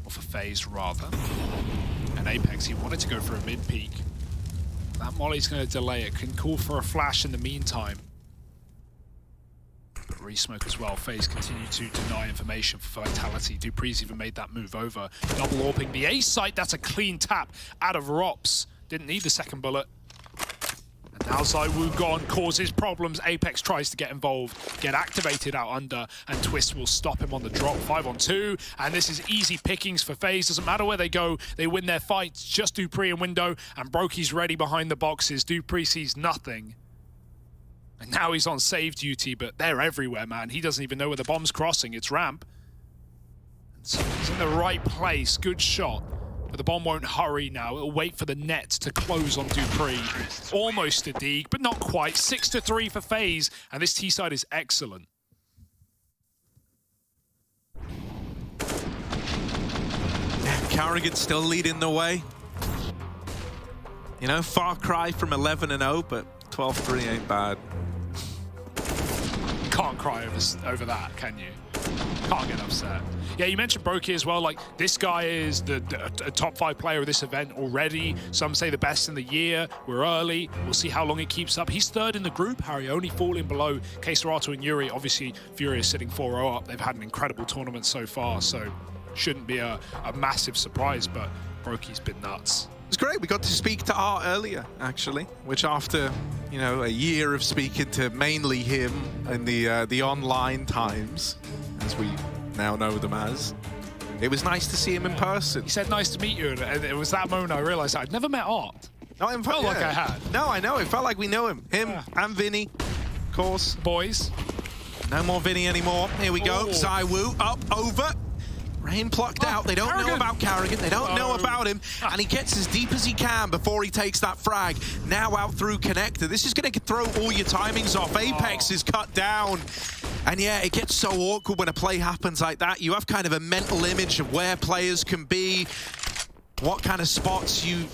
Or for FaZe, rather. And Apex, he wanted to go for a mid-peak. That molly's going to delay it. Can call for a flash in the meantime. But re-smoke as well. FaZe continue to deny information for Vitality. dupree's even made that move over. Double AWPing the A site. That's a clean tap out of Rops. Didn't need the second bullet. And now ZywOo gone, causes problems. Apex tries to get involved, get activated out under, and Twist will stop him on the drop. 5-on-2, and this is easy pickings for FaZe. Doesn't matter where they go, they win their fights. Just dupreeh in window, and Brokey's ready behind the boxes. dupreeh sees nothing. And now he's on save duty, but they're everywhere, man. He doesn't even know where the bomb's crossing. It's ramp. And so he's in the right place. Good shot. But the bomb won't hurry now. It'll wait for the net to close on dupreeh. Almost a dig, but not quite. 6-3 for FaZe, and this T side is excellent. Karrigan's still leading the way. You know, far cry from 11-0, but 12-3 ain't bad. Can't cry over that, can you? Can't get upset. Yeah, you mentioned Brokey as well. Like, this guy is a top 5 player of this event already. Some say the best in the year. We're early. We'll see how long it keeps up. He's 3rd in the group, Harry, only falling below K-Serato and Yuri. Obviously, Furious sitting 4-0 up. They've had an incredible tournament so far, so shouldn't be a massive surprise, but Brokey's been nuts. It's great. We got to speak to Art earlier, actually, which after, you know, a year of speaking to mainly him in the online times, as we now know them as, it was nice to see him in person. He said, "Nice to meet you," and it was that moment I realized I'd never met Art. No, it felt like I had. No, I know. It felt like we know him. Him and Vinny, of course. Boys. No more Vinny anymore. Here we go. ZywOo up, over. Rain plucked out. They don't know about Karrigan. They don't know about him. And he gets as deep as he can before he takes that frag. Now out through connector. This is going to throw all your timings off. Apex is cut down. And yeah, it gets so awkward when a play happens like that. You have kind of a mental image of where players can be, what kind of spots you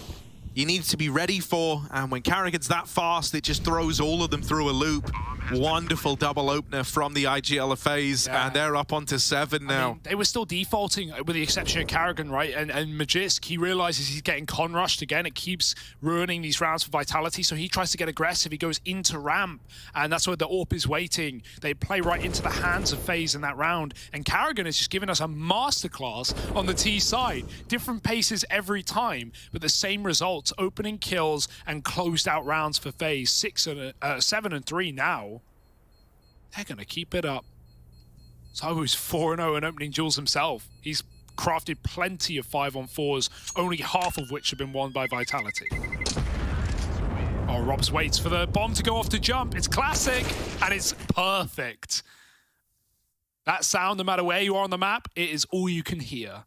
need to be ready for. And when Karrigan's that fast, it just throws all of them through a loop. Wonderful double opener from the IGL of FaZe, and they're up onto 7 now. I mean, they were still defaulting with the exception of Karrigan, right? And Magisk, he realizes he's getting con rushed again. It keeps ruining these rounds for Vitality, so he tries to get aggressive. He goes into ramp, and that's where the AWP is waiting. They play right into the hands of FaZe in that round, and Karrigan is just giving us a masterclass on the T side. Different paces every time, but the same results. Opening kills and closed out rounds for FaZe. 7-3 now. They're going to keep it up. ZywOo's 4-0 and opening duels himself. He's crafted plenty of 5-on-4s, only half of which have been won by Vitality. Oh, Robs waits for the bomb to go off to jump. It's classic, and it's perfect. That sound, no matter where you are on the map, it is all you can hear.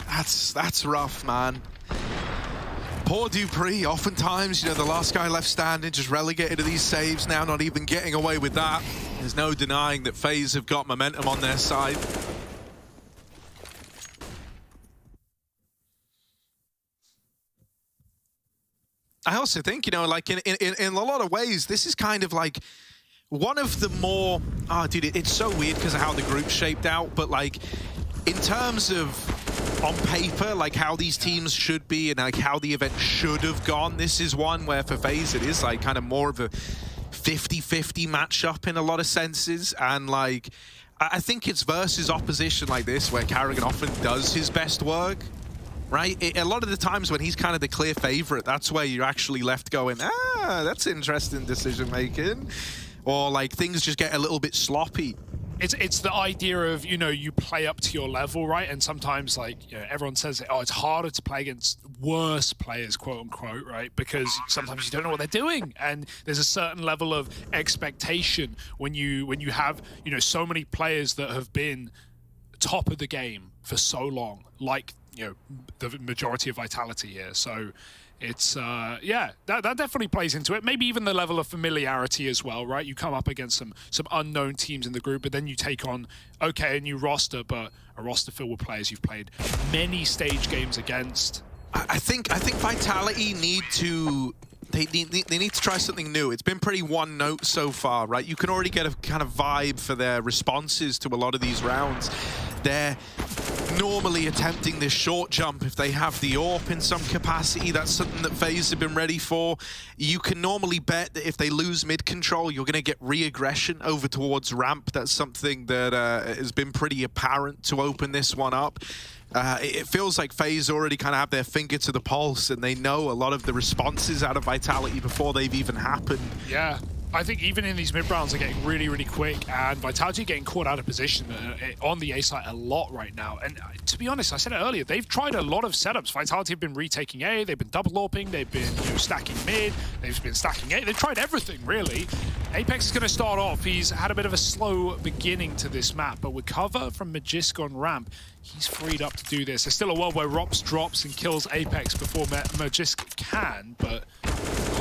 That's rough, man. Poor dupreeh, oftentimes, you know, the last guy left standing, just relegated to these saves now, not even getting away with that. There's no denying that FaZe have got momentum on their side. I also think, you know, like in a lot of ways, this is kind of like one of the more, dude, it's so weird because of how the group's shaped out, but like in terms of on paper, like how these teams should be and like how the event should have gone, this is one where for FaZe it is like kind of more of a 50-50 matchup in a lot of senses. And like, I think it's versus opposition like this where Karrigan often does his best work, right? A lot of the times when he's kind of the clear favorite, that's where you're actually left going, that's interesting decision making. Or like things just get a little bit sloppy. It's the idea of, you know, you play up to your level, right? And sometimes, like, you know, everyone says, oh, it's harder to play against worse players, quote unquote, right? Because sometimes you don't know what they're doing, and there's a certain level of expectation when you have, you know, so many players that have been top of the game for so long, like, you know, the majority of Vitality here. So it's, yeah, that definitely plays into it. Maybe even the level of familiarity as well, right? You come up against some unknown teams in the group, but then you take on, okay, a new roster, but a roster filled with players you've played many stage games against. I think Vitality need to... They need to try something new. It's been pretty one note so far, right? You can already get a kind of vibe for their responses to a lot of these rounds. They're normally attempting this short jump if they have the AWP in some capacity. That's something that FaZe have been ready for. You can normally bet that if they lose mid control, you're going to get re-aggression over towards ramp. That's something that has been pretty apparent to open this one up. It feels like FaZe already kind of have their finger to the pulse, and they know a lot of the responses out of Vitality before they've even happened. Yeah, I think even in these mid-rounds, they're getting really, really quick, and Vitality getting caught out of position on the A site a lot right now. And to be honest, I said it earlier, they've tried a lot of setups. Vitality have been retaking A, they've been double AWPing, they've been stacking mid, they've been stacking A. They've tried everything, really. Apex is going to start off. He's had a bit of a slow beginning to this map, but with cover from Magisk on ramp, he's freed up to do this. There's still a world where Rops drops and kills Apex before Magisk can, but...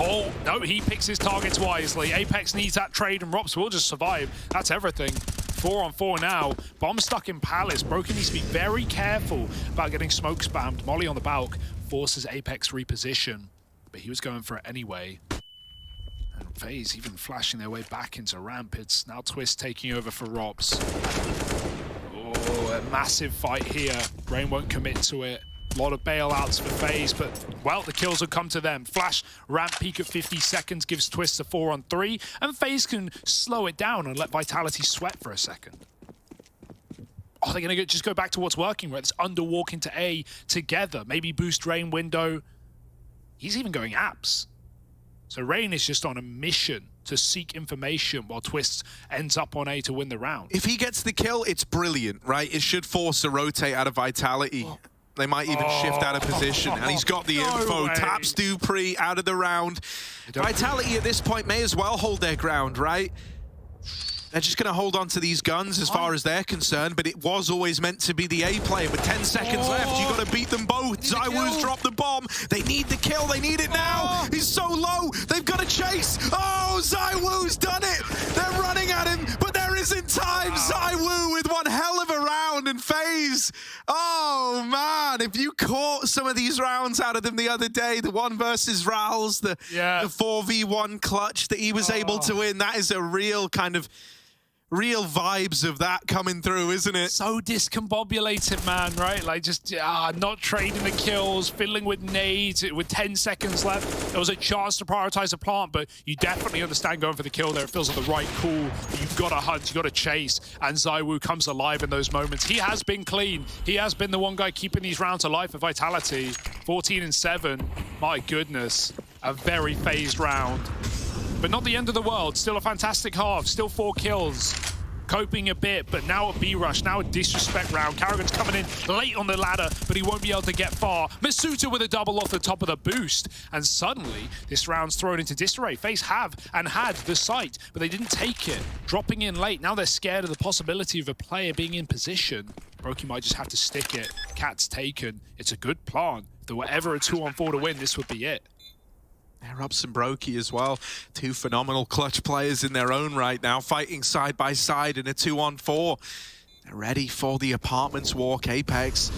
Oh, no, he picks his targets wisely. Apex needs that trade, and Rops will just survive. That's everything. 4-on-4 now. Bomb stuck in Palace. Broken needs to be very careful about getting smoke spammed. Molly on the balk forces Apex reposition, but he was going for it anyway. And FaZe even flashing their way back into ramp. It's now Twist taking over for Rops. Oh, a massive fight here. Rain won't commit to it. A lot of bailouts for FaZe, but, well, the kills will come to them. Flash, ramp peak at 50 seconds, gives Twist a 4-on-3, and FaZe can slow it down and let Vitality sweat for a second. Oh, they're going to just go back to what's working, where it's underwalk into A together. Maybe boost Rain window. He's even going apps. So Rain is just on a mission to seek information while Twist ends up on A to win the round. If he gets the kill, it's brilliant, right? It should force a rotate out of Vitality. Oh. They might even shift out of position, and he's got the info. Taps Dupree out of the round. Vitality at this point may as well hold their ground, right? They're just going to hold on to these guns as far as they're concerned, but it was always meant to be the A player. With 10 seconds left, you've got to beat them both. ZywOo's dropped the bomb. They need the kill. They need it now. He's so low. They've got to chase. Oh, ZywOo's done it. They're running at him, but there isn't time. ZywOo with one hell of a round, and FaZe. Oh, man. If you caught some of these rounds out of them the other day, the one versus Rals, the 4v1 clutch that he was able to win, that is a real kind of... real vibes of that coming through, isn't it? So discombobulated, man, right? Like, just not trading the kills, fiddling with nades with 10 seconds left. There was a chance to prioritize the plant, but you definitely understand going for the kill there. It feels like the right call. You've got to hunt, you've got to chase, and ZywOo comes alive in those moments. He has been clean. He has been the one guy keeping these rounds alive for Vitality. 14-7. My goodness. A very phased round. But not the end of the world. Still a fantastic half. Still 4 kills. Coping a bit, but now a B-rush. Now a disrespect round. Karrigan's coming in late on the ladder, but he won't be able to get far. Masuta with a double off the top of the boost. And suddenly, this round's thrown into disarray. FaZe have and had the site, but they didn't take it. Dropping in late. Now they're scared of the possibility of a player being in position. Broky might just have to stick it. Cat's taken. It's a good plan. If there were ever a 2-on-4 to win, this would be it. Rops and Broky as well. 2 phenomenal clutch players in their own right now, fighting side by side in a 2-on-4. They're ready for the apartments walk. Apex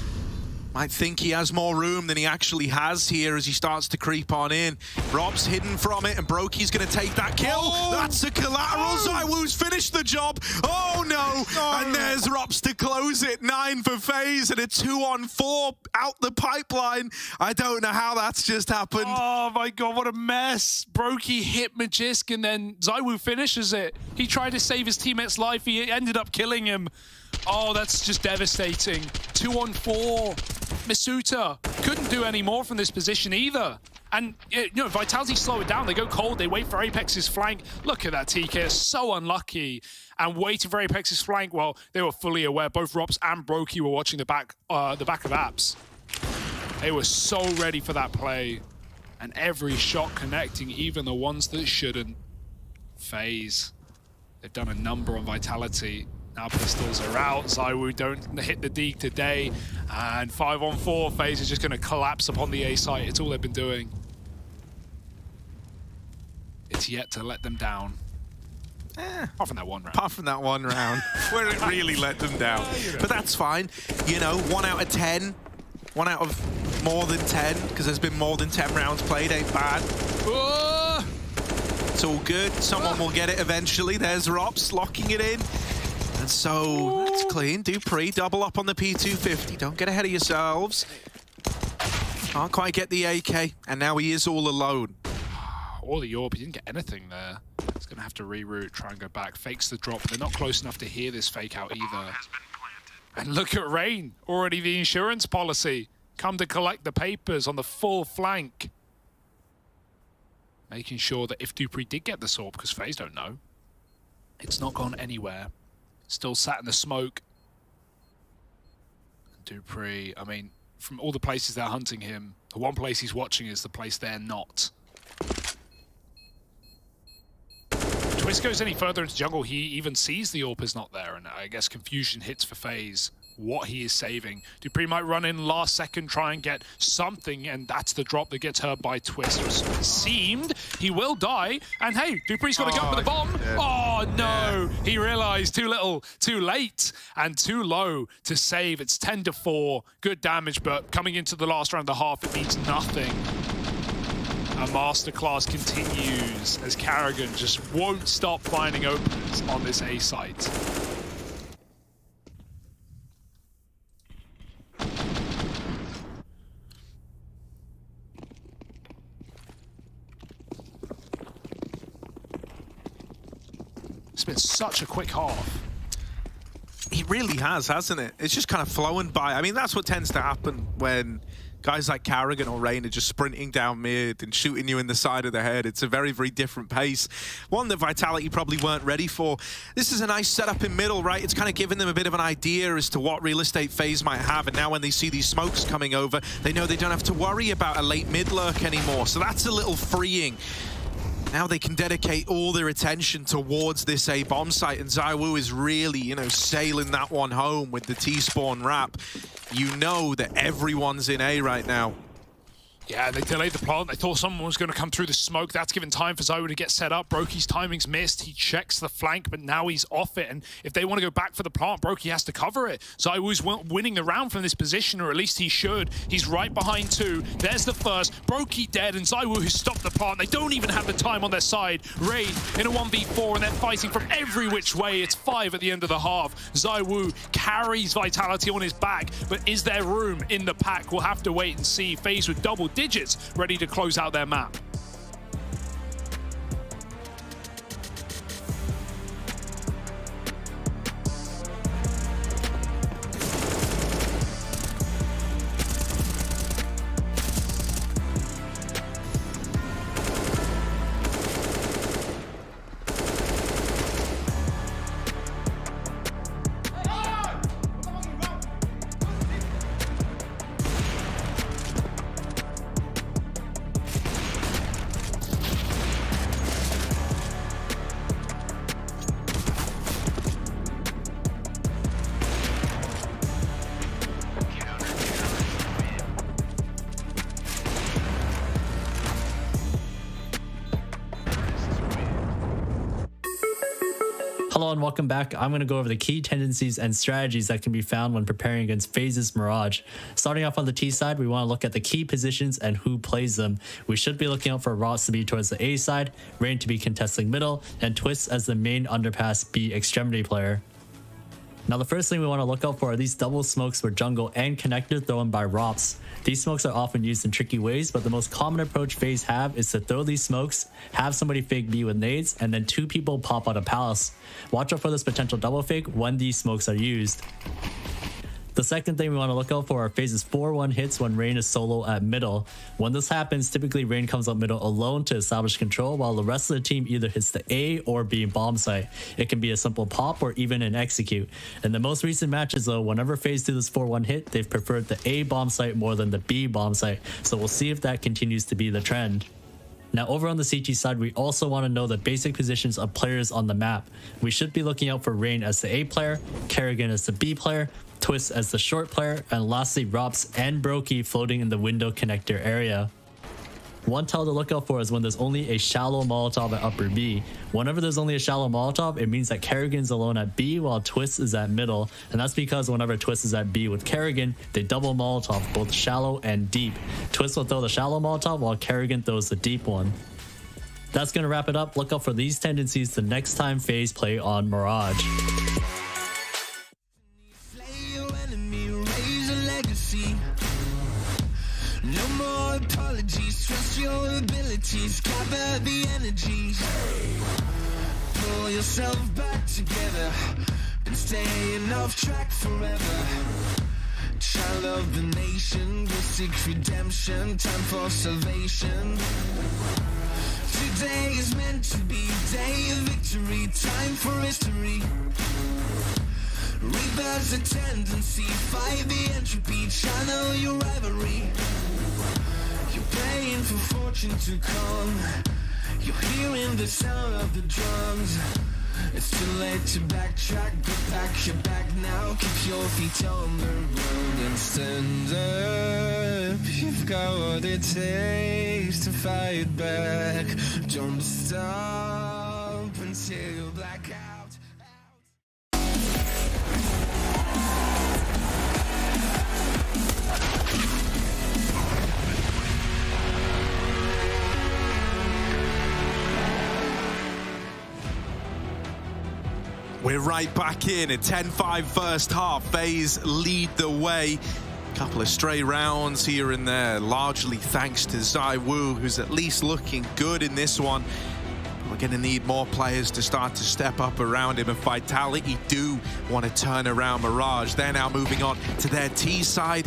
might think he has more room than he actually has here as he starts to creep on in. Rob's hidden from it, and Broky's going to take that kill. Oh, that's a collateral. ZywOo's finished the job. Oh, no. And there's Robs to close it. 9 for FaZe and a 2-on-4 out the pipeline. I don't know how that's just happened. Oh, my God, what a mess. Broky hit Magisk, and then ZywOo finishes it. He tried to save his teammate's life. He ended up killing him. Oh, that's just devastating. 2-on-4. Masuta couldn't do any more from this position either. And, you know, Vitality slow it down. They go cold. They wait for Apex's flank. Look at that, TK. So unlucky. And waiting for Apex's flank. Well, they were fully aware. Both Rops and Broky were watching the back of apps. They were so ready for that play. And every shot connecting, even the ones that shouldn't. FaZe. They've done a number on Vitality. Now pistols are out. ZywOo don't hit the Deke today. And 5-on-4, Faze is just going to collapse upon the A site. It's all they've been doing. It's yet to let them down. Apart from that one round. Apart from that one round, where it really let them down. But that's fine. You know, 1 out of 10. 1 out of more than 10, because there's been more than 10 rounds played, ain't bad. It's all good. Someone will get it eventually. There's Rops locking it in. And so, that's clean. Dupree, double up on the P250. Don't get ahead of yourselves. Can't quite get the AK, and now he is all alone. Or the AWP, he didn't get anything there. He's going to have to reroute, try and go back. Fakes the drop, but they're not close enough to hear this fake out either. And look at Rain, already the insurance policy. Come to collect the papers on the full flank. Making sure that if Dupree did get the sword, because Faze don't know, it's not gone anywhere. Still sat in the smoke. Dupree, I mean, from all the places they're hunting him, the one place he's watching is the place they're not. Twist goes any further into jungle, he even sees the AWP is not there, and I guess confusion hits for Faze what he is saving. Dupree might run in last second, try and get something, and that's the drop that gets hurt by Twist. It seemed he will die, and hey, Dupree's got to go up with the bomb. Oh no, he realized too little, too late, and too low to save. It's 10-4, good damage, but coming into the last round of the half, it means nothing. A masterclass continues as karrigan just won't stop finding opens on this A site. It's been such a quick half. It really has, hasn't it? It's just kind of flowing by. I mean, that's what tends to happen when guys like karrigan or Rain are just sprinting down mid and shooting you in the side of the head. It's a very, very different pace. One that Vitality probably weren't ready for. This is a nice setup in middle, right? It's kind of giving them a bit of an idea as to what real estate Faze might have. And now when they see these smokes coming over, they know they don't have to worry about a late mid lurk anymore. So that's a little freeing. Now they can dedicate all their attention towards this A bomb site, and ZywOo is really, you know, sailing that one home with the T-spawn wrap. You know that everyone's in A right now. Yeah, they delayed the plant. They thought someone was going to come through the smoke. That's given time for ZywOo to get set up. Broky's timing's missed. He checks the flank, but now he's off it. And if they want to go back for the plant, Broky has to cover it. ZywOo's winning the round from this position, or at least he should. He's right behind two. There's the first. Broky dead, and ZywOo has stopped the plant. They don't even have the time on their side. Rain in a 1v4, and they're fighting from every which way. It's 5 at the end of the half. ZywOo carries Vitality on his back, but is there room in the pack? We'll have to wait and see. Faze with double digits ready to close out their map. Hello and welcome back. I'm going to go over the key tendencies and strategies that can be found when preparing against Faze's Mirage. Starting off on the T side, we want to look at the key positions and who plays them. We should be looking out for Ross to be towards the A side, Rain to be contesting middle, and Twist as the main underpass B extremity player. Now the first thing we want to look out for are these double smokes for jungle and connector thrown by Rops. These smokes are often used in tricky ways, but the most common approach Faze have is to throw these smokes, have somebody fake B with nades, and then 2 people pop out of palace. Watch out for this potential double fake when these smokes are used. The second thing we want to look out for are Faze's 4-1 hits when Rain is solo at middle. When this happens, typically Rain comes up middle alone to establish control, while the rest of the team either hits the A or B bomb site. It can be a simple pop or even an execute. In the most recent matches though, whenever Faze do this 4-1 hit, they've preferred the A bomb site more than the B bomb site, so we'll see if that continues to be the trend. Now over on the CT side, we also want to know the basic positions of players on the map. We should be looking out for Rain as the A player, Kerrigan as the B player, Twist as the short player, and lastly Rops and Brokey floating in the window connector area. One tell to look out for is when there's only a shallow Molotov at upper B. Whenever there's only a shallow Molotov, it means that Kerrigan's alone at B while Twist is at middle, and that's because whenever Twist is at B with Kerrigan, they double Molotov, both shallow and deep. Twist will throw the shallow Molotov while Kerrigan throws the deep one. That's going to wrap it up. Look out for these tendencies the next time FaZe play on Mirage. No more apologies, trust your abilities, gather the energies. Pull yourself back together, been staying off track forever. Child of the nation, go seek redemption, time for salvation. Today is meant to be day of victory, time for history. Rebirth's a tendency, fight the entropy, channel your rivalry. You're praying for fortune to come, you're hearing the sound of the drums. It's too late to backtrack, go back, you're back now. Keep your feet on the road and stand up. You've got what it takes to fight back. Don't stop until you black out. We're right back in a 10-5 first half. FaZe lead the way. Couple of stray rounds here and there, largely thanks to ZywOo, who's at least looking good in this one. We're going to need more players to start to step up around him, and Vitality do want to turn around Mirage. They're now moving on to their T side.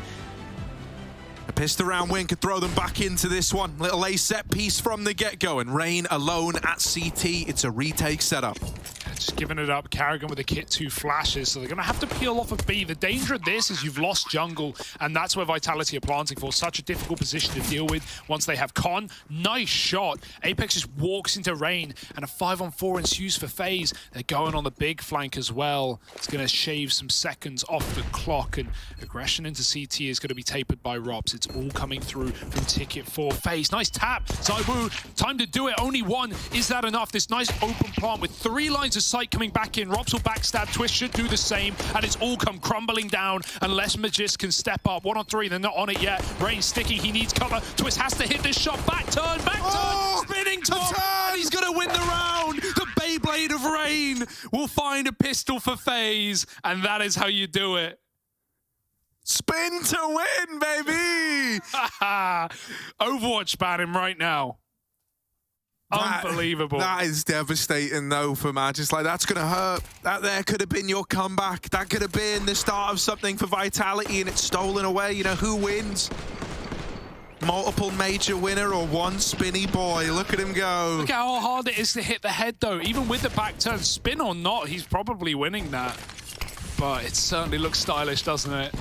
A pistol round win could throw them back into this one. Little A set piece from the get-go, and Rain alone at CT. It's a retake setup. Just giving it up. Kerrigan with the kit 2 flashes, so they're going to have to peel off of B. The danger of this is you've lost jungle, and that's where Vitality are planting for. Such a difficult position to deal with once they have Con. Nice shot. Apex just walks into Rain, and a 5-on-4 ensues for FaZe. They're going on the big flank as well. It's going to shave some seconds off the clock, and aggression into CT is going to be tapered by Rops. It's all coming through from Ticket for FaZe. Nice tap. ZywOo, time to do it. Only one. Is that enough? This nice open plant with 3 lines of sight coming back in. Rops will backstab. Twist should do the same, and it's all come crumbling down unless Magist can step up. 1-on-3, they're not on it yet. Rain sticky, he needs cover. Twist has to hit this shot. Back turn, spinning top, and he's gonna win the round. The Beyblade of Rain will find a pistol for FaZe, and that is how you do it. Spin to win, baby! Overwatch ban him right now. Unbelievable. That is devastating, though, for Magist. Like, that's going to hurt. That there could have been your comeback. That could have been the start of something for Vitality, and it's stolen away. You know, who wins? Multiple major winner or one spinny boy? Look at him go. Look at how hard it is to hit the head, though. Even with the back turn, spin or not, he's probably winning that. But it certainly looks stylish, doesn't it?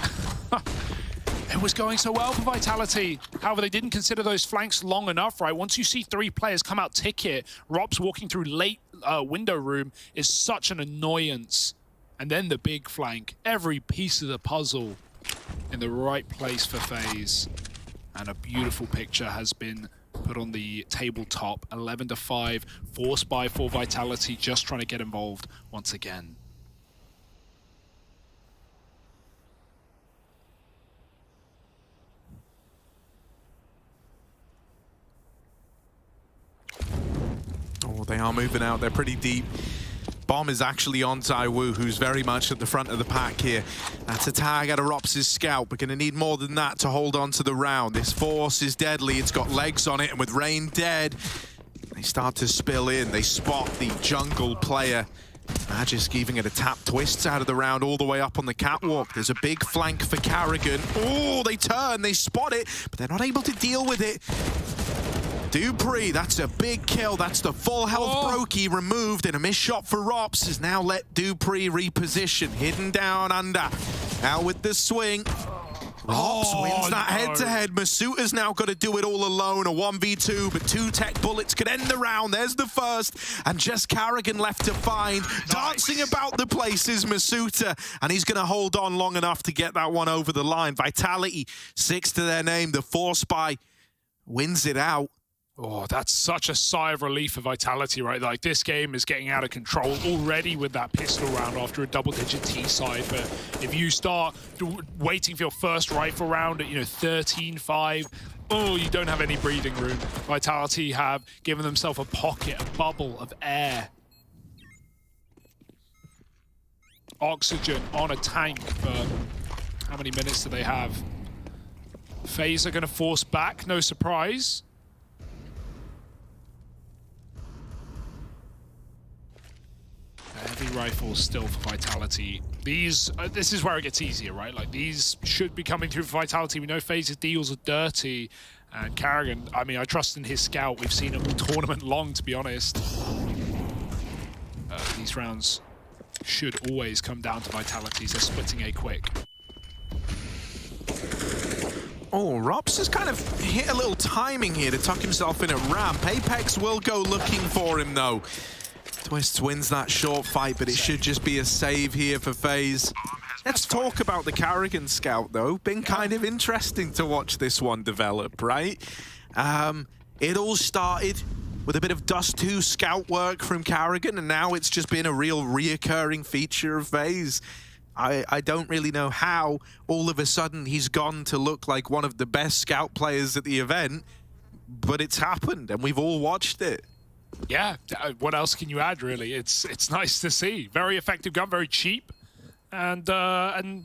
It was going so well for Vitality. However, they didn't consider those flanks long enough, right? Once you see 3 players come out Ticket, Rops walking through late window room is such an annoyance. And then the big flank. Every piece of the puzzle in the right place for FaZe. And a beautiful picture has been put on the tabletop. 11-5, forced by for Vitality, just trying to get involved once again. Oh, they are moving out. They're pretty deep. Bomb is actually on ZywOo, who's very much at the front of the pack here. That's a tag out of Rops' scout. We're going to need more than that to hold on to the round. This force is deadly. It's got legs on it, and with Rain dead, they start to spill in. They spot the jungle player. Magist giving it a tap. Twists out of the round all the way up on the catwalk. There's a big flank for Kerrigan. Oh, they turn, they spot it, but they're not able to deal with it. Dupree, that's a big kill. That's the full health Brokey removed, and a missed shot for Rops has now let Dupree reposition. Hidden down under. Out with the swing. Rops wins that head-to-head. Masuta's now got to do it all alone. A 1v2, but 2 tech bullets could end the round. There's the first, and just Carrigan left to find. Dancing about the place is Masuta, and he's going to hold on long enough to get that one over the line. Vitality, 6 to their name. The 4-spy wins it out. Oh, that's such a sigh of relief for Vitality, right? Like, this game is getting out of control already with that pistol round after a double-digit T-side. But if you start waiting for your first rifle round at, 13-5, oh, you don't have any breathing room. Vitality have given themselves a pocket, a bubble of air. Oxygen on a tank, but how many minutes do they have? Faze are going to force back, no surprise. Heavy rifles still for Vitality. These, this is where it gets easier, right? Like, these should be coming through for Vitality. We know Faze's deals are dirty, and Carrigan, I mean, I trust in his scout. We've seen him all tournament long, to be honest. These rounds should always come down to Vitalities. They're splitting A quick. Oh, Rops has kind of hit a little timing here to tuck himself in a ramp. Apex will go looking for him, though. Twists wins that short fight, but it should just be a save here for Faze. Let's talk about the Carrigan scout, though. Been kind of interesting to watch this one develop, right? It all started with a bit of Dust 2 scout work from Carrigan, and now it's just been a real reoccurring feature of Faze. I don't really know how all of a sudden he's gone to look like one of the best scout players at the event, but it's happened, and we've all watched it. Yeah, what else can you add, really? It's nice to see. Very effective gun, very cheap, and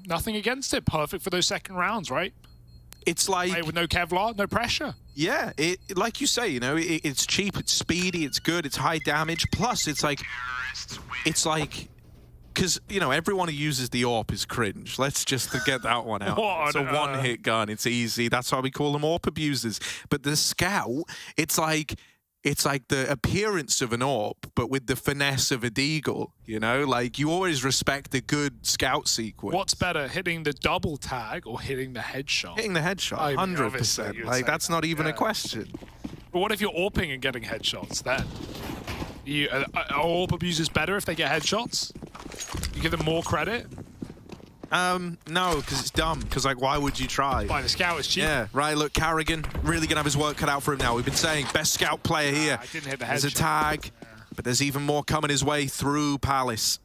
nothing against it. Perfect for those second rounds, right? It's like with no Kevlar, no pressure. Yeah, like you say, it's cheap, it's speedy, it's good, it's high damage. Plus, it's like, because everyone who uses the AWP is cringe. Let's just get that one out. It's a one-hit gun. It's easy. That's why we call them AWP abusers. But the scout, it's like the appearance of an AWP, but with the finesse of a deagle, Like, you always respect a good scout sequence. What's better, hitting the double tag or hitting the headshot? Hitting the headshot, 100%. Like, that's not even a question. But what if you're AWPing and getting headshots then? Are AWP abusers better if they get headshots? You give them more credit? No, because it's dumb. Because, like, why would you try? Why, the scout is cheap. Yeah, right, look, Carrigan, really going to have his work cut out for him now. We've been saying, best scout player here. I didn't hit the headshot. There's a tag, but there's even more coming his way through Palace.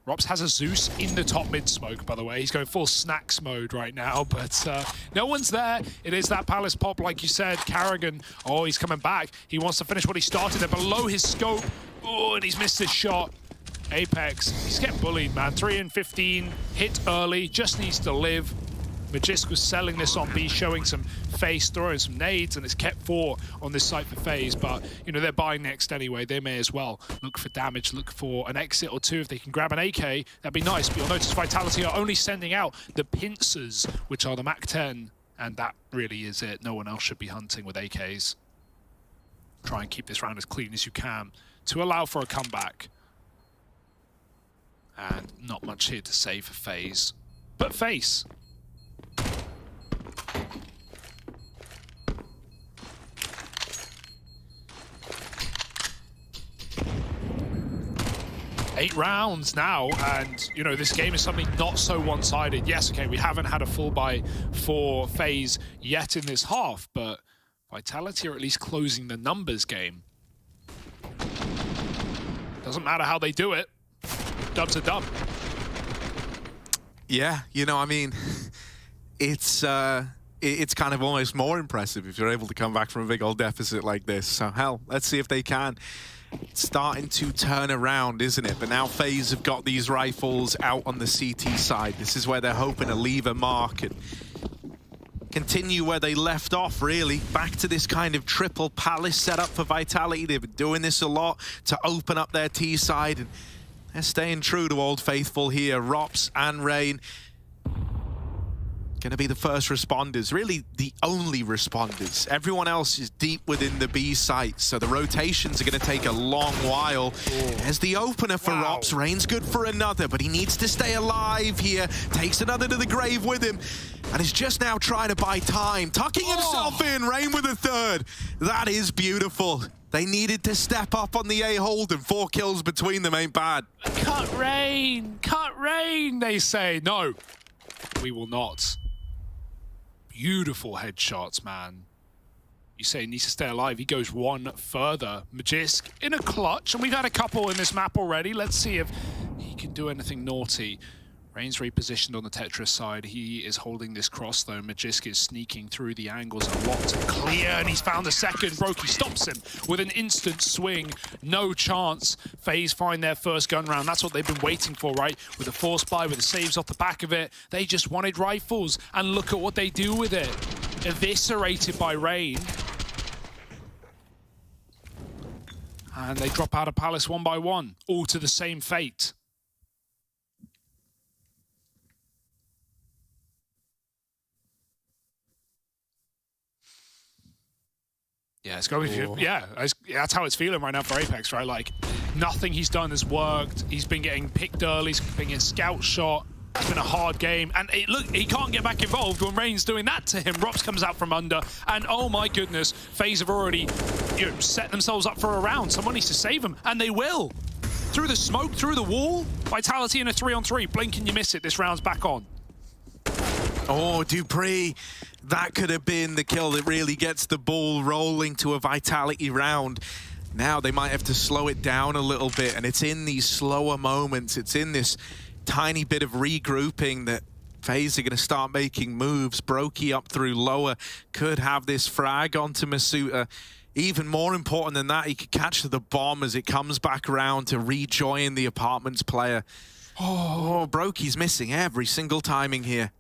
Rops has a Zeus in the top mid smoke, by the way. He's going full snacks mode right now, but no one's there. It is that Palace pop, like you said. Carrigan, oh, he's coming back. He wants to finish what he started. They're below his scope. Oh, and he's missed his shot. Apex, he's getting bullied, man. 3 and 15, hit early, just needs to live. Magisk was selling this on B, showing some face, throwing some nades, and it's kept 4 on this site for Faze. But, they're buying next anyway. They may as well look for damage, look for an exit or 2. If they can grab an AK, that'd be nice. But you'll notice Vitality are only sending out the pincers, which are the MAC-10, and that really is it. No one else should be hunting with AKs. Try and keep this round as clean as you can to allow for a comeback. And not much here to say for Faze. But Face. Eight rounds now, and this game is something not so one-sided. Yes, okay, we haven't had a full buy for Faze yet in this half, but Vitality are at least closing the numbers game. Doesn't matter how they do it. Dub's a dub. Yeah, I mean, it's kind of almost more impressive if you're able to come back from a big old deficit like this. So, hell, let's see if they can. It's starting to turn around, isn't it? But now Faze have got these rifles out on the CT side. This is where they're hoping to leave a mark and continue where they left off, really. Back to this kind of triple Palace setup for Vitality. They've been doing this a lot to open up their T side, and they're staying true to Old Faithful here. Rops and Rain going to be the first responders, really the only responders. Everyone else is deep within the B site, so the rotations are going to take a long while. There's the opener for Ops. Rain's good for another, but he needs to stay alive here. Takes another to the grave with him, and is just now trying to buy time. Tucking himself in, Rain with a third. That is beautiful. They needed to step up on the A-hold, and 4 kills between them ain't bad. Cut Rain, they say. No, we will not. Beautiful headshots, man. You say he needs to stay alive. He goes one further. Magisk in a clutch, and we've had a couple in this map already. Let's see if he can do anything naughty. Rain's repositioned on the Tetris side. He is holding this cross, though. Magisk is sneaking through the angles a lot to clear, and he's found the second. Brokey stops him with an instant swing. No chance. Faze find their first gun round. That's what they've been waiting for, right? With a force buy, with the saves off the back of it. They just wanted rifles, and look at what they do with it. Eviscerated by Rain. And they drop out of Palace one by one, all to the same fate. Yeah, it's going to be, that's how it's feeling right now for Apex, right? Like, nothing he's done has worked. He's been getting picked early, he's been getting scout shot. It's been a hard game, and look, he can't get back involved when Rain's doing that to him. Rops comes out from under, and oh my goodness, FaZe have already set themselves up for a round. Someone needs to save them, and they will. Through the smoke, through the wall, Vitality in a 3-on-3. Blink and you miss it, this round's back on. Oh, Dupree, that could have been the kill that really gets the ball rolling to a Vitality round. Now they might have to slow it down a little bit, and it's in these slower moments, it's in this tiny bit of regrouping that FaZe are going to start making moves. Brokey up through lower, could have this frag onto Masuta. Even more important than that, he could catch the bomb as it comes back around to rejoin the Apartments player. Oh, Brokey's missing every single timing here.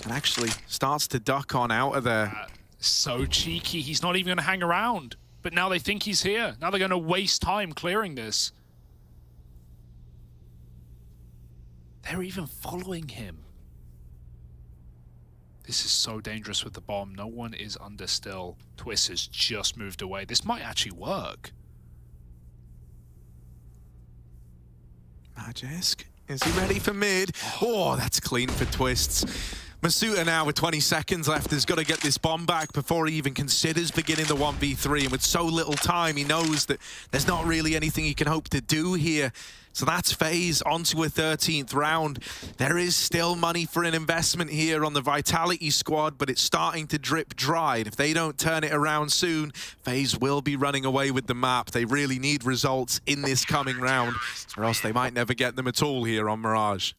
And actually starts to duck on out of there. So cheeky, he's not even going to hang around. But now they think he's here. Now they're going to waste time clearing this. They're even following him. This is so dangerous with the bomb. No one is under still. Twist has just moved away. This might actually work. Magisk, is he ready for mid? Oh, that's clean for Twists. Masuta now with 20 seconds left has got to get this bomb back before he even considers beginning the 1v3. And with so little time, he knows that there's not really anything he can hope to do here. So that's FaZe onto a 13th round. There is still money for an investment here on the Vitality squad, but it's starting to drip dry. And if they don't turn it around soon, FaZe will be running away with the map. They really need results in this coming round, or else they might never get them at all here on Mirage.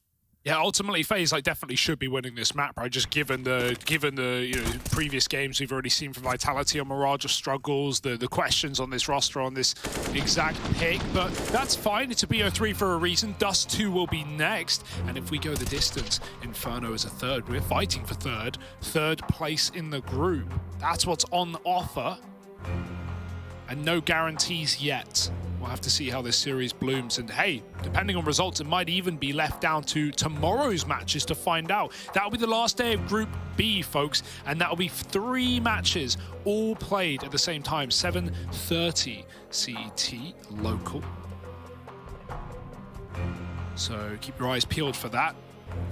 Yeah, ultimately, FaZe definitely should be winning this map, right? Just given the previous games we've already seen from Vitality on Mirage of struggles, the questions on this roster on this exact pick, but that's fine. It's a BO3 for a reason. Dust 2 will be next, and if we go the distance, Inferno is a third. We're fighting for third place in the group. That's what's on offer, and no guarantees yet. We'll have to see how this series blooms, and hey, depending on results, it might even be left down to tomorrow's matches to find out. That'll be the last day of Group B, folks, and that'll be 3 matches, all played at the same time, 7:30 CET local. So keep your eyes peeled for that.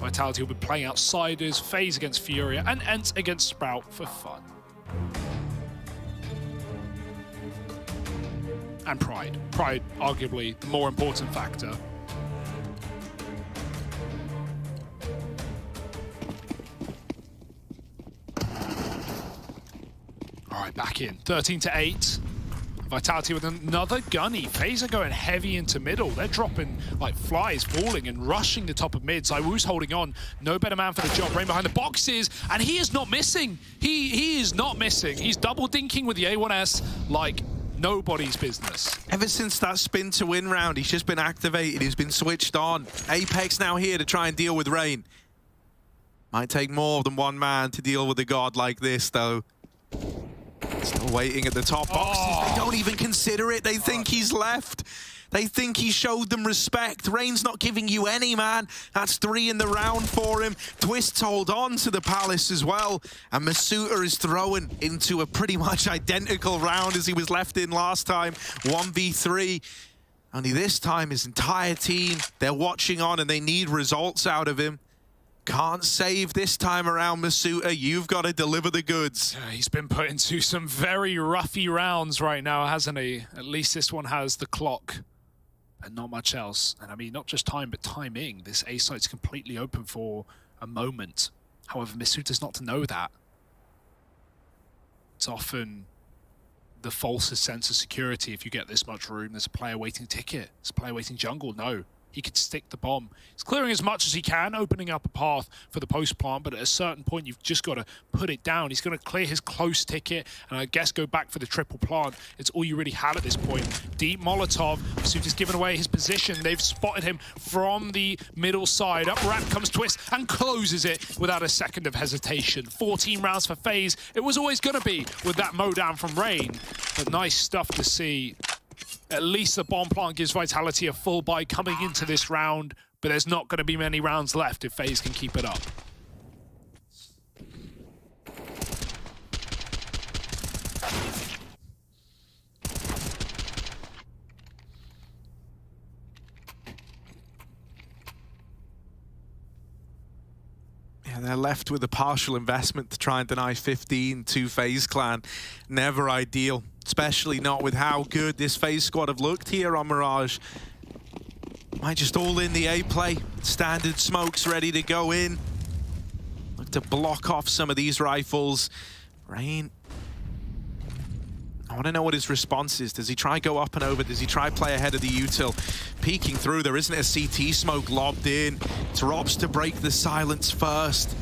Vitality will be playing outsiders, FaZe against Furia, and ENCE against Sprout for fun. And Pride. Pride, arguably, the more important factor. All right, back in. 13-8. Vitality with another gunny. FaZe are going heavy into middle. They're dropping like flies, falling and rushing the top of mid. Zywoo's holding on. No better man for the job. Rain behind the boxes, and he is not missing. He is not missing. He's double dinking with the A1S like nobody's business. Ever since that spin to win round, he's just been activated. He's been switched on. Apex now here to try and deal with Rain. Might take more than one man to deal with a god like this, though. Still waiting at the top boxes. They don't even consider it. They think he's left. They think he showed them respect. Rain's not giving you any, man. That's 3 in the round for him. Twists hold on to the Palace as well. And Masuta is thrown into a pretty much identical round as he was left in last time. 1v3. Only this time his entire team, they're watching on and they need results out of him. Can't save this time around, Masuta. You've got to deliver the goods. He's been put into some very roughy rounds right now, hasn't he? At least this one has the clock and not much else. And I mean, not just time, but timing. This A site's completely open for a moment. However, Masuta's not to know that. It's often the falsest sense of security. If you get this much room, there's a player waiting ticket. There's a player waiting jungle. No. He could stick the bomb. He's clearing as much as he can, opening up a path for the post plant, but at a certain point, you've just got to put it down. He's going to clear his close ticket, and I guess go back for the triple plant. It's all you really had at this point. Deep Molotov. Masuta's given away his position. They've spotted him from the middle side. Up ramp comes Twist and closes it without a second of hesitation. 14 rounds for Faze. It was always going to be with that mow down from Rain, but nice stuff to see. At least the bomb plant gives Vitality a full buy coming into this round, but there's not going to be many rounds left if FaZe can keep it up. Yeah, they're left with a partial investment to try and deny 15 to FaZe Clan. Never ideal. Especially not with how good this FaZe squad have looked here on Mirage. Might just all in the A play. Standard smokes ready to go in. Look to block off some of these rifles. Rain. I want to know what his response is. Does he try go up and over? Does he try play ahead of the util? Peeking through, there isn't a CT smoke lobbed in. It's Robs to break the silence first.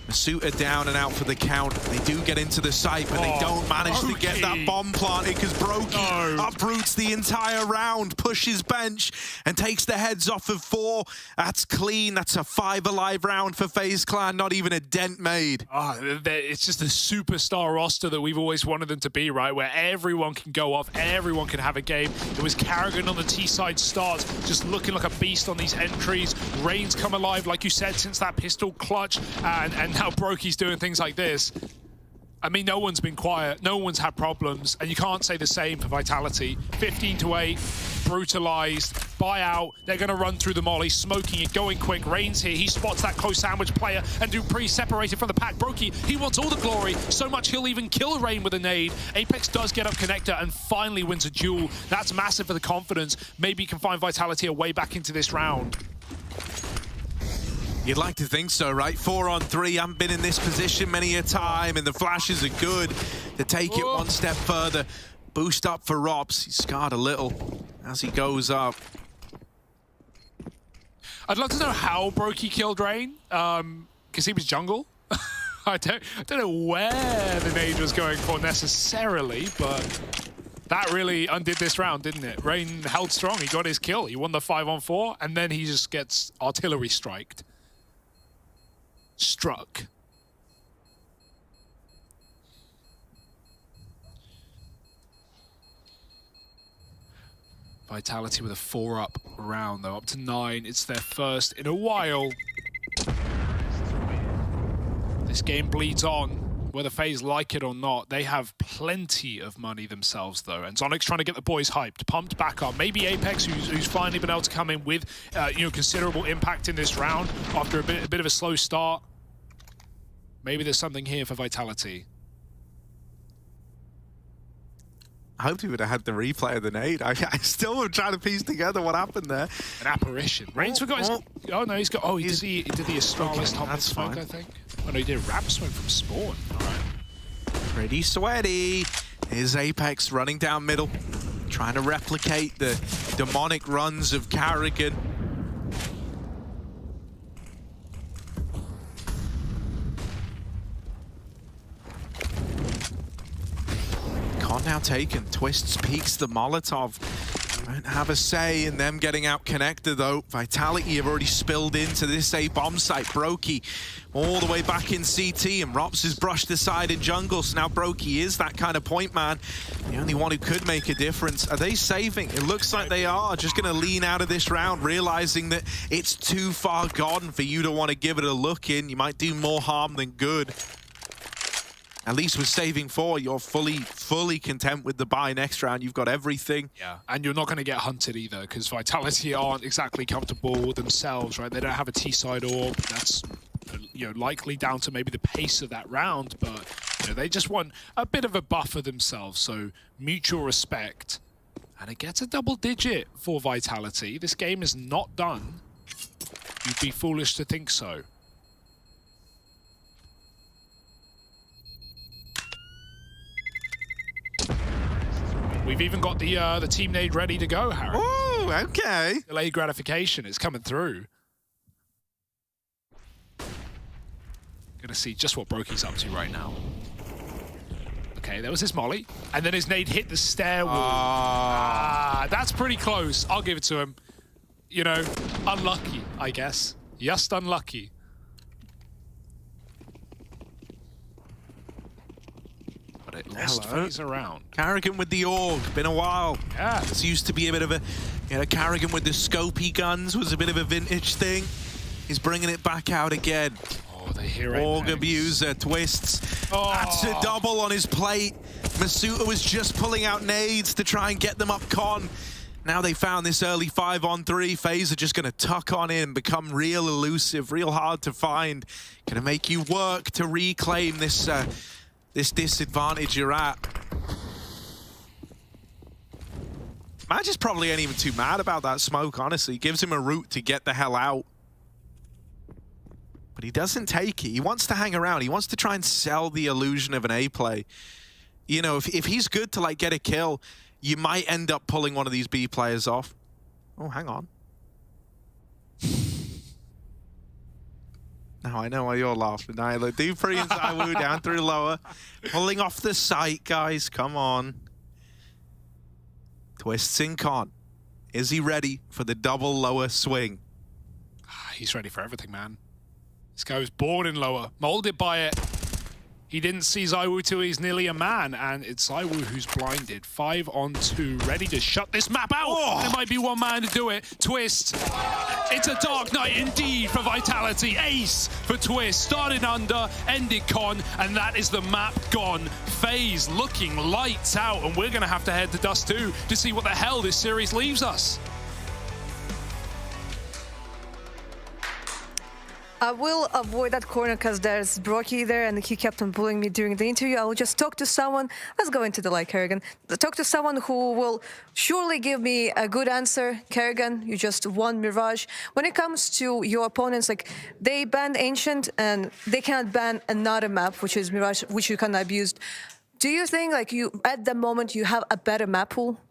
Masuta down and out for the count. They do get into the site, but they don't manage to get that bomb planted because Brokey uproots the entire round, pushes bench, and takes the heads off of 4. That's clean. That's a 5 alive round for FaZe Clan. Not even a dent made. It's just a superstar roster that we've always wanted them to be, right? Where everyone can go off, everyone can have a game. It was Karrigan on the T side starts, just looking like a beast on these entries. Rain's come alive, like you said, since that pistol clutch, and now Brokey's doing things like this. I mean, no one's been quiet. No one's had problems. And you can't say the same for Vitality. 15-8, brutalized, buyout. They're going to run through the molly, smoking it, going quick. Rain's here. He spots that close sandwich player, and Dupree separated from the pack. Brokey, he wants all the glory. So much he'll even kill Rain with a nade. Apex does get up connector and finally wins a duel. That's massive for the confidence. Maybe he can find Vitality a way back into this round. You'd like to think so, right? 4 on 3, haven't been in this position many a time, and the flashes are good to take it one step further. Boost up for Robs. He's scarred a little as he goes up. I'd love to know how Brokey killed Rain, because he was jungle. I don't know where the nade was going for necessarily, but that really undid this round, didn't it? Rain held strong. He got his kill. He won the 5-on-4, and then he just gets artillery striked. Struck. Vitality with a 4-up round, though, up to 9. It's their first in a while. This game bleeds on, whether FaZe like it or not. They have plenty of money themselves, though, and Zonic's trying to get the boys hyped, pumped back up. Maybe Apex, who's finally been able to come in with considerable impact in this round after a bit of a slow start. Maybe there's something here for Vitality. I hoped he would have had the replay of the nade. I still am trying to piece together what happened there. An apparition. Rain's forgot his... Oh, no, he's got... Oh, he did the Astralis top smoke, I think. Oh, no, he did a ramp smoke from spawn. All right. Pretty sweaty. Here's Apex running down middle, trying to replicate the demonic runs of Karrigan. Con now taken. Twists, peeks the Molotov. Won't have a say in them getting out connected though. Vitality have already spilled into this A bomb site. Brokey all the way back in CT, and Rops is brushed aside in jungle. So now Brokey is that kind of point man, the only one who could make a difference. Are they saving? It looks like they are. Just going to lean out of this round, realizing that it's too far gone for you to want to give it a look in. You might do more harm than good. At least with saving 4, you're fully content with the buy next round. You've got everything. Yeah, and you're not going to get hunted either, because Vitality aren't exactly comfortable themselves, right? They don't have a T-side orb. That's, you know, likely down to maybe the pace of that round, but you know, they just want a bit of a buffer themselves. So mutual respect, and it gets a double digit for Vitality. This game is not done. You'd be foolish to think so. We've even got the team nade ready to go, Harry. Oh, okay. Delayed gratification is coming through. Gonna see just what Brokey's up to right now. Okay, there was his molly, and then his nade hit the stairwell. That's pretty close. I'll give it to him. You know, unlucky, I guess. Just unlucky. It lost Faze around. Carrigan with the AUG, been a while. Yeah. This used to be a bit of a, you know, Carrigan with the scopy guns was a bit of a vintage thing. He's bringing it back out again. Oh, they hear AUG abuser, twists. Oh. That's a double on his plate. Masuta was just pulling out nades to try and get them up con. Now they found this early 5-on-3. Faze are just going to tuck on in, become real elusive, real hard to find. Going to make you work to reclaim this this disadvantage you're at. Madge is probably ain't even too mad about that smoke, honestly. Gives him a route to get the hell out. But he doesn't take it. He wants to hang around. He wants to try and sell the illusion of an A play. You know, if he's good to like get a kill, you might end up pulling one of these B players off. Oh, hang on. Now I know why you're laughing. Now look, Dupree and ZywOo down through lower. Pulling off the site, guys. Come on. Twists in con. Is he ready for the double lower swing? He's ready for everything, man. This guy was born in lower, molded by it. He didn't see ZywOo till he's nearly a man, and it's ZywOo who's blinded. 5-on-2, ready to shut this map out. Oh. There might be one man to do it. Twist. It's a dark night indeed for Vitality. Ace for Twist. Started under, ended con, and that is the map gone. Faze looking lights out, and we're going to have to head to Dust 2 to see what the hell this series leaves us. I will avoid that corner because there's Brokey there and he kept on pulling me during the interview. I will just talk to someone. Let's go into the like Kerrigan. Talk to someone who will surely give me a good answer. Kerrigan, you just won Mirage. When it comes to your opponents, like they banned Ancient and they cannot ban another map, which is Mirage, which you can abuse. Do you think like you at the moment you have a better map pool?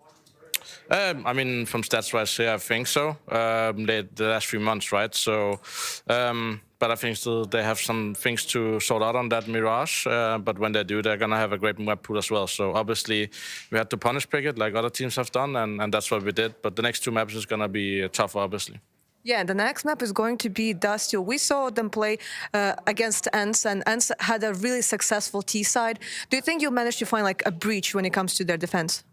I mean, from stats-wise, yeah, I think so. The last 3 months, right? So, but I think still they have some things to sort out on that Mirage. But when they do, they're gonna have a great map pool as well. So obviously, we had to punish pick it like other teams have done, and that's what we did. But the next 2 maps is gonna be tougher, obviously. Yeah, the next map is going to be Dust 2. We saw them play against ENCE, and ENCE had a really successful T side. Do you think you'll manage to find like a breach when it comes to their defense?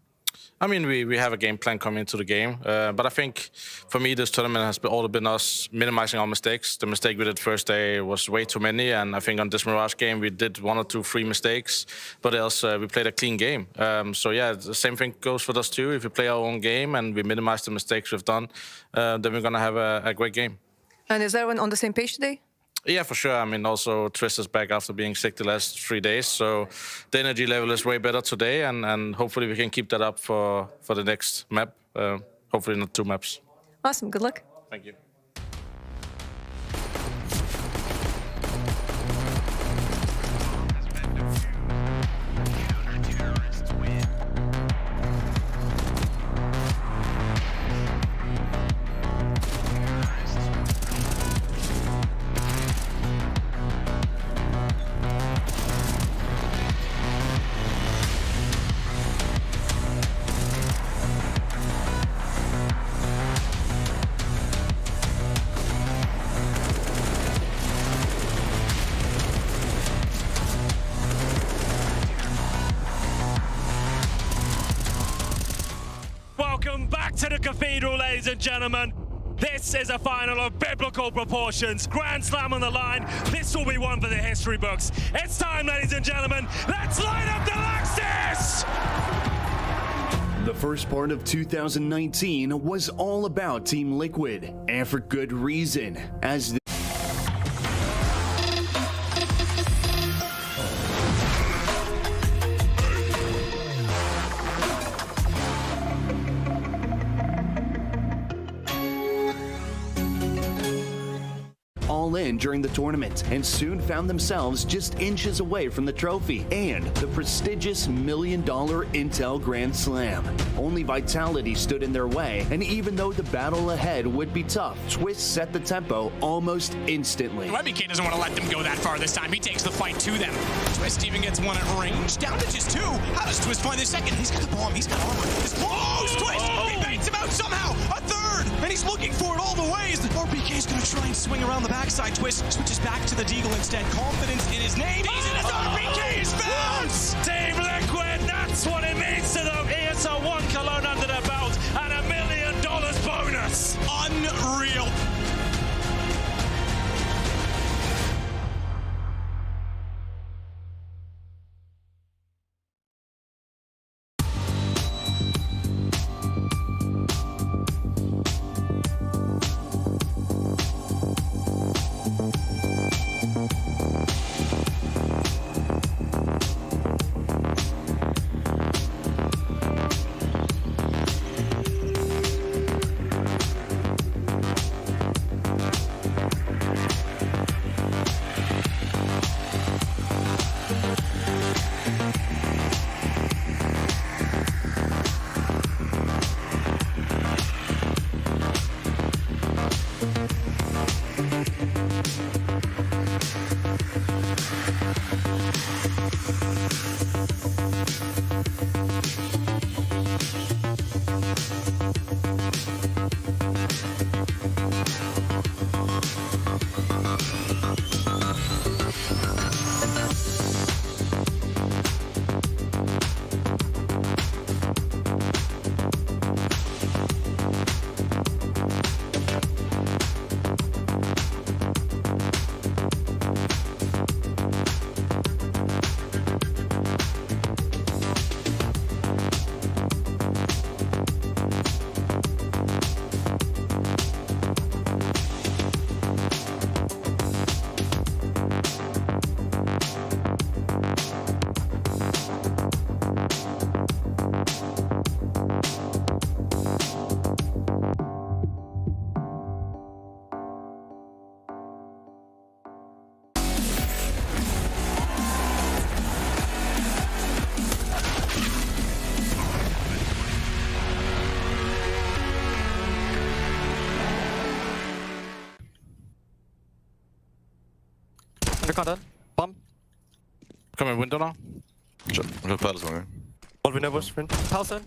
I mean, we have a game plan coming into the game, but I think for me this tournament has all been us minimizing our mistakes. The mistake we did first day was way too many, and I think on this Mirage game we did 1 or 2 free mistakes, but else we played a clean game. So yeah, the same thing goes for us too. If we play our own game and we minimize the mistakes we've done, then we're gonna have a great game. And is everyone on the same page today? Yeah, for sure. I mean, also Twist is back after being sick the last 3 days, so the energy level is way better today, and hopefully we can keep that up for the next map. Hopefully not 2 maps. Awesome. Good luck. Thank you. cathedral, ladies and gentlemen. This is a final of biblical proportions. Grand Slam on the line. This will be one for the history books. It's time, ladies and gentlemen. Let's light up the Lexus! The first part of 2019 was all about Team Liquid, and for good reason, as all in during the tournament and soon found themselves just inches away from the trophy and the prestigious $1 million Intel Grand Slam. Only Vitality stood in their way, and even though the battle ahead would be tough, Twist set the tempo almost instantly. WebBK doesn't want to let them go that far this time. He takes the fight to them. Twist even gets one at range, down to just 2. How does Twist find the second? He's got the bomb, he's got armor. Twist! He baits him out somehow! A third! And he's looking for it all the ways! RBK's gonna try and swing around the backside. Twist switches back to the Deagle instead. Confidence in his name. He's in his RBK is found! Team Liquid, that's what it means to them. Here's a 1 cologne under their belt and $1 million bonus. Unreal. Content. Bomb. Coming window now. One window was sprint. Palsen.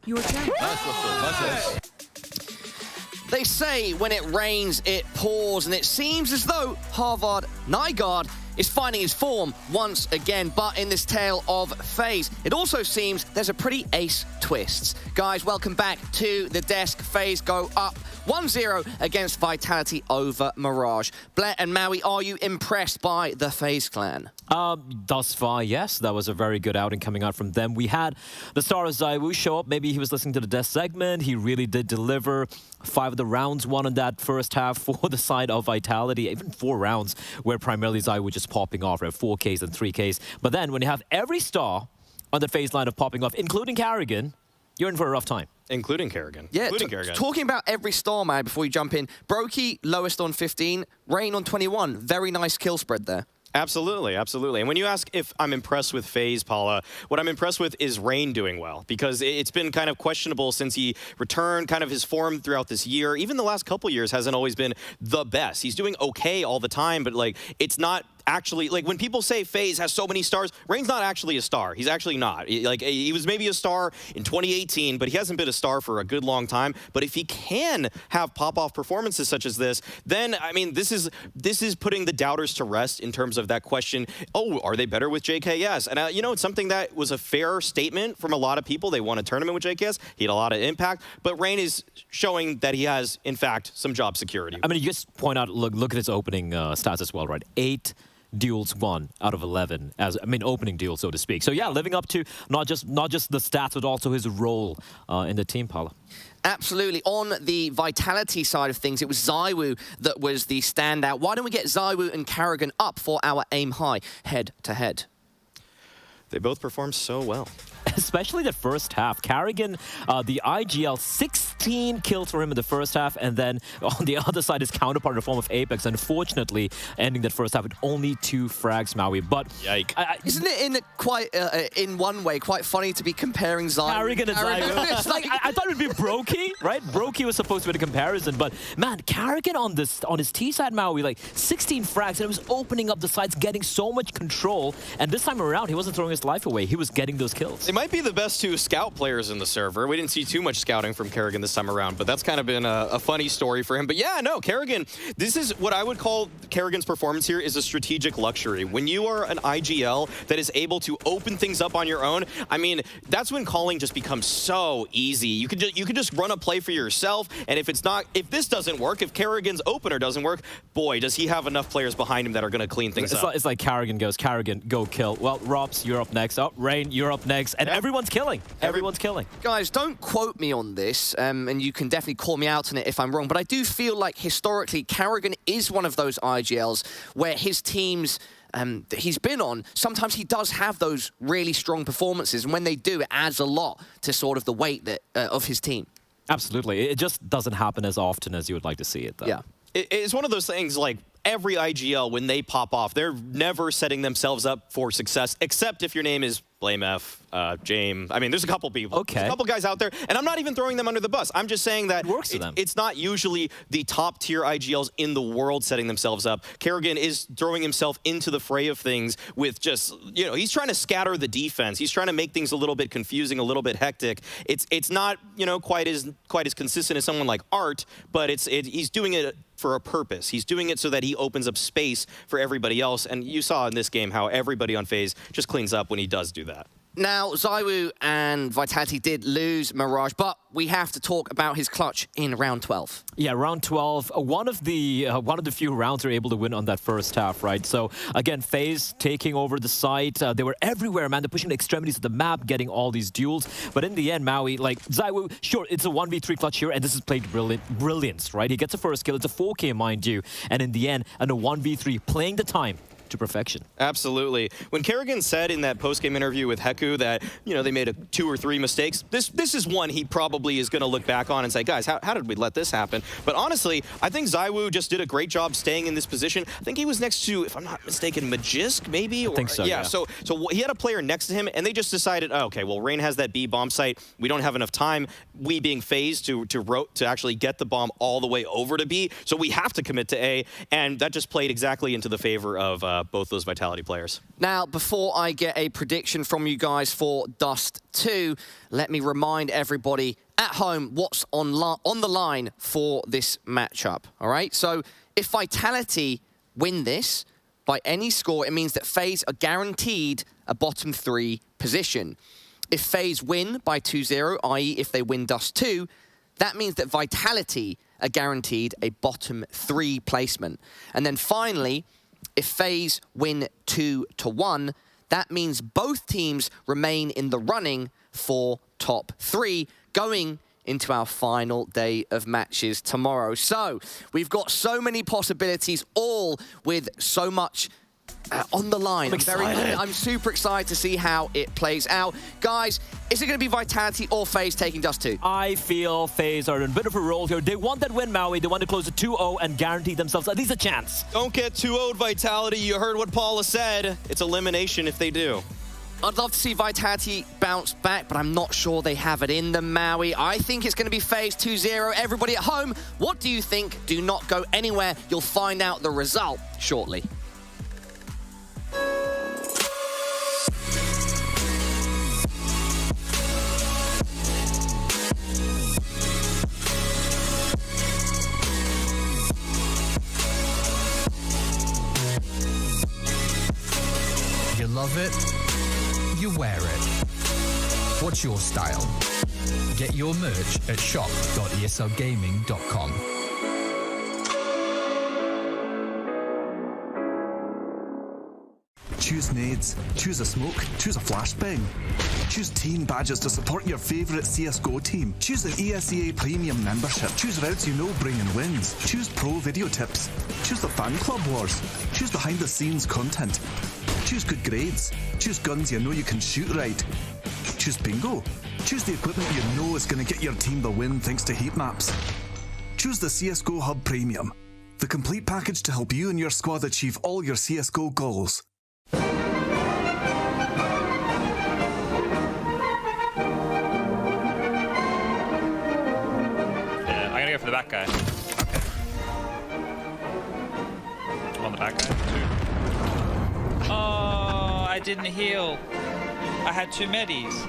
Your turn. Nice. They say when it rains, it pours, and it seems as though Harvard Nygaard is finding his form once again, but in this tale of Faze, it also seems there's a pretty ace twist. Guys, welcome back to the desk. Faze go up 1-0 against Vitality over Mirage. Blett and Maui, are you impressed by the Faze clan? Thus far, yes. That was a very good outing coming out from them. We had the star of Zaiwu show up. Maybe he was listening to the desk segment. He really did deliver 5 of the rounds won in that first half for the side of Vitality. Even 4 rounds where primarily Zaiwu just popping off, right? 4Ks and 3Ks. But then when you have every star on the Faze line of popping off, including Carrigan, you're in for a rough time. Including Carrigan. Yeah, including Carrigan. Talking about every star, man, before you jump in, Brokey lowest on 15, Rain on 21. Very nice kill spread there. Absolutely, absolutely. And when you ask if I'm impressed with Faze, Paula, what I'm impressed with is Rain doing well, because it's been kind of questionable since he returned. Kind of his form throughout this year, even the last couple years, hasn't always been the best. He's doing okay all the time, but like it's not actually, like when people say FaZe has so many stars, Rain's not actually a star. He's actually not. He was maybe a star in 2018, but he hasn't been a star for a good long time. But if he can have pop-off performances such as this, then I mean, this is putting the doubters to rest in terms of that question. Oh, are they better with JKS? And you know, it's something that was a fair statement from a lot of people. They won a tournament with JKS. He had a lot of impact, but Rain is showing that he has, in fact, some job security. I mean, you just point out, look at his opening stats as well, right? 8 duels won out of 11, opening duels, so to speak. So yeah, living up to not just the stats, but also his role in the team, Paula. Absolutely. On the vitality side of things, it was ZywOo that was the standout. Why don't we get ZywOo and Karrigan up for our aim high head-to-head? They both performed so well. Especially the first half. Karrigan, the IGL, 16 kills for him in the first half, and then on the other side, his counterpart in the form of Apex, unfortunately, ending that first half with only 2 frags, Maui. But yike. Isn't it in one way quite funny to be comparing Karrigan and ZywOo? Like, I thought it would be Brokey, right? Brokey was supposed to be the comparison, but man, Karrigan on his T side, Maui, like 16 frags, and it was opening up the sides, getting so much control. And this time around, he wasn't throwing his life away; he was getting those kills. They might be the best 2 scout players in the server. We didn't see too much scouting from Karrigan this time around, but that's kind of been a funny story for him. But yeah, no, Karrigan, this is what I would call Karrigan's performance here is a strategic luxury. When you are an IGL that is able to open things up on your own, I mean, that's when calling just becomes so easy. You could just run a play for yourself, and if this doesn't work, if Karrigan's opener doesn't work, boy, does he have enough players behind him that are going to clean things up. It's like Karrigan goes, Karrigan, go kill. Well, Robs, you're up next. Oh, Rain, you're up next. And everyone's killing. Everyone's killing. Guys, don't quote me on this, and you can definitely call me out on it if I'm wrong, but I do feel like historically Karrigan is one of those IGLs where his teams that he's been on, sometimes he does have those really strong performances, and when they do, it adds a lot to sort of the weight that of his team. Absolutely. It just doesn't happen as often as you would like to see it, though. Yeah. It's one of those things like every IGL, when they pop off, they're never setting themselves up for success, except if your name is Blame F, James. I mean, there's a couple people. Okay. There's a couple guys out there, and I'm not even throwing them under the bus. I'm just saying that it's not usually the top-tier IGLs in the world setting themselves up. Karrigan is throwing himself into the fray of things with just, you know, he's trying to scatter the defense. He's trying to make things a little bit confusing, a little bit hectic. It's not, you know, quite as consistent as someone like Art, but he's doing it for a purpose. He's doing it so that he opens up space for everybody else, and you saw in this game how everybody on FaZe just cleans up when he does do that. Now, ZywOo and Vitality did lose Mirage, but we have to talk about his clutch in round 12. Yeah, round 12, one of the few rounds they're able to win on that first half, right? So again, FaZe taking over the site. They were everywhere, man. They're pushing the extremities of the map, getting all these duels. But in the end, Maui, like ZywOo, sure, it's a 1v3 clutch here, and this is played brilliance, right? He gets a first kill. It's a 4K, mind you. And in the end, and a 1v3, playing the time to perfection. Absolutely. When Karrigan said in that post-game interview with Heku that, you know, they made 2 or 3 mistakes, this is one he probably is going to look back on and say, guys, how did we let this happen? But honestly, I think ZywOo just did a great job staying in this position. I think he was next to, if I'm not mistaken, Magisk, maybe? I think so, yeah. So he had a player next to him, and they just decided, oh, okay, well, Rain has that B bomb site. We don't have enough time, we being FaZe, to actually get the bomb all the way over to B, so we have to commit to A, and that just played exactly into the favor of both those Vitality players. Now, before I get a prediction from you guys for Dust 2, let me remind everybody at home what's on the line for this matchup, all right? So if Vitality win this by any score, it means that FaZe are guaranteed a bottom 3 position. If FaZe win by 2-0, i.e. if they win Dust 2, that means that Vitality are guaranteed a bottom 3 placement. And then finally, if FaZe win 2-1, that means both teams remain in the running for top 3, going into our final day of matches tomorrow. So we've got so many possibilities, all with so much on the line. I'm super excited to see how it plays out. Guys, is it going to be Vitality or FaZe taking Dust 2? I feel FaZe are in a bit of a role here. They want that win, Maui. They want to close to 2-0 and guarantee themselves at least a chance. Don't get 2-0'd, Vitality. You heard what Paula said. It's elimination if they do. I'd love to see Vitality bounce back, but I'm not sure they have it in them, Maui. I think it's going to be FaZe 2-0. Everybody at home, what do you think? Do not go anywhere. You'll find out the result shortly. love it, you wear it. What's your style? Get your merch at shop.eslgaming.com. Choose nades, choose a smoke, choose a flashbang. Choose team badges to support your favourite CSGO team. Choose an ESEA Premium membership. Choose routes you know bring in wins. Choose pro video tips. Choose the fan club wars. Choose behind the scenes content. Choose good grades. Choose guns you know you can shoot right. Choose bingo. Choose the equipment you know is going to get your team the win thanks to heat maps. Choose the CSGO Hub Premium, the complete package to help you and your squad achieve all your CSGO goals. Go for the back guy. Okay. I'm on the back guy. 2. Oh, I didn't heal. I had 2 medis.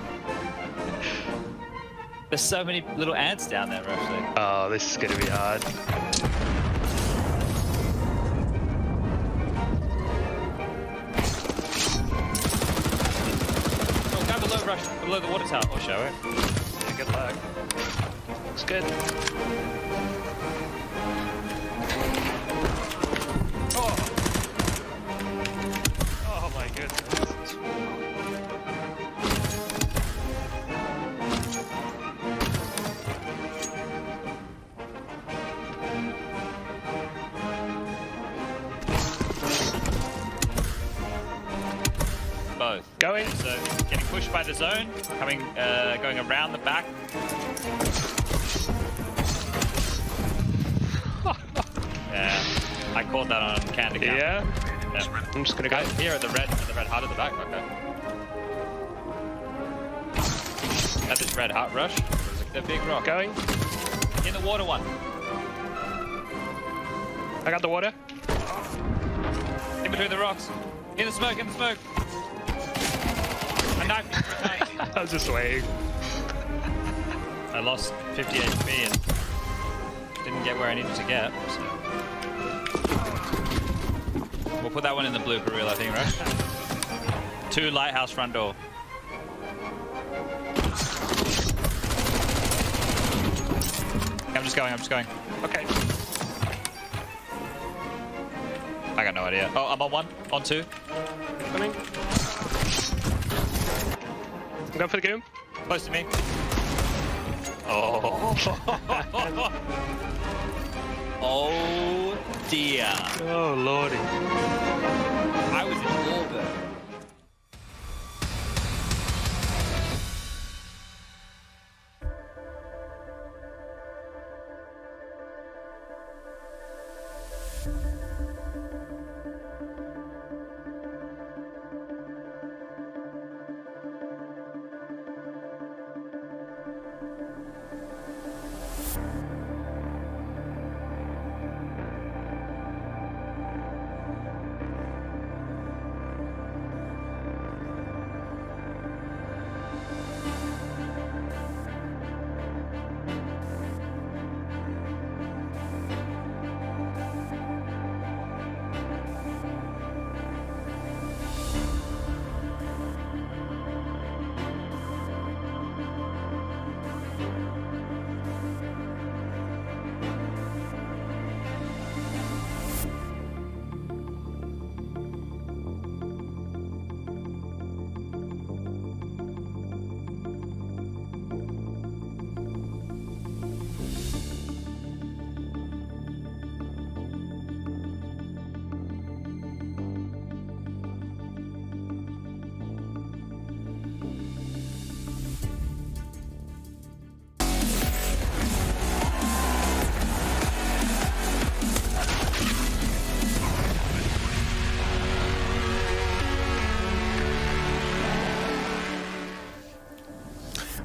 There's so many little ants down there, actually. Oh, this is gonna be hard. Oh, guy below rush, below the water tower. I'll show it. Yeah, good luck. Looks good. Oh my goodness. Both. Going. So, getting pushed by the zone, coming, going around the back. Yeah, I caught that on can to count. Yeah. I'm just gonna go here at the red heart at the back. Okay. At this red heart rush. The big rock. Going. In the water one. I got the water. In between the rocks. In the smoke. A knife. I was just waiting. I lost 50 HP and didn't get where I needed to get. So. We'll put that one in the blooper reel, I think, right? 2 lighthouse front door. I'm just going. Okay. I got no idea. Oh, I'm on 1, on 2. Coming. I'm going for the goon. Close to me. Oh. Oh dear. Oh lordy. I was in orbit.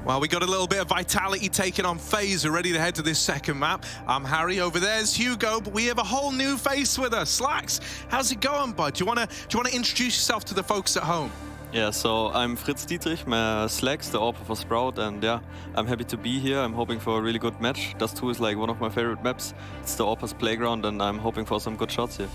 Well, we got a little bit of vitality taken on Faze. We're ready to head to this second map. I'm Harry. Over there's Hugo, but we have a whole new face with us. Slacks, how's it going, bud? Do you wanna introduce yourself to the folks at home? Yeah, so I'm Fritz Dietrich, my Slacks, the AWP for Sprout, and yeah, I'm happy to be here. I'm hoping for a really good match. Dust 2 is like one of my favorite maps. It's the AWP's playground, and I'm hoping for some good shots here.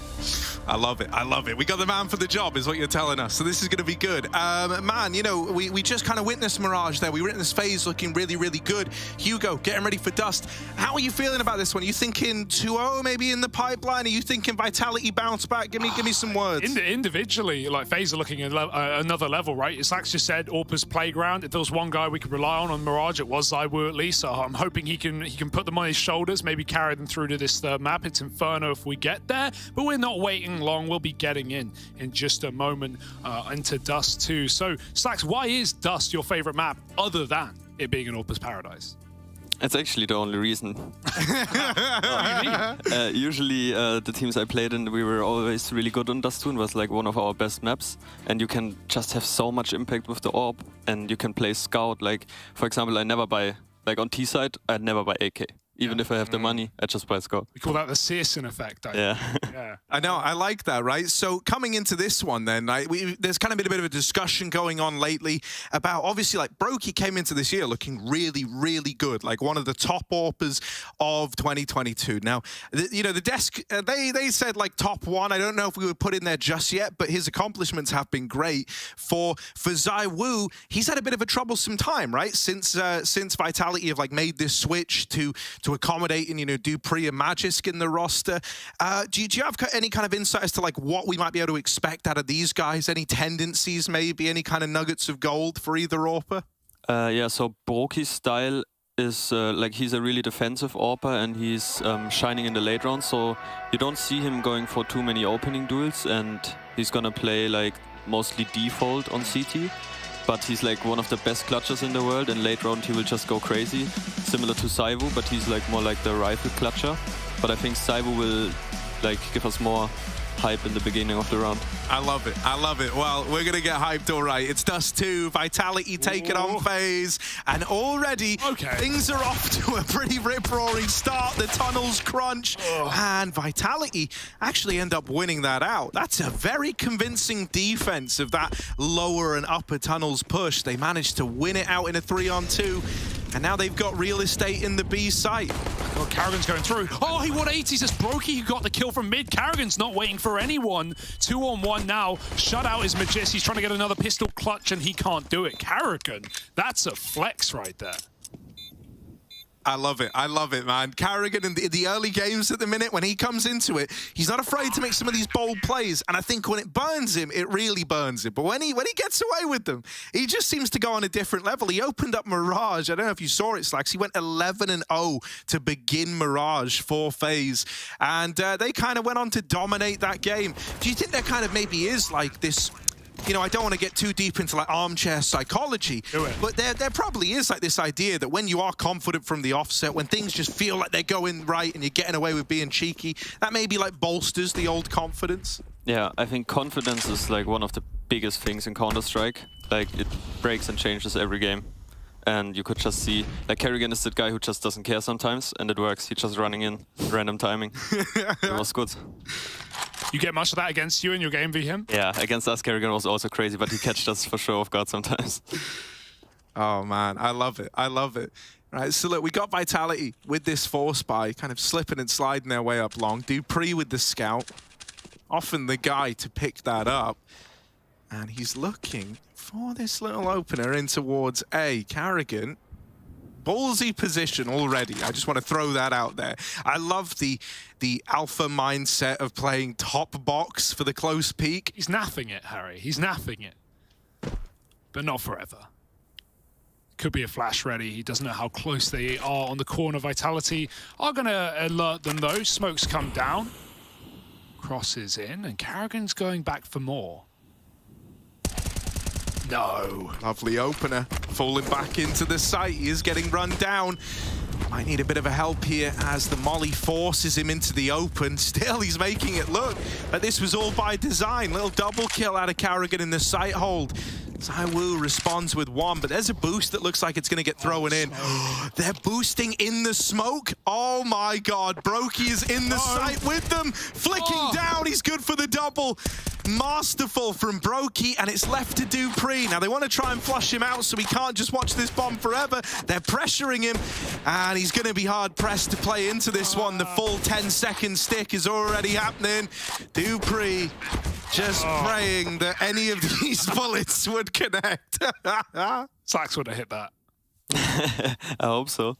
I love it. I love it. We got the man for the job, is what you're telling us. So this is going to be good. Man, you know, we just kind of witnessed Mirage there. We witnessed Faze looking really, really good. Hugo, getting ready for Dust. How are you feeling about this one? Are you thinking 2-0 maybe in the pipeline? Are you thinking Vitality bounce back? Give me some words. Individually, like Faze are looking at another level, right? Slacks just said AWP's playground. If there was one guy we could rely on Mirage, it was ZywOo at least. So I'm hoping he can put them on his shoulders, maybe carry them through to this third map. It's Inferno if we get there, but we're not waiting long. We'll be getting in just a moment into Dust 2. So Slacks, why is Dust your favorite map other than it being an AWP's paradise? It's actually the only reason. Usually the teams I played in, we were always really good on Dust 2 and was like one of our best maps. And you can just have so much impact with the AWP, and you can play Scout. Like, for example, I never buy, like on T side, I'd never buy AK. Even if I have the money, I just buy Scout. We call that the Searson effect. Yeah. I know, I like that, right? So coming into this one then, there's kind of been a bit of a discussion going on lately about, obviously, like Brokey came into this year looking really, really good, like one of the top AWPers of 2022. Now, you know, the desk, they said like top 1. I don't know if we would put in there just yet, but his accomplishments have been great. For ZywOo, he's had a bit of a troublesome time, right? Since Vitality have like made this switch to accommodating, you know, Dupree and Magisk in the roster. Do you have any kind of insight as to like what we might be able to expect out of these guys? Any tendencies, maybe any kind of nuggets of gold for either AWPer? Yeah, so Brokey's style is like he's a really defensive AWPer, and he's shining in the late round, so you don't see him going for too many opening duels, and he's gonna play like mostly default on CT. But he's like one of the best clutchers in the world. In late round, he will just go crazy, similar to ZywOo, but he's like more like the rifle clutcher. But I think ZywOo will like give us more hype in the beginning of the round. I love it. I love it. Well, we're going to get hyped all right. It's Dust 2, Vitality taking on Faze, and already things are off to a pretty rip-roaring start. The tunnels crunch, and Vitality actually end up winning that out. That's a very convincing defense of that lower and upper tunnels push. They managed to win it out in a 3-on-2, and now they've got real estate in the B site. Oh, Karrigan's going through. Oh, he 180s as Brokey, who got the kill from mid. Karrigan's not waiting for anyone. 2-on-1 now. Shut out is Magis. He's trying to get another pistol clutch, and he can't do it. Karrigan, that's a flex right there. I love it. I love it, man. Karrigan in the early games at the minute, when he comes into it, he's not afraid to make some of these bold plays. And I think when it burns him, it really burns him. But when he gets away with them, he just seems to go on a different level. He opened up Mirage. I don't know if you saw it, Slacks. He went 11-0 to begin Mirage for Faze. And they kind of went on to dominate that game. Do you think there kind of maybe is like this... You know, I don't want to get too deep into like armchair psychology, but there probably is like this idea that when you are confident from the offset, when things just feel like they're going right and you're getting away with being cheeky, that maybe like bolsters the old confidence. Yeah, I think confidence is like one of the biggest things in Counter-Strike. Like it breaks and changes every game. And you could just see, like Karrigan is that guy who just doesn't care sometimes, and it works. He's just running in, random timing. It was good. You get much of that against you in your game v him? Yeah, against us, Karrigan was also crazy, but he catched us for sure off guard sometimes. Oh man, I love it. I love it. Right, so look, we got Vitality with this force buy, kind of slipping and sliding their way up long. Dupree with the scout, often the guy to pick that up. And he's looking for this little opener in towards A. Karrigan, ballsy position already. I just want to throw that out there. I love the alpha mindset of playing top box for the close peek. He's naffing it, Harry. He's naffing it. But not forever. Could be a flash ready. He doesn't know how close they are on the corner. Vitality are going to alert them, though. Smokes come down. Crosses in, and Karrigan's going back for more. No. Lovely opener. Falling back into the site. He is getting run down. Might need a bit of a help here as the molly forces him into the open. Still, he's making it look like this was all by design. Little double kill out of Karrigan in the site hold. ZywOo responds with one, but there's a boost that looks like it's going to get thrown in. They're boosting in the smoke. Oh my god, Brokey is in the site with them. Flicking down, he's good for the double. Masterful from Brokey, and it's left to dupreeh. Now they want to try and flush him out so he can't just watch this bomb forever. They're pressuring him, and he's going to be hard pressed to play into this one. The full 10-second stick is already happening. dupreeh just praying that any of these bullets would connect. Sax would have hit that. I hope so.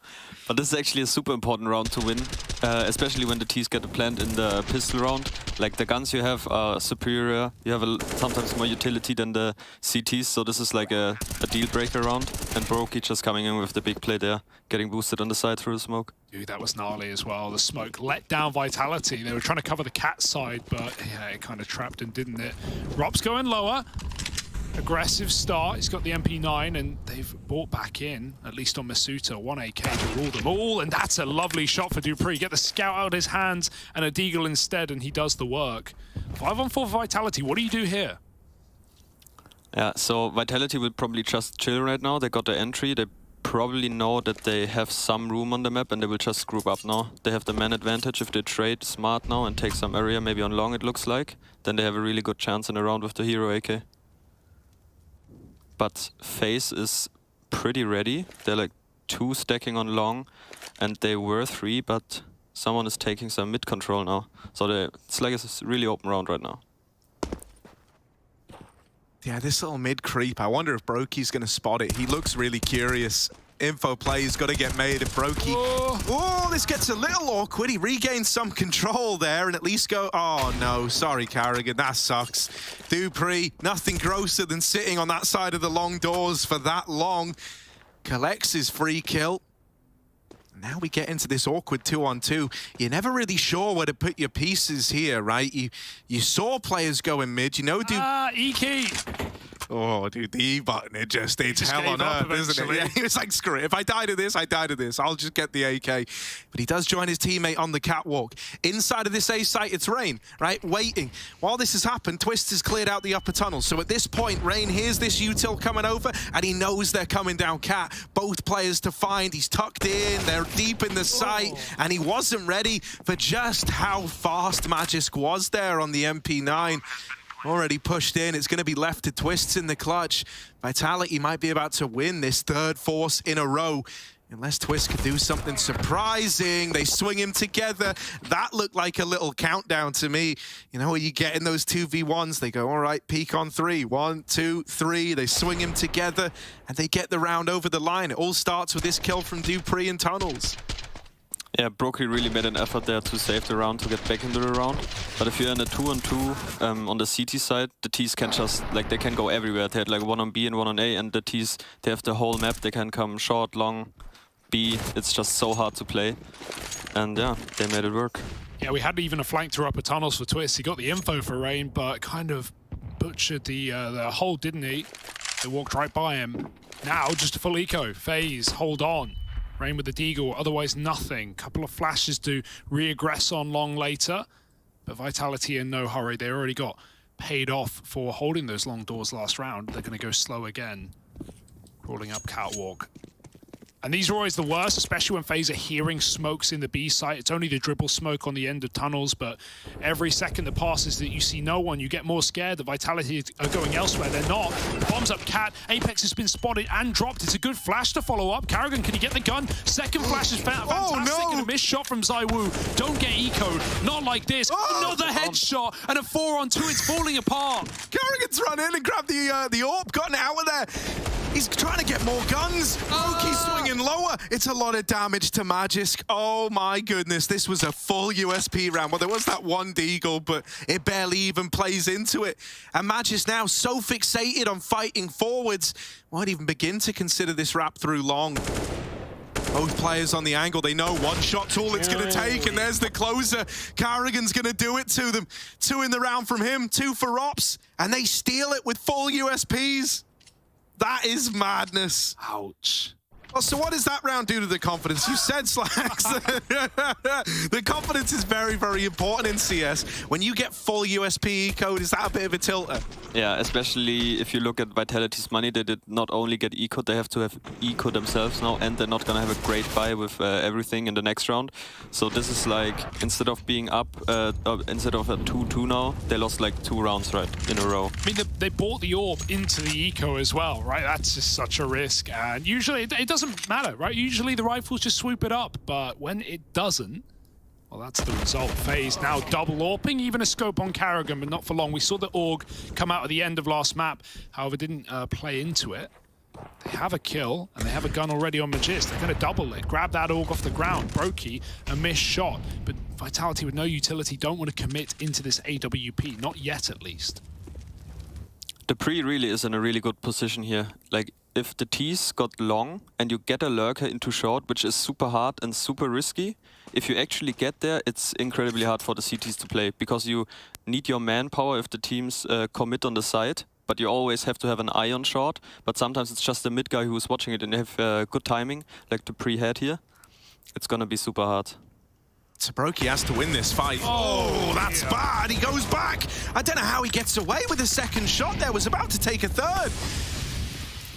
But this is actually a super important round to win, especially when the T's get a plant in the pistol round. Like, the guns you have are superior. You have sometimes more utility than the CTs, so this is like a deal breaker round. And Brokey just coming in with the big play there, getting boosted on the side through the smoke. Dude, that was gnarly as well. The smoke let down Vitality. They were trying to cover the cat side, but yeah, it kind of trapped him, didn't it? Rob's going lower. Aggressive start. He's got the MP9, and they've brought back in, at least on Masuta, 1 AK to rule them all, and that's a lovely shot for dupreeh. Get the scout out of his hands and a deagle instead, and he does the work. 5-on-4 Vitality. What do you do here? Yeah, so Vitality will probably just chill right now. They got the entry. They probably know that they have some room on the map, and they will just group up now. They have the man advantage if they trade smart now and take some area, maybe on long it looks like. Then they have a really good chance in a round with the hero AK. But Faze is pretty ready. They're like 2 stacking on long, and they were 3, but someone is taking some mid control now. So it's like a really open round right now. Yeah, this little mid creep, I wonder if Brokey's going to spot it. He looks really curious. Info play's got to get made if Brokey... Oh, this gets a little awkward. He regains some control there and at least go... Oh, no. Sorry, Carrigan. That sucks. dupreeh, nothing grosser than sitting on that side of the long doors for that long. Collects his free kill. Now we get into this awkward 2-on-2. You're never really sure where to put your pieces here, right? You saw players going mid. You know, E-key. Oh, dude, the E button, it's hell on earth, isn't it? Yeah, he was like, screw it. If I die to this, I die to this. I'll just get the AK. But he does join his teammate on the catwalk. Inside of this A site, it's Rain, right? Waiting. While this has happened, Twist has cleared out the upper tunnel. So at this point, Rain hears this util coming over, and he knows they're coming down cat. Both players to find. He's tucked in. They're deep in the site, and he wasn't ready for just how fast Magisk was there on the MP9. Already pushed in. It's going to be left to Twists in the clutch. Vitality might be about to win this 3rd force in a row. Unless Twist could do something surprising. They swing him together. That looked like a little countdown to me. You know, when you get in those 2v1s, they go, all right, peak on 3. 1, 2, 3. They swing him together, and they get the round over the line. It all starts with this kill from dupreeh in tunnels. Yeah, Brokey really made an effort there to save the round, to get back into the round. But if you're in a 2-on-2 on the CT side, the T's can just, like, they can go everywhere. They had like 1 on B and 1 on A, and the T's, they have the whole map. They can come short, long, B. It's just so hard to play. And yeah, they made it work. Yeah, we had even a flank through upper tunnels for Twist. He got the info for Rain, but kind of butchered the hole, didn't he? They walked right by him. Now, just a full eco. Faze, hold on. Rain with the deagle, otherwise nothing. Couple of flashes to re-aggress on long later. But Vitality in no hurry. They already got paid off for holding those long doors last round. They're going to go slow again. Crawling up catwalk. And these are always the worst, especially when Faze are hearing smokes in the B site. It's only the dribble smoke on the end of tunnels, but every second that passes that you see no one, you get more scared that Vitality are going elsewhere. They're not. Bombs up cat. Apex has been spotted and dropped. It's a good flash to follow up. Carrigan, can he get the gun? Second flash is fantastic. Oh, no. And a missed shot from ZywOo. Don't get eco'd. Not like this. Another headshot and a 4-on-2. It's falling apart. Carrigan's run in and grabbed the AWP, gotten out of there. He's trying to get more guns. Brokey's swinging lower. It's a lot of damage to Magisk. Oh my goodness, this was a full USP round. Well, there was that one deagle, but it barely even plays into it. And Magisk now so fixated on fighting forwards, won't even begin to consider this wrap through long. Both players on the angle, they know one shot's all it's going to take, and there's the closer. Carrigan's going to do it to them. 2 in the round from him, 2 for Ops, and they steal it with full USPs. That is madness. Ouch. Well, so what does that round do to the confidence? You said Slacks. The confidence is very, very important in CS. When you get full USP code, is that a bit of a tilter? Yeah, especially if you look at Vitality's money, they did not only get eco, they have to have eco themselves now, and they're not going to have a great buy with everything in the next round. So this is like, instead of being up, instead of a 2-2 now, they lost like 2 rounds right in a row. I mean, they bought the orb into the eco as well, right? That's just such a risk. And usually it doesn't matter, right? Usually the rifles just swoop it up, but when it doesn't, well, that's the result. Faze now double AWPing, even a scope on Karrigan, but not for long. We saw the AUG come out at the end of last map, however, didn't play into it. They have a kill, and they have a gun already on Magist. They're going to double it, grab that AUG off the ground. Brokey, a missed shot, but Vitality with no utility don't want to commit into this AWP, not yet at least. The pre really is in a really good position here. Like, if the T's got long and you get a lurker into short, which is super hard and super risky, if you actually get there, it's incredibly hard for the CTs to play, because you need your manpower if the teams commit on the side, but you always have to have an eye on short. But sometimes it's just the mid guy who's watching it and they have good timing, like the pre-head here. It's gonna be super hard. Brokey has to win this fight. Oh, that's bad. He goes back. I don't know how he gets away with a second shot there. Was about to take a third.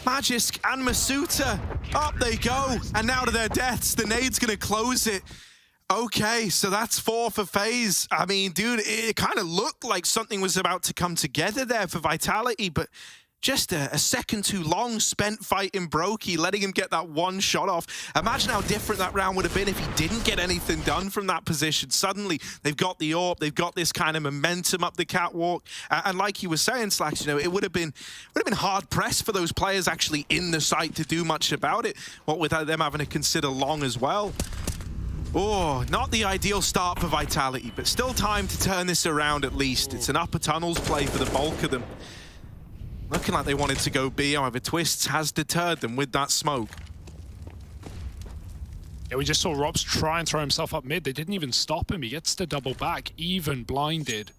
Magisk and Masuta, up they go. And now to their deaths. The nade's going to close it. Okay, so that's 4 for Faze. I mean, dude, it kind of looked like something was about to come together there for Vitality, but just a second too long spent fighting Brokey, letting him get that one shot off. Imagine how different that round would have been if he didn't get anything done from that position. Suddenly, they've got the AWP, they've got this kind of momentum up the catwalk. And like you were saying, Slacks, you know, it would have been hard pressed for those players actually in the site to do much about it, what with them having to consider long as well. Oh, not the ideal start for Vitality, but still time to turn this around at least. It's an upper tunnels play for the bulk of them. Looking like they wanted to go B, however, Twists has deterred them with that smoke. Yeah, we just saw Robs try and throw himself up mid. They didn't even stop him. He gets to double back, even blinded,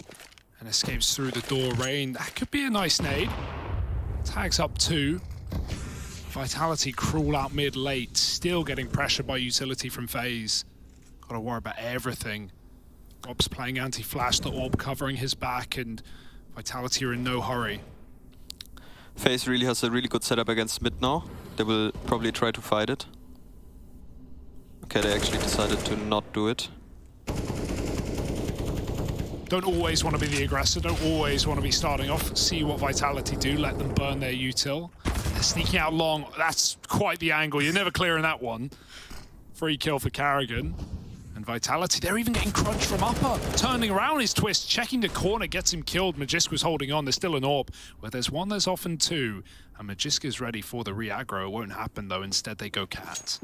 and escapes through the door. Rain, that could be a nice nade. Tags up 2. Vitality crawl out mid late, still getting pressure by utility from Faze. Gotta worry about everything. Rob's playing anti-flash, the orb covering his back, and Vitality are in no hurry. Faze really has a really good setup against mid now. They will probably try to fight it. Okay, they actually decided to not do it. Don't always want to be the aggressor, don't always want to be starting off. See what Vitality do, let them burn their util. They're sneaking out long, that's quite the angle. You're never clearing that one. Free kill for Karrigan. And Vitality, they're even getting crunched from upper. Turning around his Twist, checking the corner, gets him killed. Magisk was holding on, there's still an AWP. Where there's one, there's often 2. And Magisk is ready for the re-aggro. It won't happen though, instead they go cat.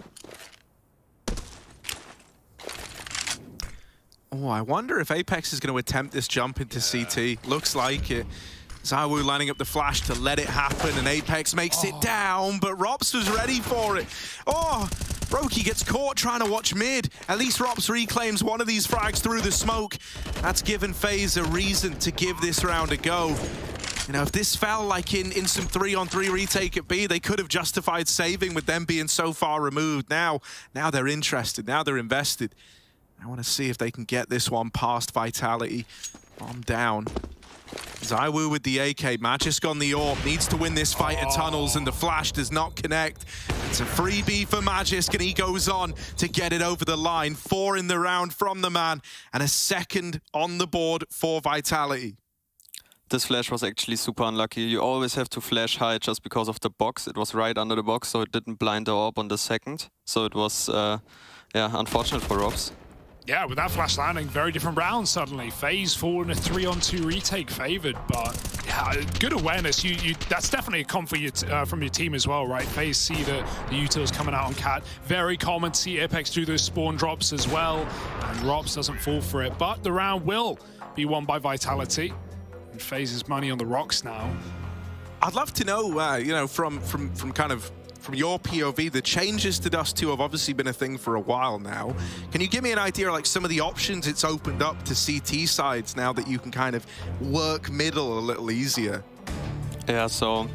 Oh, I wonder if Apex is going to attempt this jump into CT. Looks like it. ZywOo lining up the flash to let it happen, and Apex makes it down, but Rops was ready for it. Oh, Brokey gets caught trying to watch mid. At least Rops reclaims one of these frags through the smoke. That's given FaZe a reason to give this round a go. You know, if this fell like in some 3-on-3 retake at B, they could have justified saving with them being so far removed. Now they're interested, now they're invested. I want to see if they can get this one past Vitality. Bomb down. ZywOo with the AK, Magisk on the AWP, needs to win this fight at tunnels, and the flash does not connect. It's a freebie for Magisk, and he goes on to get it over the line. 4 in the round from the man, and a second on the board for Vitality. This flash was actually super unlucky. You always have to flash high just because of the box. It was right under the box, so it didn't blind the AWP on the second. So it was, yeah, unfortunate for Robs. Yeah, with that flash landing, very different round suddenly. FaZe fall in a 3-on-2 retake favored, but yeah, good awareness. That's definitely a comfort from your team as well, right? FaZe see the utils coming out on cat. Very common to see Apex do those spawn drops as well, and Robs doesn't fall for it. But the round will be won by Vitality, and FaZe's money on the rocks now. I'd love to know, you know, from your POV, the changes to Dust 2 have obviously been a thing for a while now. Can you give me an idea of like some of the options it's opened up to CT sides now that you can kind of work middle a little easier? Yeah, so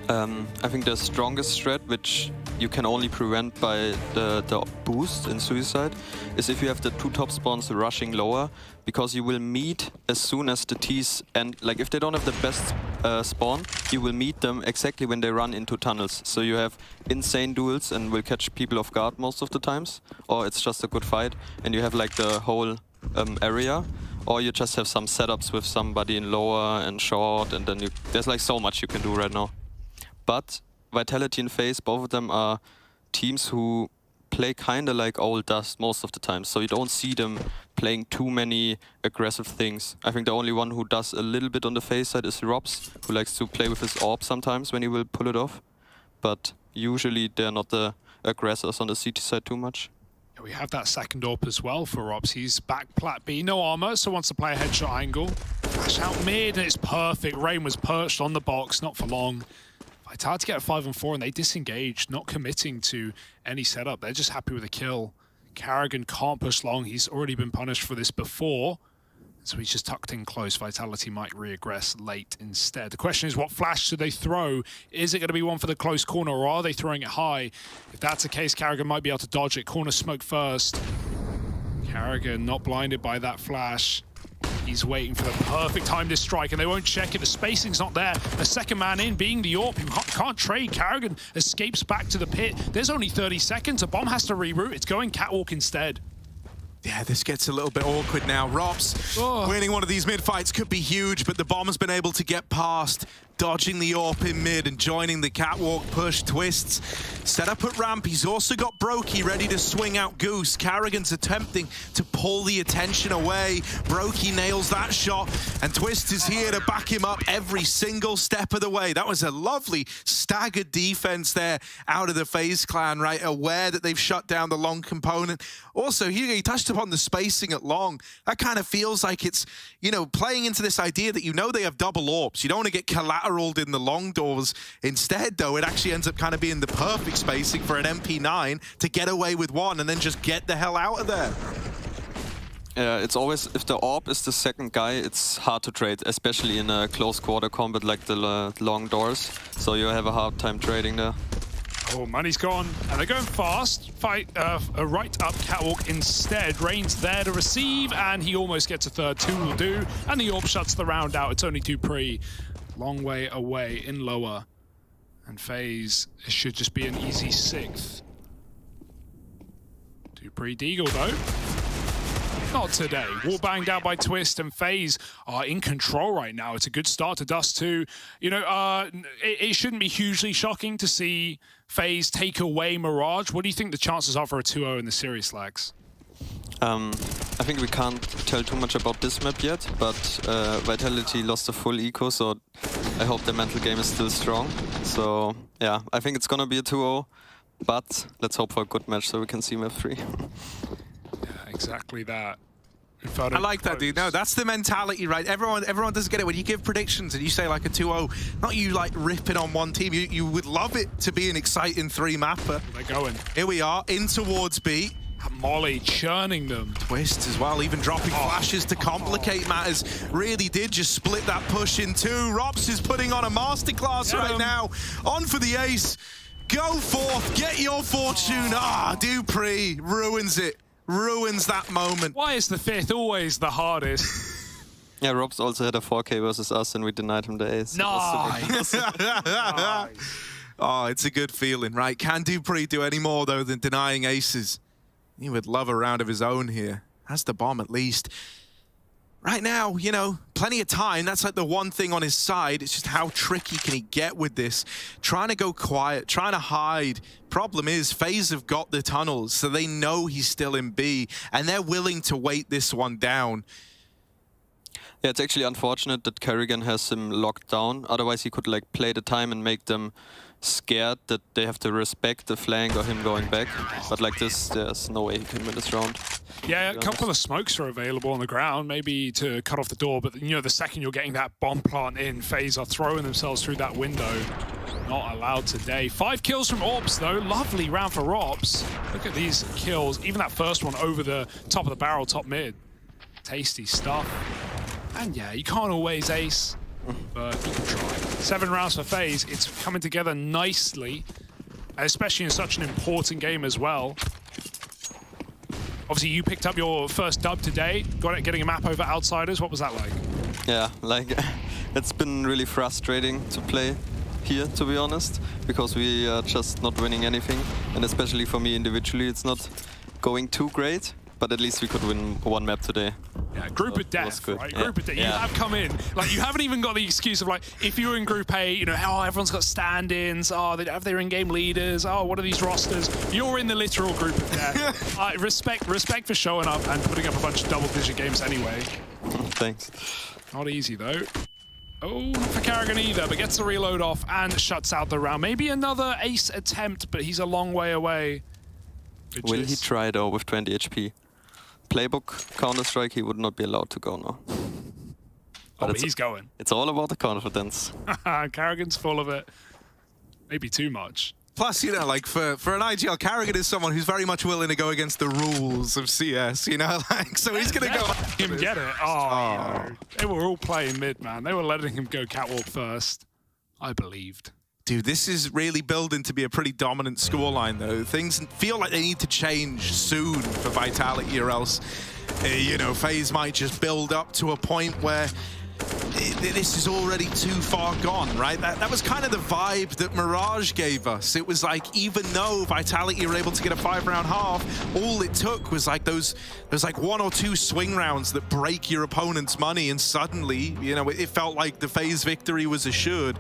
I think the strongest strat, which you can only prevent by the boost in Suicide is if you have the 2 top spawns rushing lower, because you will meet as soon as the T's end. Like if they don't have the best spawn, you will meet them exactly when they run into tunnels. So you have insane duels and will catch people off guard most of the times, or it's just a good fight and you have like the whole area, or you just have some setups with somebody in lower and short, and then there's like so much you can do right now. But Vitality and Faze, both of them are teams who play kind of like old dust most of the time, so you don't see them playing too many aggressive things. I think the only one who does a little bit on the Faze side is Robs, who likes to play with his orb sometimes when he will pull it off. But usually they're not the aggressors on the CT side too much. Yeah, we have that second AWP as well for Robs. He's back plat B, no armor, so wants to play a headshot angle. Flash out mid, and it's perfect. Rain was perched on the box, not for long. Vitality get a 5-on-4 and they disengage, not committing to any setup. They're just happy with a kill. Carrigan can't push long. He's already been punished for this before. So he's just tucked in close. Vitality might reaggress late instead. The question is, what flash should they throw? Is it going to be one for the close corner, or are they throwing it high? If that's the case, Carrigan might be able to dodge it. Corner smoke first. Carrigan not blinded by that flash. He's waiting for the perfect time to strike, and they won't check it. The spacing's not there. The second man in, being the AWP, who can't trade. Carrigan escapes back to the pit. There's only 30 seconds. A bomb has to reroute. It's going catwalk instead. Yeah, this gets a little bit awkward now. Robs winning one of these mid-fights could be huge, but the bomb's been able to get past, dodging the AWP in mid and joining the catwalk push. Twists set up at ramp. He's also got Brokey ready to swing out Goose. Carrigan's attempting to pull the attention away. Brokey nails that shot, and Twist is here to back him up every single step of the way. That was a lovely staggered defense there out of the FaZe clan, right? Aware that they've shut down the long component. Also, Hugo, you touched upon the spacing at long. That kind of feels like it's, you know, playing into this idea that you know they have double AWPs. You don't want to get collateraled in the long doors. Instead, though, it actually ends up kind of being the perfect spacing for an MP9 to get away with one and then just get the hell out of there. Yeah, it's always, if the AWP is the second guy, it's hard to trade, especially in a close quarter combat like the long doors. So you have a hard time trading there. Oh, money's gone, and they're going fast. Fight a right up catwalk instead. Rain's there to receive, and he almost gets a third. 2 will do, and the AWP shuts the round out. It's only Dupree. Long way away in lower. And Faze, it should just be an easy 6th. Dupree Deagle, though. Not today. Wall banged out by Twist, and Faze are in control right now. It's a good start to Dust 2. You know, it shouldn't be hugely shocking to see Faze take away Mirage. What do you think the chances are for a 2-0 in the series, Lax? I think we can't tell too much about this map yet, but Vitality lost a full eco, so I hope their mental game is still strong. So yeah, I think it's gonna be a 2-0, but let's hope for a good match so we can see map 3. Yeah, exactly that. I like that, dude. No, that's the mentality, right? Everyone doesn't get it. When you give predictions and you say like a 2-0, not you like ripping on one team. You would love it to be an exciting 3-mapper. They're going. Here we are, in towards B. Molly churning them. Twist as well, even dropping flashes to complicate matters. Really did just split that push in 2. Robs is putting on a masterclass right now. On for the ace. Go forth, get your fortune. Dupree ruins it. Ruins that moment. Why is the 5th always the hardest? Yeah, Robs also had a 4K versus us and we denied him the ace. Nice. Oh, it's a good feeling, right? Can Dupree do any more, though, than denying aces? He would love a round of his own here. Has the bomb, at least. Right now, you know, plenty of time. That's like the one thing on his side. It's just how tricky can he get with this? Trying to go quiet, trying to hide. Problem is, FaZe have got the tunnels, so they know he's still in B, and they're willing to wait this one down. Yeah, it's actually unfortunate that Carrigan has him locked down. Otherwise, he could like play the time and make them scared that they have to respect the flank or him going back. But like this, there's no way he can win this round. Yeah, a couple of smokes are available on the ground, maybe to cut off the door, but you know, the second you're getting that bomb plant in, FaZe are throwing themselves through that window. Not allowed today. 5 kills from Orps, though. Lovely round for Orps. Look at these kills. Even that first one over the top of the barrel, top mid. Tasty stuff. And yeah, you can't always ace, but you can try. 7 rounds for FaZe. It's coming together nicely. especially in such an important game as well. Obviously, you picked up your first dub today, getting a map over Outsiders. What was that like? Yeah, like it's been really frustrating to play here, to be honest, because we are just not winning anything. And especially for me individually, it's not going too great, but at least we could win one map today. Yeah, group of death, right? Yeah. Group of death. Yeah. You have come in, like you haven't even got the excuse of like, if you were in Group A, you know, oh, everyone's got stand-ins, oh, they have their in-game leaders, oh, what are these rosters? You're in the literal group of death. Respect for showing up and putting up a bunch of double-digit games anyway. Thanks. Not easy though. Oh, not for Karrigan either, but gets the reload off and shuts out the round. Maybe another ace attempt, but he's a long way away. Will he try though with 20 HP? Playbook Counter-Strike, he would not be allowed to go now. But he's going. It's all about the confidence. Karrigan's full of it. Maybe too much. Plus, you know, like for an IGL, Karrigan is someone who's very much willing to go against the rules of CS, you know, like, so he's going to go. Him get it. Oh, no. They were all playing mid, man. They were letting him go catwalk first. I believed. Dude, this is really building to be a pretty dominant scoreline, though. Things feel like they need to change soon for Vitality, or else, you know, FaZe might just build up to a point where this is already too far gone, right? That was kind of the vibe that Mirage gave us. It was like, even though Vitality were able to get a 5-round half, all it took was like those like 1 or 2 swing rounds that break your opponent's money, and suddenly, you know, it felt like the FaZe victory was assured.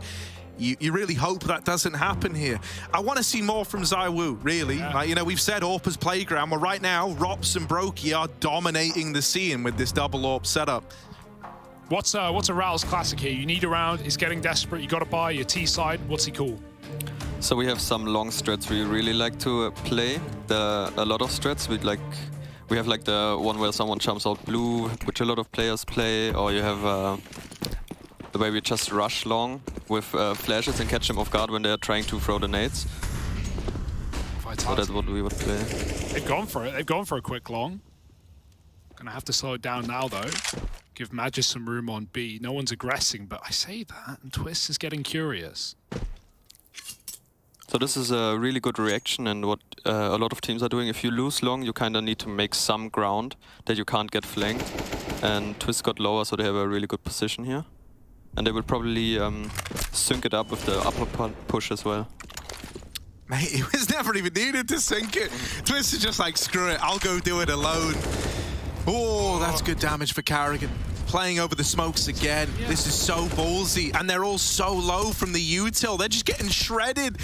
You really hope that doesn't happen here. I want to see more from ZywOo, really. Yeah. Like, you know, we've said AWP's playground. Well, right now, Rops and Brokey are dominating the scene with this double AWP setup. What's a Raoul's classic here? You need a round, he's getting desperate, you got to buy your T side. What's he call? So we have some long strats we really like to play. A lot of strats we have like the one where someone jumps out blue, which a lot of players play, or you have the way we just rush long with flashes and catch them off guard when they're trying to throw the nades. So that's what we would play. They've gone for it. They've gone for a quick long. Gonna have to slow it down now though. Give Magis some room on B. No one's aggressing, but I say that, and Twist is getting curious. So this is a really good reaction, and what a lot of teams are doing. If you lose long, you kind of need to make some ground that you can't get flanked. And Twist got lower, so they have a really good position here. And they will probably sync it up with the upper push as well. Mate, it was never even needed to sync it. Twist is just like, screw it, I'll go do it alone. Oh, that's good damage for Karrigan. Playing over the smokes again. Yeah. This is so ballsy. And they're all so low from the util. They're just getting shredded.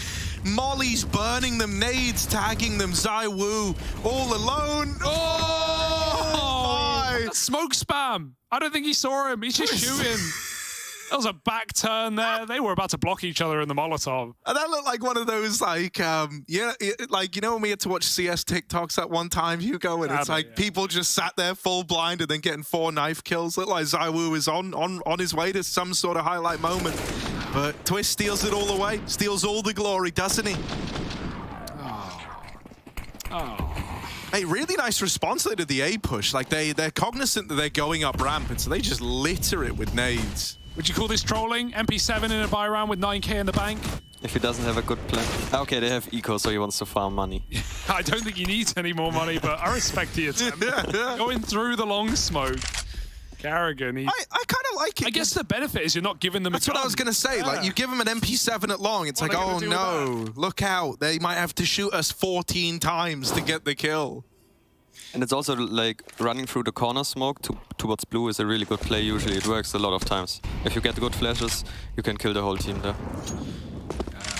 Molly's burning them, nades tagging them. ZywOo all alone. Oh, my. Smoke spam. I don't think he saw him. He's just shooting. That was a back turn there. They were about to block each other in the Molotov. And that looked like one of those, like, like, you know when we had to watch CS TikToks at one time, Hugo, and it's like people just sat there full blind and then getting 4 knife kills. Looked like ZywOo is on his way to some sort of highlight moment. But Twist steals it all away, steals all the glory, doesn't he? Hey, really nice response there to the A push. Like, they're cognizant that they're going up ramp, and so they just litter it with nades. Would you call this trolling? MP7 in a buy round with 9k in the bank? If he doesn't have a good plan. Okay, they have eco, so he wants to farm money. I don't think he needs any more money, but I respect the attempt. Going through the long smoke. Karrigan, I kind of like it. I guess the benefit is you're not giving them That's what I was going to say. Yeah. Like, you give them an MP7 at long, it's like, oh no, look out. They might have to shoot us 14 times to get the kill. And it's also like running through the corner smoke towards blue is a really good play usually. It works a lot of times. If you get good flashes, you can kill the whole team there.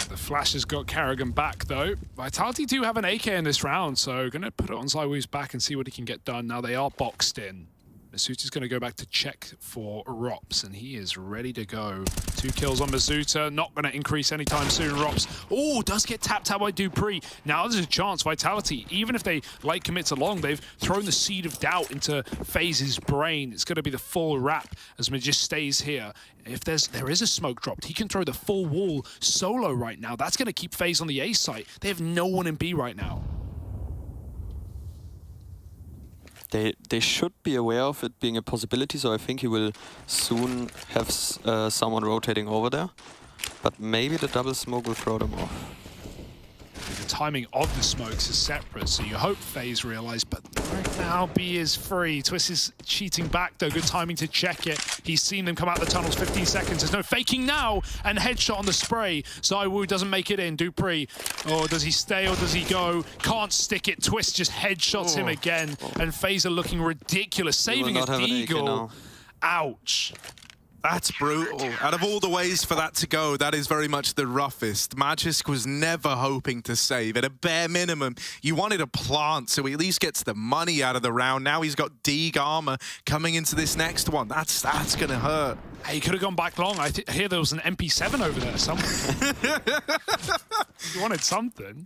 The flash has got Karrigan back though. Vitality do have an AK in this round, so gonna put it on ZywOo's back and see what he can get done. Now they are boxed in. Masuuta's going to go back to check for Rops, and he is ready to go. 2 kills on Masuuta, not going to increase anytime soon. Rops, oh, does get tapped out by Dupree. Now there's a chance, Vitality, even if they light commits along, they've thrown the seed of doubt into FaZe's brain. It's going to be the full wrap as Magis stays here. If there is a smoke dropped, he can throw the full wall solo right now. That's going to keep FaZe on the A site. They have no one in B right now. They should be aware of it being a possibility, so I think he will soon have someone rotating over there. But maybe the double smoke will throw them off. timing of the smokes is separate, so you hope Faze realize, but right now B is free. Twist is cheating back though, good timing to check it. He's seen them come out the tunnels, 15 seconds, there's no faking now, and headshot on the spray. ZywOo doesn't make it in, dupreeh, or does he stay or does he go? Can't stick it, Twist just headshots him again, and Faze are looking ridiculous, saving a deagle. Ouch. That's brutal. Out of all the ways for that to go, that is very much the roughest. Magisk was never hoping to save. At a bare minimum, you wanted a plant, so he at least gets the money out of the round. Now he's got Deeg armor coming into this next one. That's gonna hurt. Hey, he could have gone back long. I hear there was an MP7 over there somewhere. You wanted something.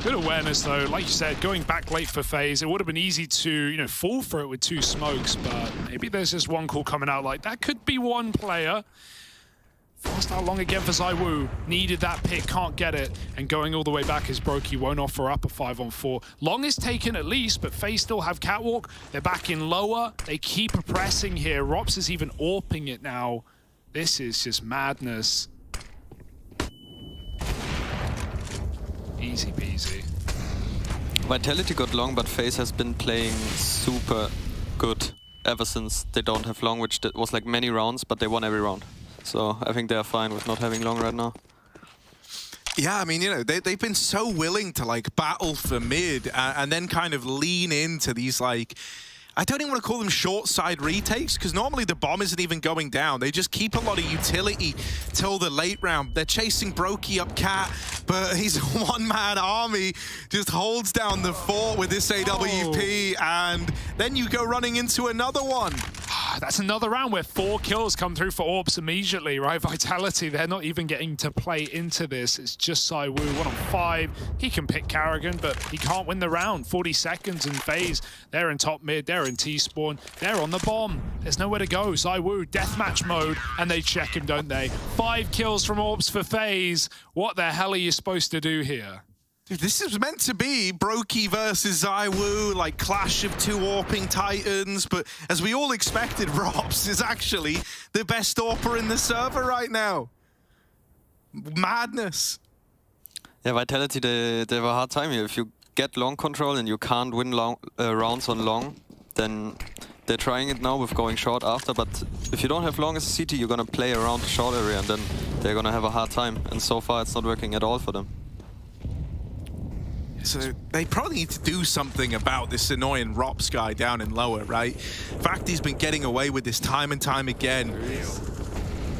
Good awareness though, like you said, going back late for Faze, it would have been easy to, you know, fall for it with 2 smokes, but maybe there's just one call coming out like that could be one player. Forced out long again for ZywOo, needed that pick, can't get it, and going all the way back is Brokey, won't offer up a 5-on-4. Long is taken at least, but Faze still have catwalk, they're back in lower, they keep pressing here, Rops is even AWPing it now. This is just madness. Easy peasy. Vitality got long, but Faze has been playing super good ever since they don't have long, which was like many rounds, but they won every round. So I think they are fine with not having long right now. Yeah, I mean, you know, they've been so willing to like battle for mid and then kind of lean into these like, I don't even want to call them short side retakes, because normally the bomb isn't even going down. They just keep a lot of utility till the late round. They're chasing Brokey up Cat, but he's a one-man army, just holds down the fort with this AWP, and then you go running into another one. That's another round where 4 kills come through for Orbs immediately, right? Vitality, they're not even getting to play into this. It's just ZywOo, 1-on-5. He can pick Karrigan, but he can't win the round. 40 seconds in Faze. They're in top mid, they're in T-spawn, they're on the bomb. There's nowhere to go. ZywOo, deathmatch mode, and they check him, don't they? 5 kills from Orbs for Faze. What the hell are you supposed to do here? Dude, this is meant to be Brokey versus ZywOo, like clash of 2 AWPing titans, but as we all expected, Rops is actually the best AWPer in the server right now. Madness. Yeah, Vitality, they have a hard time here. If you get long control and you can't win long, rounds on long, then they're trying it now with going short after, but if you don't have long as a CT, you're gonna play around the short area and then they're gonna have a hard time, and so far it's not working at all for them. So they probably need to do something about this annoying Rops guy down in lower, right? In fact, he's been getting away with this time and time again.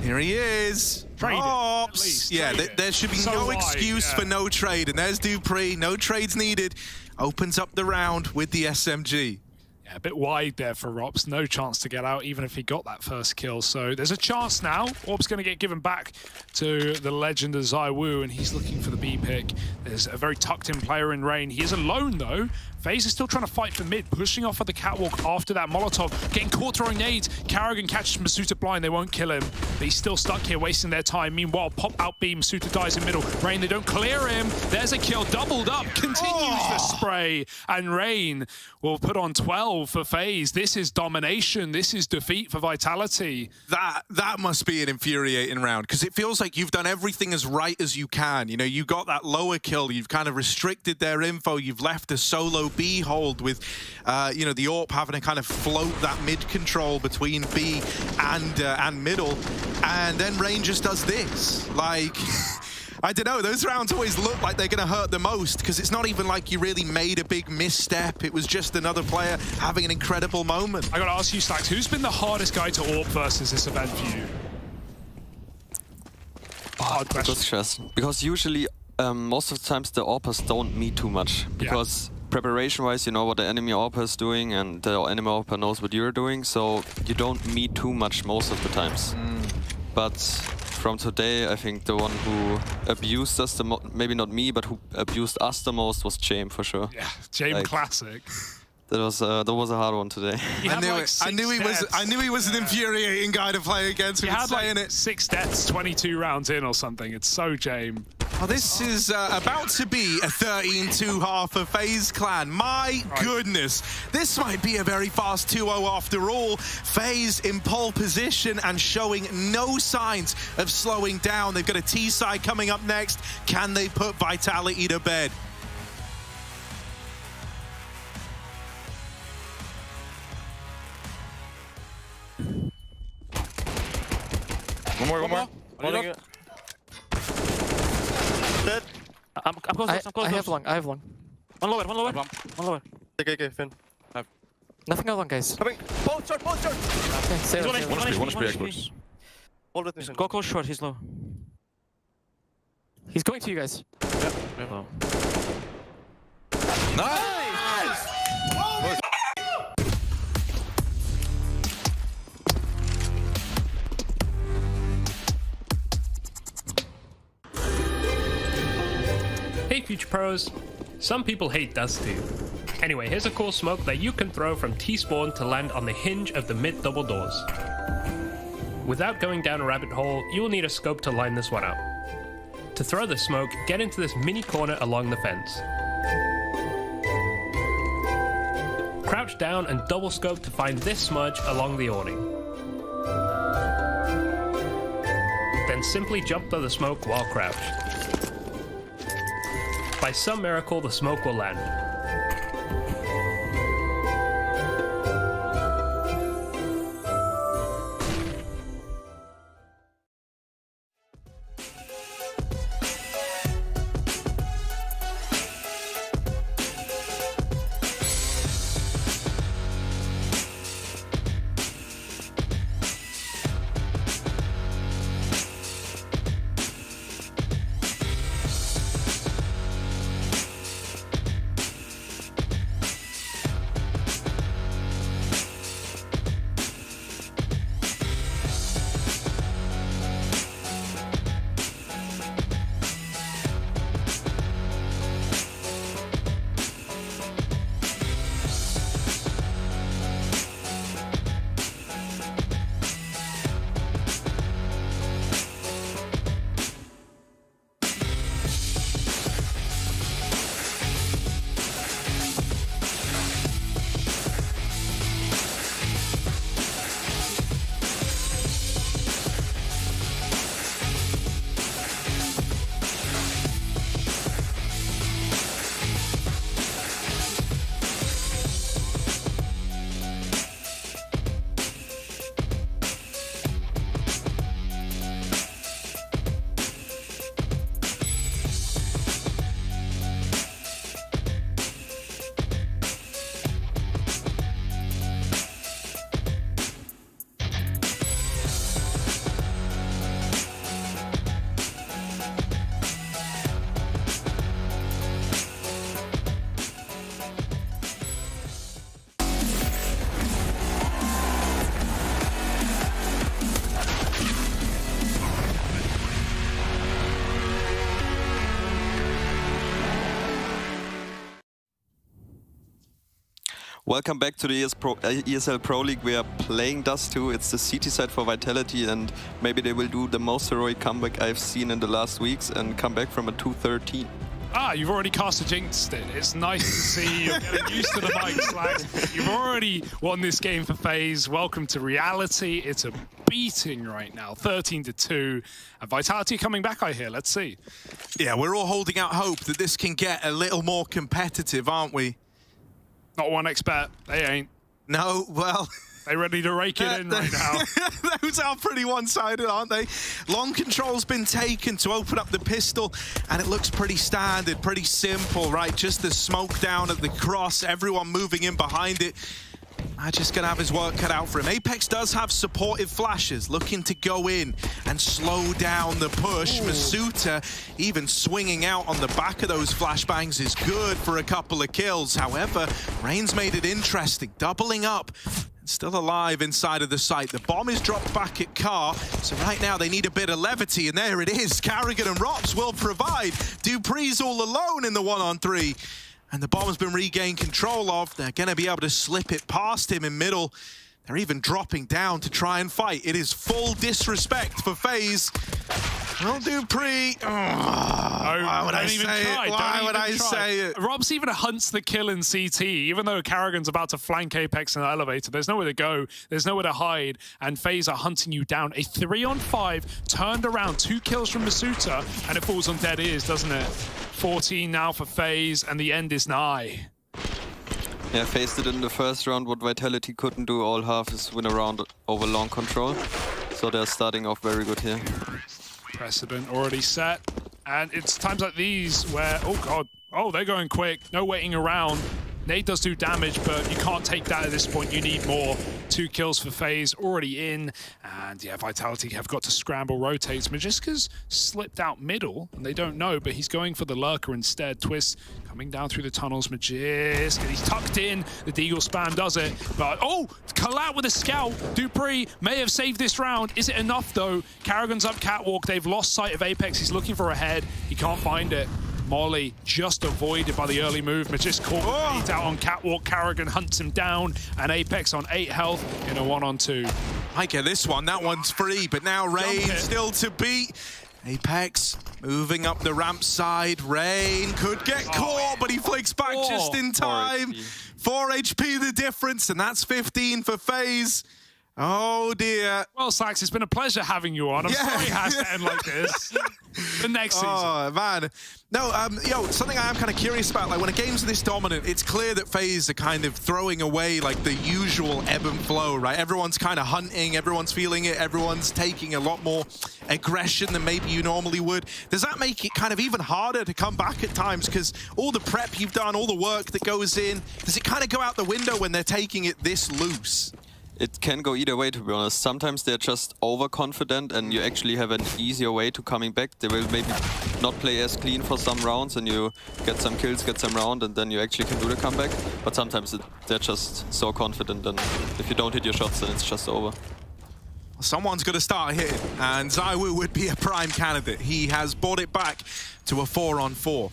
Here he is. Rops. Yeah, there should be no excuse for no trade. And there's dupreeh. No trades needed. Opens up the round with the SMG. Yeah, a bit wide there for Rops. No chance to get out, even if he got that first kill. So there's a chance now. Orb's going to get given back to the legend of ZywOo, and he's looking for the B pick. There's a very tucked-in player in Rain. He is alone, though. Faze is still trying to fight for mid, pushing off of the catwalk after that Molotov, getting caught throwing nades. Karrigan catches Masuta blind, they won't kill him. But he's still stuck here, wasting their time. Meanwhile, pop out B, Masuta dies in middle. Rain, they don't clear him. There's a kill, doubled up, continues the spray. And Rain will put on 12 for Faze. This is domination, this is defeat for Vitality. That must be an infuriating round, because it feels like you've done everything as right as you can. You know, you got that lower kill, you've kind of restricted their info, you've left a solo B hold with, you know, the AWP having to kind of float that mid control between B and middle, and then Rain just does this. Like, I don't know, those rounds always look like they're going to hurt the most, because it's not even like you really made a big misstep. It was just another player having an incredible moment. I got to ask you, Stacks, who's been the hardest guy to AWP versus this event for you? Hard question. Because usually, most of the times the AWPers don't meet too much, because preparation-wise, you know what the enemy AWPer is doing, and the enemy AWPer knows what you're doing, so you don't meet too much most of the times. But from today, I think the one who abused us the most, maybe not me, but who abused us the most was James for sure. Yeah, James like, classic. That was a hard one today. I knew he was an infuriating guy to play against. He had like 6 deaths, 22 rounds in or something. It's so James. Oh, this is about to be a 13-2 for Faze Clan. My goodness, this might be a very fast 2-0 after all. Faze in pole position and showing no signs of slowing down. They've got a T-side coming up next. Can they put Vitality to bed? One more. Dead. I'm close. I'm close. I have long. One lower. Okay, Finn. Nothing out long, guys. Coming. Both short. Okay, stay One there. HP Xbox. Hold with me. Go close short, he's low. He's going to you guys. Yeah. Low. Nice! Hey Future Pros, some people hate Dusty. Anyway, here's a cool smoke that you can throw from T-spawn to land on the hinge of the mid double doors. Without going down a rabbit hole, you will need a scope to line this one up. To throw the smoke, get into this mini corner along the fence. Crouch down and double scope to find this smudge along the awning. Then simply jump through the smoke while crouched. By some miracle, the smoke will land. Welcome back to the ESL Pro League. We are playing Dust 2. It's the CT side for Vitality, and maybe they will do the most heroic comeback I've seen in the last weeks and come back from a 2-13. Ah, you've already cast a jinx then. It's nice to see you're getting used to the mic slags. You've already won this game for Faze. Welcome to reality. It's a beating right now, 13-2. And Vitality coming back, I hear. Let's see. Yeah, we're all holding out hope that this can get a little more competitive, aren't we? Not one expert. They ain't. No, well... They ready to rake it in right now. Those are pretty one-sided, aren't they? Long control's been taken to open up the pistol, and it looks pretty standard, pretty simple, right? Just the smoke down at the cross, everyone moving in behind it. Magic's gonna have his work cut out for him. Apex does have supportive flashes, looking to go in and slow down the push. Masuta even swinging out on the back of those flashbangs is good for a couple of kills. However, Rain's made it interesting, doubling up. Still alive inside of the site. The bomb is dropped back at Car, so right now they need a bit of levity, and there it is. Carrigan and Rops will provide. Dupree's all alone in the 1-on-3, and the bomb has been regained control of. They're going to be able to slip it past him in middle. They're even dropping down to try and fight. It is full disrespect for Faze. Well, Dupree. Why would I say it? Why would I say it? Robs even hunts the kill in CT, even though Karrigan's about to flank Apex in the elevator. There's nowhere to go. There's nowhere to hide. And Faze are hunting you down. A 3-on-5 turned around. 2 kills from Masuta, and it falls on dead ears, doesn't it? 14 now for Faze, and the end is nigh. Yeah, Faze did in the first round what Vitality couldn't do all half is win a round over long control. So they're starting off very good here. Precedent already set. And it's times like these where, oh god, oh, they're going quick. No waiting around. Nade does do damage, but you can't take that at this point. You need more. 2 kills for Faze already in. And yeah, Vitality have got to scramble rotates. Magiska's slipped out middle, and they don't know, but he's going for the lurker instead. Twist coming down through the tunnels. Magiska, he's tucked in. The Deagle spam does it. But, oh, Collat with a scout. Dupree may have saved this round. Is it enough, though? Karrigan's up catwalk. They've lost sight of Apex. He's looking for a head. He can't find it. Molly just avoided by the early move. Just caught beat out on catwalk. Karrigan hunts him down, and Apex on 8 health in a 1-on-2. I get this one. That one's free, but now Rain still to beat. Apex moving up the ramp side. Rain could get caught, but he flicks back just in time. 4 HP the difference, and that's 15 for Faze. Oh dear. Well, Slacks, it's been a pleasure having you on. I'm sorry it has to end like this. The next season. Oh, man. No, yo, something I am kind of curious about, like when a game's this dominant, it's clear that FaZe are kind of throwing away like the usual ebb and flow, right? Everyone's kind of hunting, everyone's feeling it, everyone's taking a lot more aggression than maybe you normally would. Does that make it kind of even harder to come back at times? Because all the prep you've done, all the work that goes in, does it kind of go out the window when they're taking it this loose? It can go either way, to be honest. Sometimes they're just overconfident and you actually have an easier way to coming back. They will maybe not play as clean for some rounds and you get some kills, get some round, and then you actually can do the comeback. But sometimes they're just so confident, and if you don't hit your shots, then it's just over. Someone's got to start hitting, and ZywOo would be a prime candidate. He has brought it back to a 4-on-4.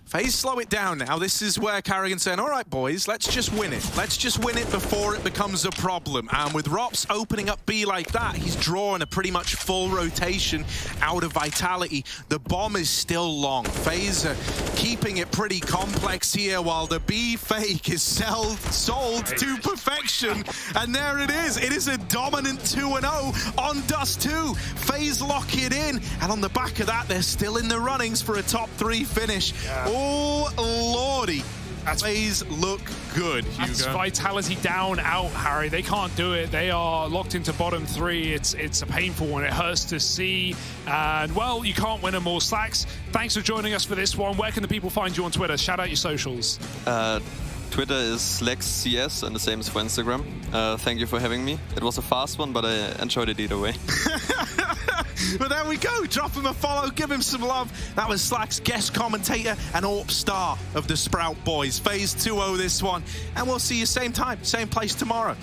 FaZe slow it down now. This is where Karrigan's saying, all right, boys, let's just win it. Let's just win it before it becomes a problem. And with Rops opening up B like that, he's drawing a pretty much full rotation out of Vitality. The bomb is still long. FaZe keeping it pretty complex here while the B fake is sold to perfection. And there it is. It is a dominant 2-0 on Dust 2. FaZe lock it in. And on the back of that, they're still in the runnings for a top 3 finish. Yeah. Oh, lordy. FaZe look good, Hugo. That's Vitality down, out, Harry. They can't do it. They are locked into bottom 3. It's a painful one. It hurts to see. And, well, you can't win them all. Slacks, thanks for joining us for this one. Where can the people find you on Twitter? Shout out your socials. Twitter is SlaxCS, and the same is for Instagram. Thank you for having me. It was a fast one, but I enjoyed it either way. But there we go. Drop him a follow, give him some love. That was Slack's guest commentator and AWP star of the Sprout Boys. FaZe 2-0 this one. And we'll see you same time, same place tomorrow.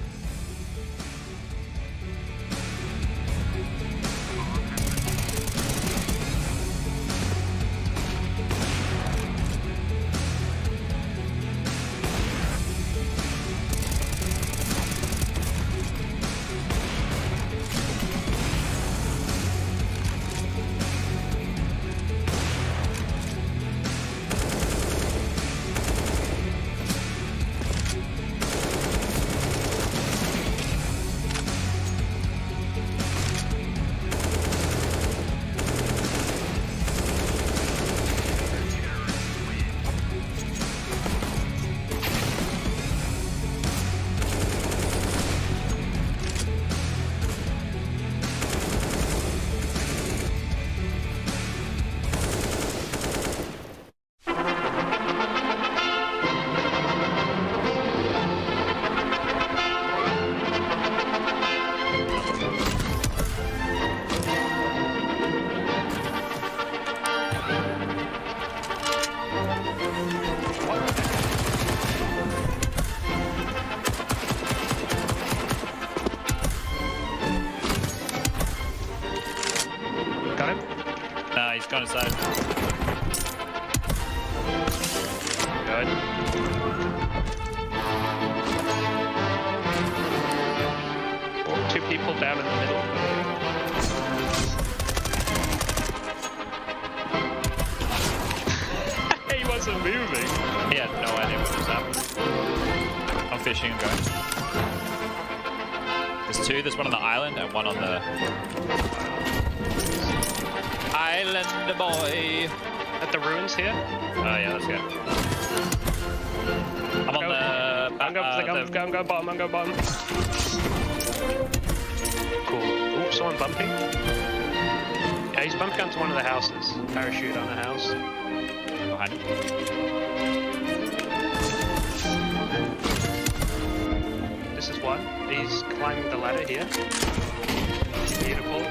Got inside. Good. Oh, 2 people down in the middle. guys are moving. He had no idea what was happening. I'm fishing and going. There's two. There's one on the island and one on the island, boy. At the ruins here? Oh yeah, let's go. I'm on the... I'm going bottom, I'm going bottom. Cool. Ooh, someone bumping. Yeah, he's bumping onto one of the houses. Parachute on a house. Behind him. This is one. He's climbing the ladder here. Beautiful.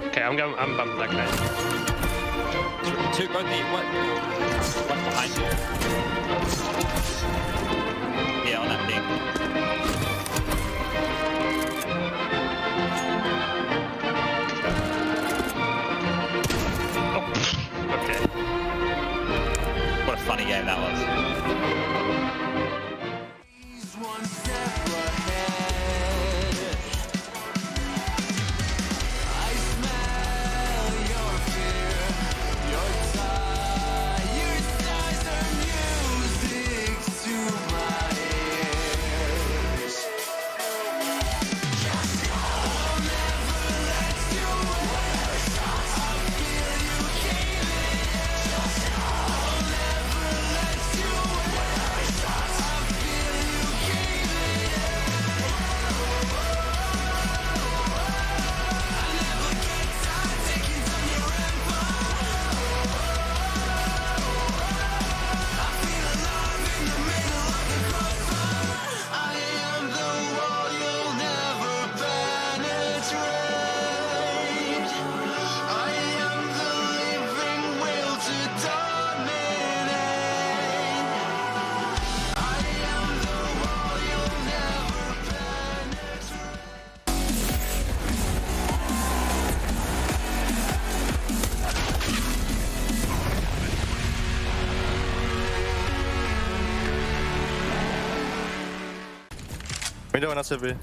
Okay, I'm bumping that guy. Two, both the one behind you. Yeah, on that thing. Oh, okay. What a funny game that was. We doing SCV.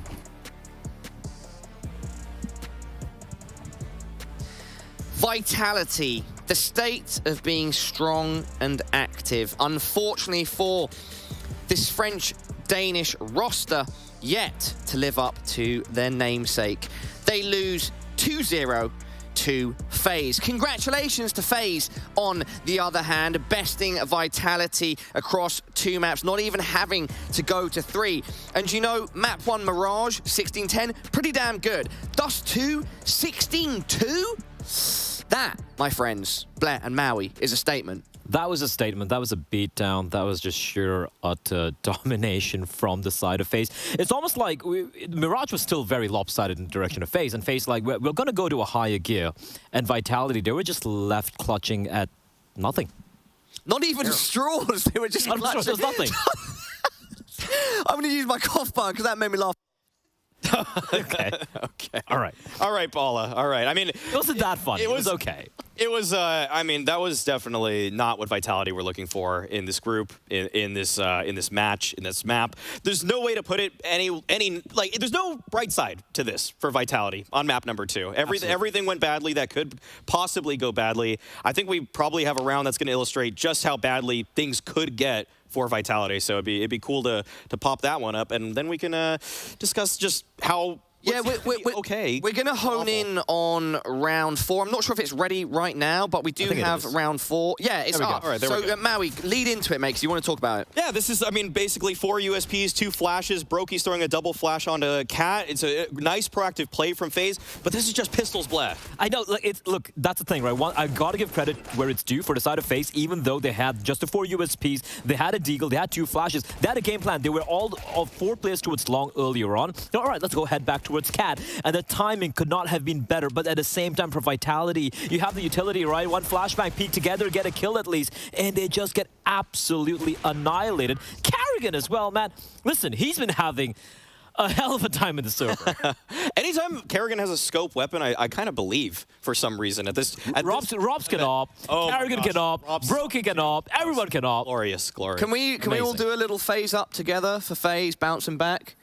Vitality, the state of being strong and active. Unfortunately for this French-Danish roster, yet to live up to their namesake. They lose 2-0 to Faze. Congratulations to Faze, on the other hand, besting Vitality across 2 maps, not even having to go to 3. And you know, map 1 Mirage, 16-10, pretty damn good. Dust 2, 16-2? That, my friends, Blair and Maui, is a statement. That was a statement. That was a beatdown. That was just sheer utter domination from the side of Faze. It's almost like Mirage was still very lopsided in the direction of Faze, and Faze like, we're going to go to a higher gear. And Vitality, they were just left clutching at nothing. Not even straws. They were just clutching. There's nothing. I'm going to use my cough button because that made me laugh. Okay. Okay. All right. All right, Paula. All right. I mean, it wasn't that funny. It was okay. It was. I mean, that was definitely not what Vitality were looking for in this group, in this match, in this map. There's no way to put it any like. There's no bright side to this for Vitality on map number 2. Everything went badly that could possibly go badly. I think we probably have a round that's going to illustrate just how badly things could get for Vitality. So it'd be cool to pop that one up, and then we can discuss just how. Yeah, we're going to hone in on round 4. I'm not sure if it's ready right now, but we do have round 4. Yeah, it's up. All right, so, Maui, lead into it, mate, because you want to talk about it. Yeah, this is, I mean, basically 4 USPs, 2 flashes. Brokey's throwing a double flash onto Cat. It's a nice proactive play from Faze, but this is just pistols black. I know. Look, that's the thing, right? I got to give credit where it's due for the side of Faze, even though they had just the 4 USPs. They had a deagle, they had 2 flashes, they had a game plan. They were all 4 players towards long earlier on. All right, let's go head back towards Cat. And the timing could not have been better, but at the same time, for Vitality, you have the utility, right? 1 flashbang, peek together, get a kill at least, and they just get absolutely annihilated. Carrigan as well, man. Listen, he's been having a hell of a time in the server. Anytime Carrigan has a scope weapon, I kind of believe for some reason at this. Robs can op, Carrigan can op, Brokey can op, everyone can op. Glorious. Can we all do a little Faze up together for Faze bouncing back?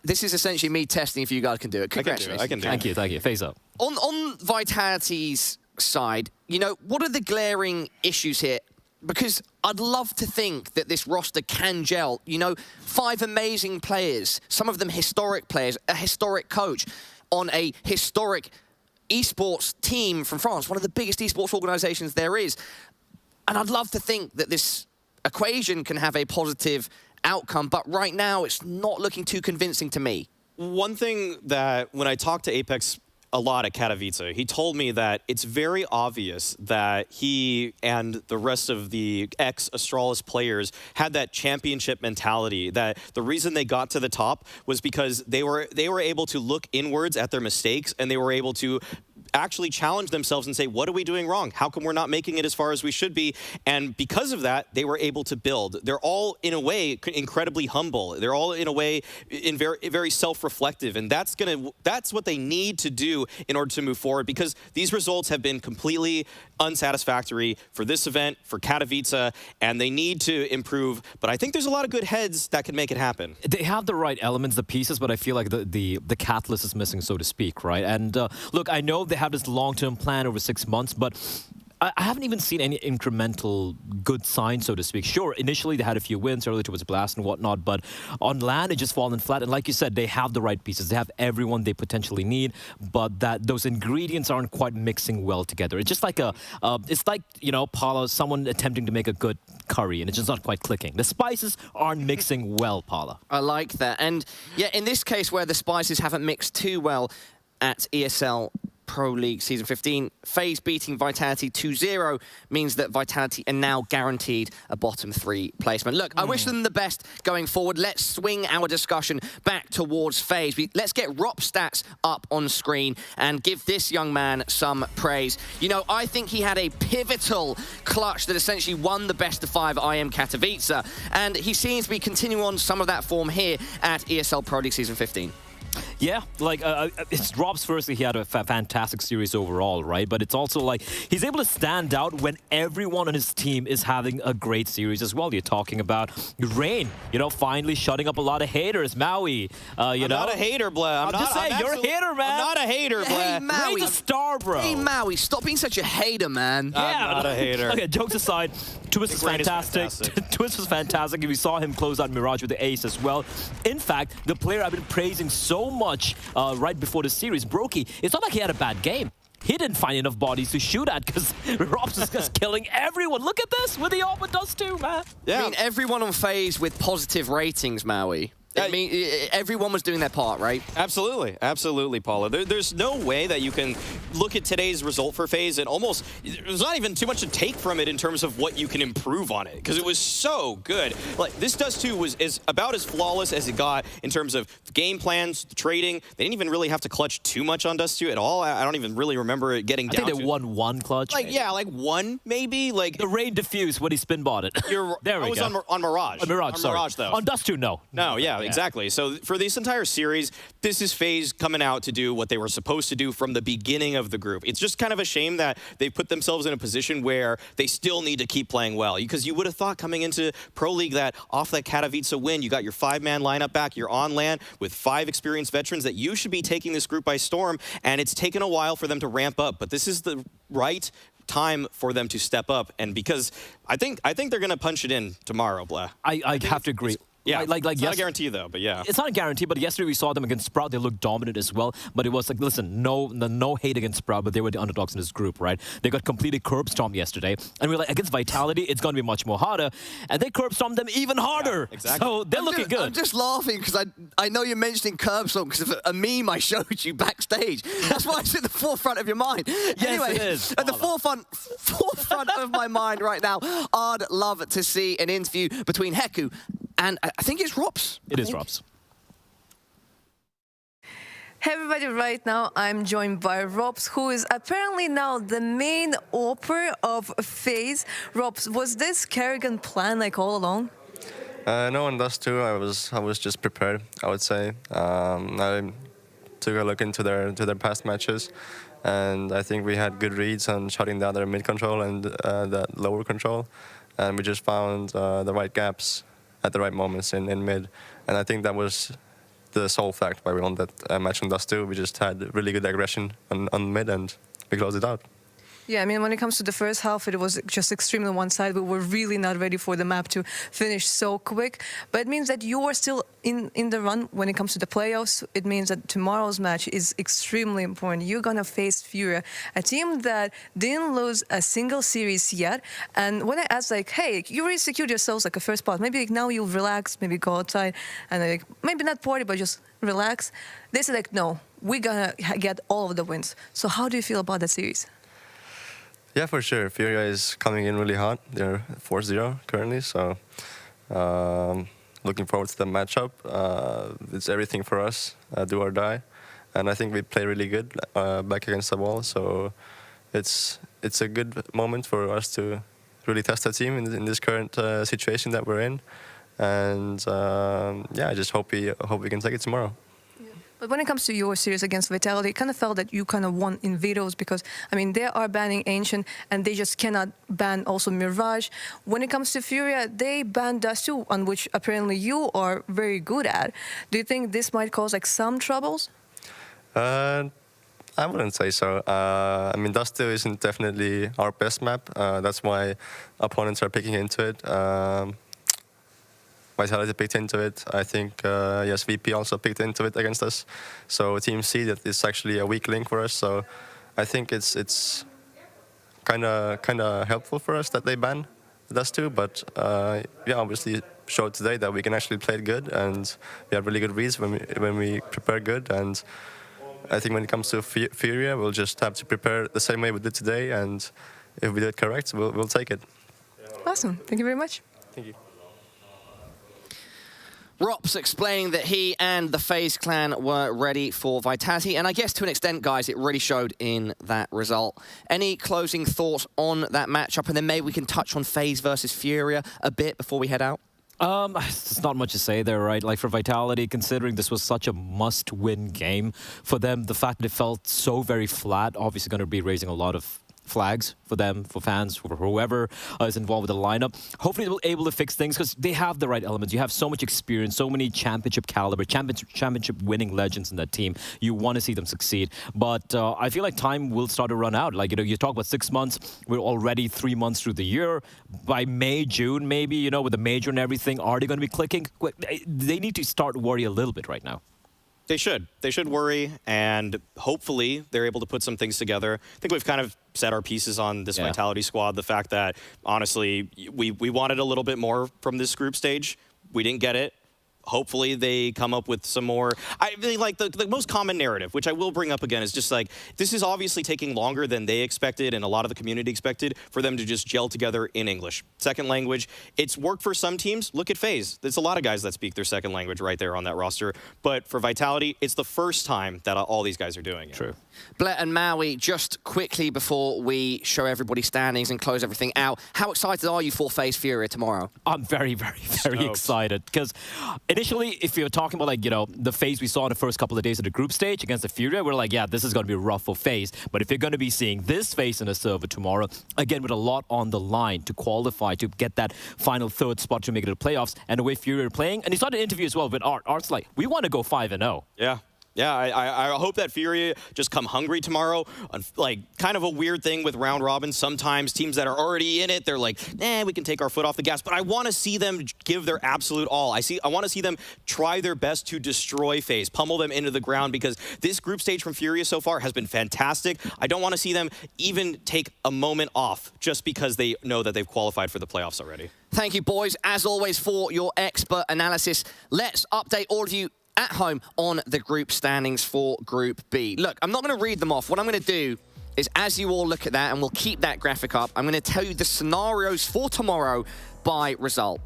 This is essentially me testing if you guys can do it. Congratulations. I can do it. Thank you. Face up. On Vitality's side, you know, what are the glaring issues here? Because I'd love to think that this roster can gel. You know, 5 amazing players, some of them historic players, a historic coach on a historic esports team from France, one of the biggest esports organizations there is. And I'd love to think that this equation can have a positive outcome, but right now it's not looking too convincing to me. One thing that when I talked to Apex a lot at Katowice, he told me that it's very obvious that he and the rest of the ex-Astralis players had that championship mentality, that the reason they got to the top was because they were able to look inwards at their mistakes, and they were able to actually challenge themselves and say, what are we doing wrong? How come we're not making it as far as we should be? And because of that, they were able to build. They're all, in a way, incredibly humble. They're all, in a way, very self-reflective. And that's what they need to do in order to move forward, because these results have been completely unsatisfactory for this event, for Katowice, and they need to improve. But I think there's a lot of good heads that can make it happen. They have the right elements, the pieces, but I feel like the catalyst is missing, so to speak, right? And look, I know they have this long-term plan over 6 months, but I haven't even seen any incremental good signs, so to speak. Sure, initially they had a few wins early towards Blast and whatnot, but on LAN it just fallen flat. And like you said, they have the right pieces. They have everyone they potentially need, but those ingredients aren't quite mixing well together. It's just like it's like, you know, Paula, someone attempting to make a good curry, and it's just not quite clicking. The spices aren't mixing well, Paula. I like that. And yeah, in this case where the spices haven't mixed too well at ESL Pro League Season 15, FaZe beating Vitality 2-0 means that Vitality are now guaranteed a bottom 3 placement. Look, I wish them the best going forward. Let's swing our discussion back towards FaZe. Let's get Rop's stats up on screen and give this young man some praise. You know, I think he had a pivotal clutch that essentially won the best of 5 IM Katowice, and he seems to be continuing on some of that form here at ESL Pro League Season 15. Yeah, like, it's Rob's firstly, he had a fantastic series overall, right? But it's also like, he's able to stand out when everyone on his team is having a great series as well. You're talking about Rain, you know, finally shutting up a lot of haters. Maui, I'm not a hater, Blah. I'm just saying, you're a hater, man. I'm not a hater, Blah. Hey, Maui. Rain's a star, bro. Hey, Maui, stop being such a hater, man. Yeah, I'm not a hater. Okay, jokes aside, Twist was fantastic. Twist was fantastic. We saw him close out Mirage with the ace as well. In fact, the player I've been praising so much right before the series, Brokey, it's not like he had a bad game. He didn't find enough bodies to shoot at because Rob's just killing everyone. Look at this with the AWP does too, man. Yeah. I mean, everyone on FaZe with positive ratings, Maui. I mean, everyone was doing their part, right? Absolutely. Absolutely, Paula. There's no way that you can look at today's result for FaZe and almost, there's not even too much to take from it in terms of what you can improve on it, because it was so good. Like, this Dust 2 is about as flawless as it got in terms of game plans, the trading. They didn't even really have to clutch too much on Dust 2 at all. I don't even really remember it getting down to... I think they won 1 clutch. Like, maybe. yeah, like 1, maybe? Like... The Rain diffused when he spin bought it. There we go. on Mirage. On Mirage, sorry. Mirage, though. On Dust 2, no. No, yeah, exactly. So for this entire series, this is FaZe coming out to do what they were supposed to do from the beginning of the group. It's just kind of a shame that they've put themselves in a position where they still need to keep playing well, because you would have thought coming into Pro League that off that Katowice win, you got your 5-man lineup back, you're on LAN with 5 experienced veterans, that you should be taking this group by storm, and it's taken a while for them to ramp up, but this is the right time for them to step up, and because I think they're going to punch it in tomorrow, Blah. I have to agree. Yeah, like it's not a guarantee though, but yeah. It's not a guarantee, but yesterday we saw them against Sprout. They looked dominant as well, but it was like, listen, no hate against Sprout, but they were the underdogs in this group, right? They got completely curb stomped yesterday, and we were like, against Vitality, it's going to be much more harder, and they curb stomped them even harder. Yeah, exactly. So they're looking good. I'm just laughing because I know you're mentioning curb stomp because of a meme I showed you backstage. That's why it's at the forefront of your mind. Yes, anyway, it is. At the forefront of my mind right now, I'd love to see an interview between Heku and I think it's Rop's. It is Rop's. Hey everybody, right now I'm joined by Rop's, who is apparently now the main AWPer of FaZe. Rop's, was this Kerrigan plan like all along? No, on Dust 2 I was just prepared, I would say. I took a look into their past matches, and I think we had good reads on shutting down their mid control and that lower control, and we just found the right gaps at the right moments in mid, and I think that was the sole fact why we won that match on Dust 2. We just had really good aggression on mid, and we closed it out. Yeah, I mean, when it comes to the first half, it was just extremely one-sided. We were really not ready for the map to finish so quick. But it means that you are still in the run when it comes to the playoffs. It means that tomorrow's match is extremely important. You're going to face Furia, a team that didn't lose a single series yet. And when I asked, like, hey, you already secured yourselves like a first spot. Maybe like, now you'll relax, maybe go outside and like, maybe not party, but just relax. They said, like, no, we're going to get all of the wins. So how do you feel about that series? Yeah, for sure. Furia is coming in really hot. They're 4-0 currently, so looking forward to the matchup. It's everything for us, do or die. And I think we play really good back against the wall, so it's a good moment for us to really test the team in this current situation that we're in. And yeah, I just hope we can take it tomorrow. But when it comes to your series against Vitality, it kind of felt that you kind of won in vetoes because, I mean, they are banning Ancient and they just cannot ban also Mirage. When it comes to Furia, they banned Dust 2, on which apparently you are very good at. Do you think this might cause like some troubles? I wouldn't say so. I mean, Dust 2 isn't definitely our best map. That's why opponents are picking into it. Vitality picked into it. I think, yes, VP also picked into it against us. So teams see that it's actually a weak link for us. So I think it's kind of helpful for us that they ban Dust 2. But yeah, obviously showed today that we can actually play it good, and we have really good reads when we prepare good. And I think when it comes to Furia, we'll just have to prepare the same way we did today. And if we did it correct, we'll take it. Awesome. Thank you very much. Thank you. Rops explaining that he and the Faze clan were ready for Vitality, and I guess to an extent, guys, it really showed in that result. Any closing thoughts on that matchup, and then maybe we can touch on Faze versus Furia a bit before we head out? There's not much to say there, right? Like for Vitality, considering this was such a must-win game for them, the fact that it felt so very flat, obviously going to be raising a lot of flags for them, for fans, for whoever is involved with the lineup. Hopefully they'll be able to fix things because they have the right elements. You have so much experience, so many championship caliber, championship winning legends in that team. You want to see them succeed. But I feel like time will start to run out. Like, you know, you talk about 6 months, we're already 3 months through the year. By May, June, maybe, you know, with the major and everything, are they going to be clicking? They need to start worry a little bit right now. They should. They should worry, and hopefully they're able to put some things together. I think we've kind of set our pieces on this Vitality squad. The fact that, honestly, we wanted a little bit more from this group stage. We didn't get it. Hopefully they come up with some more. I mean, like the most common narrative, which I will bring up again, is just like, this is obviously taking longer than they expected and a lot of the community expected for them to just gel together in English. Second language, it's worked for some teams. Look at Faze. There's a lot of guys that speak their second language right there on that roster. But for Vitality, it's the first time that all these guys are doing it. True. Blett and Maui, just quickly before we show everybody standings and close everything out, how excited are you for Faze Furia tomorrow? I'm very, very, very excited because initially, if you're talking about, like, you know, the Faze we saw in the first couple of days of the group stage against the Furia, we're like, yeah, this is going to be rough for Faze. But if you're going to be seeing this Faze in a server tomorrow, again, with a lot on the line to qualify, to get that final third spot to make it to the playoffs, and the way Furia are playing, and he started an interview as well with Art. Art's like, we want to go 5-0. Yeah. Yeah, I hope that Furia just come hungry tomorrow. Like, kind of a weird thing with round robin. Sometimes teams that are already in it, they're like, we can take our foot off the gas. But I want to see them give their absolute all. I want to see them try their best to destroy Faze, pummel them into the ground, because this group stage from Furia so far has been fantastic. I don't want to see them even take a moment off just because they know that they've qualified for the playoffs already. Thank you, boys, as always, for your expert analysis. Let's update all of you at home on the group standings for Group B. Look, I'm not going to read them off. What I'm going to do is, as you all look at that, and we'll keep that graphic up, I'm going to tell you the scenarios for tomorrow by result.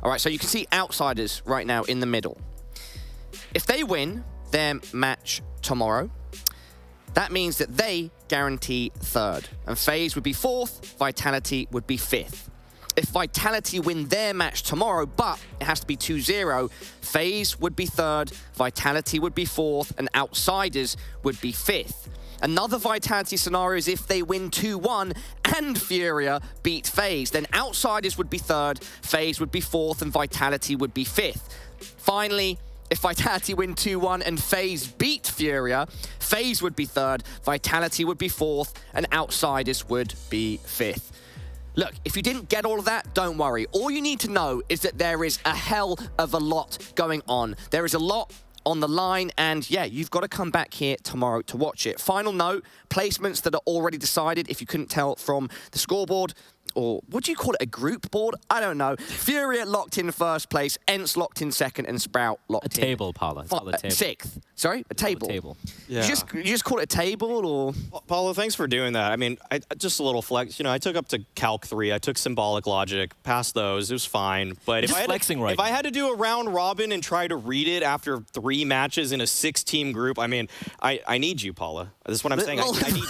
All right, so you can see Outsiders right now in the middle. If they win their match tomorrow, that means that they guarantee third. And Faze would be fourth, Vitality would be fifth. If Vitality win their match tomorrow, but it has to be 2-0, Faze would be third, Vitality would be fourth, and Outsiders would be fifth. Another Vitality scenario is if they win 2-1 and Furia beat Faze, then Outsiders would be third, Faze would be fourth, and Vitality would be fifth. Finally, if Vitality win 2-1 and Faze beat Furia, Faze would be third, Vitality would be fourth, and Outsiders would be fifth. Look, if you didn't get all of that, don't worry. All you need to know is that there is a hell of a lot going on. There is a lot on the line, and yeah, you've got to come back here tomorrow to watch it. Final note, placements that are already decided, if you couldn't tell from the scoreboard, or what do you call it, a group board? I don't know. Furia locked in first place, ENCE locked in second, and Sprout locked in... A table, Paula. It's called a table. Sixth. Sorry? A table. Yeah. You just call it a table, or...? Paulo, thanks for doing that. I mean, just a little flex. You know, I took up to Calc 3. I took Symbolic Logic, passed those. It was fine. But if I had to do a round robin and try to read it after 3 matches in a 6-team group, I mean, I need you, Paula. That's what I'm saying. I need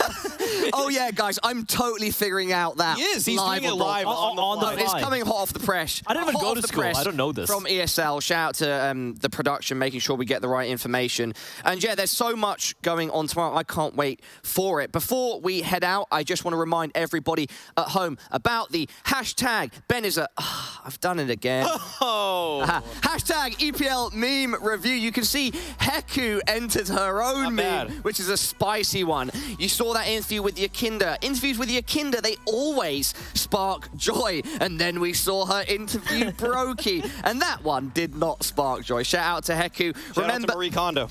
Oh, yeah, guys, I'm totally figuring out that. He is. He's doing it live on the fly. It's coming hot off the press. I didn't even go to school. I don't know this. From ESL. Shout out to the production, making sure we get the right information. And yeah, there's so much going on tomorrow. I can't wait for it. Before we head out, I just want to remind everybody at home about the hashtag Beniza. Oh, I've done it again. Hashtag EPL meme review. You can see Heku entered her own meme, which is a spicy one. You saw that interview with Yakinda. Interviews with Yakinda, they always spark joy. And then we saw her interview Brokey, and that one did not spark joy. Shout out to Heku. Shout out to Marie Kondo.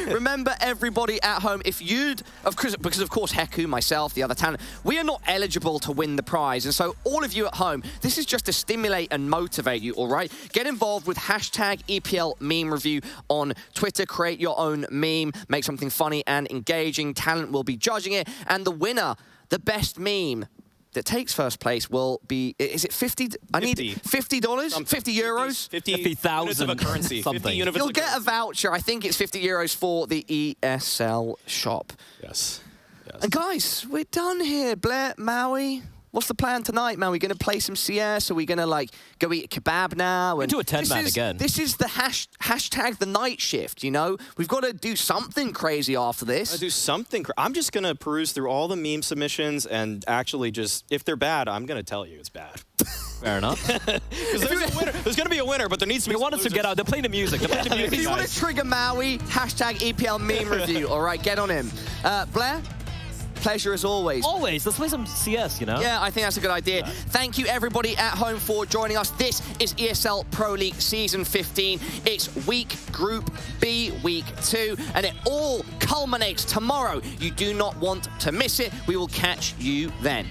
Remember, everybody at home, if you'd, because of course Heku, myself, the other talent, we are not eligible to win the prize. And so all of you at home, this is just to stimulate and motivate you, all right? Get involved with hashtag EPL meme review on Twitter. Create your own meme, make something funny and engaging. Talent will be judging it, and the winner, the best meme that takes first place, will be, is it 50? I need $50? 50 euros? 50,000 units of a currency. 50 units. You'll get a voucher. I think it's 50 euros for the ESL shop. Yes. And guys, we're done here. Blair, Maui, what's the plan tonight, man? Are we going to play some CS? Are we going to, like, go eat a kebab now? We do a 10-man again. This is the hashtag the night shift, you know? We've got to do something crazy after this. Do something. I'm just going to peruse through all the meme submissions and actually just, if they're bad, I'm going to tell you it's bad. Fair enough. There's going to be a winner, but there needs to be We want us to get out. They're playing the music. If you want to trigger Maui, hashtag EPL meme review. All right, get on him. Blair? Pleasure as always. Always. Let's play some CS, you know? Yeah, I think that's a good idea. Yeah. Thank you, everybody at home, for joining us. This is ESL Pro League Season 15. It's Group B, Week 2, and it all culminates tomorrow. You do not want to miss it. We will catch you then.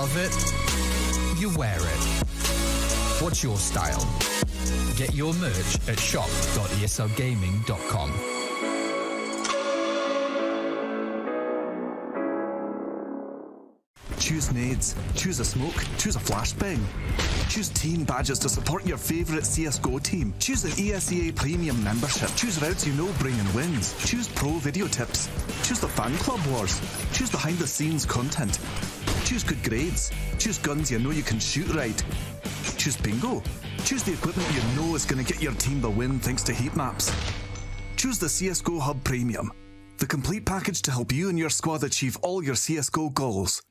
love it, you wear it. What's your style? Get your merch at shop.eslgaming.com. Choose nades, choose a smoke, choose a flashbang. Choose team badges to support your favourite CSGO team. Choose an ESEA Premium membership. Choose routes you know bring in wins. Choose pro video tips. Choose the fan club wars. Choose behind the scenes content. Choose good grades. Choose guns you know you can shoot right. Choose bingo. Choose the equipment you know is going to get your team the win thanks to heat maps. Choose the CSGO Hub Premium, the complete package to help you and your squad achieve all your CSGO goals.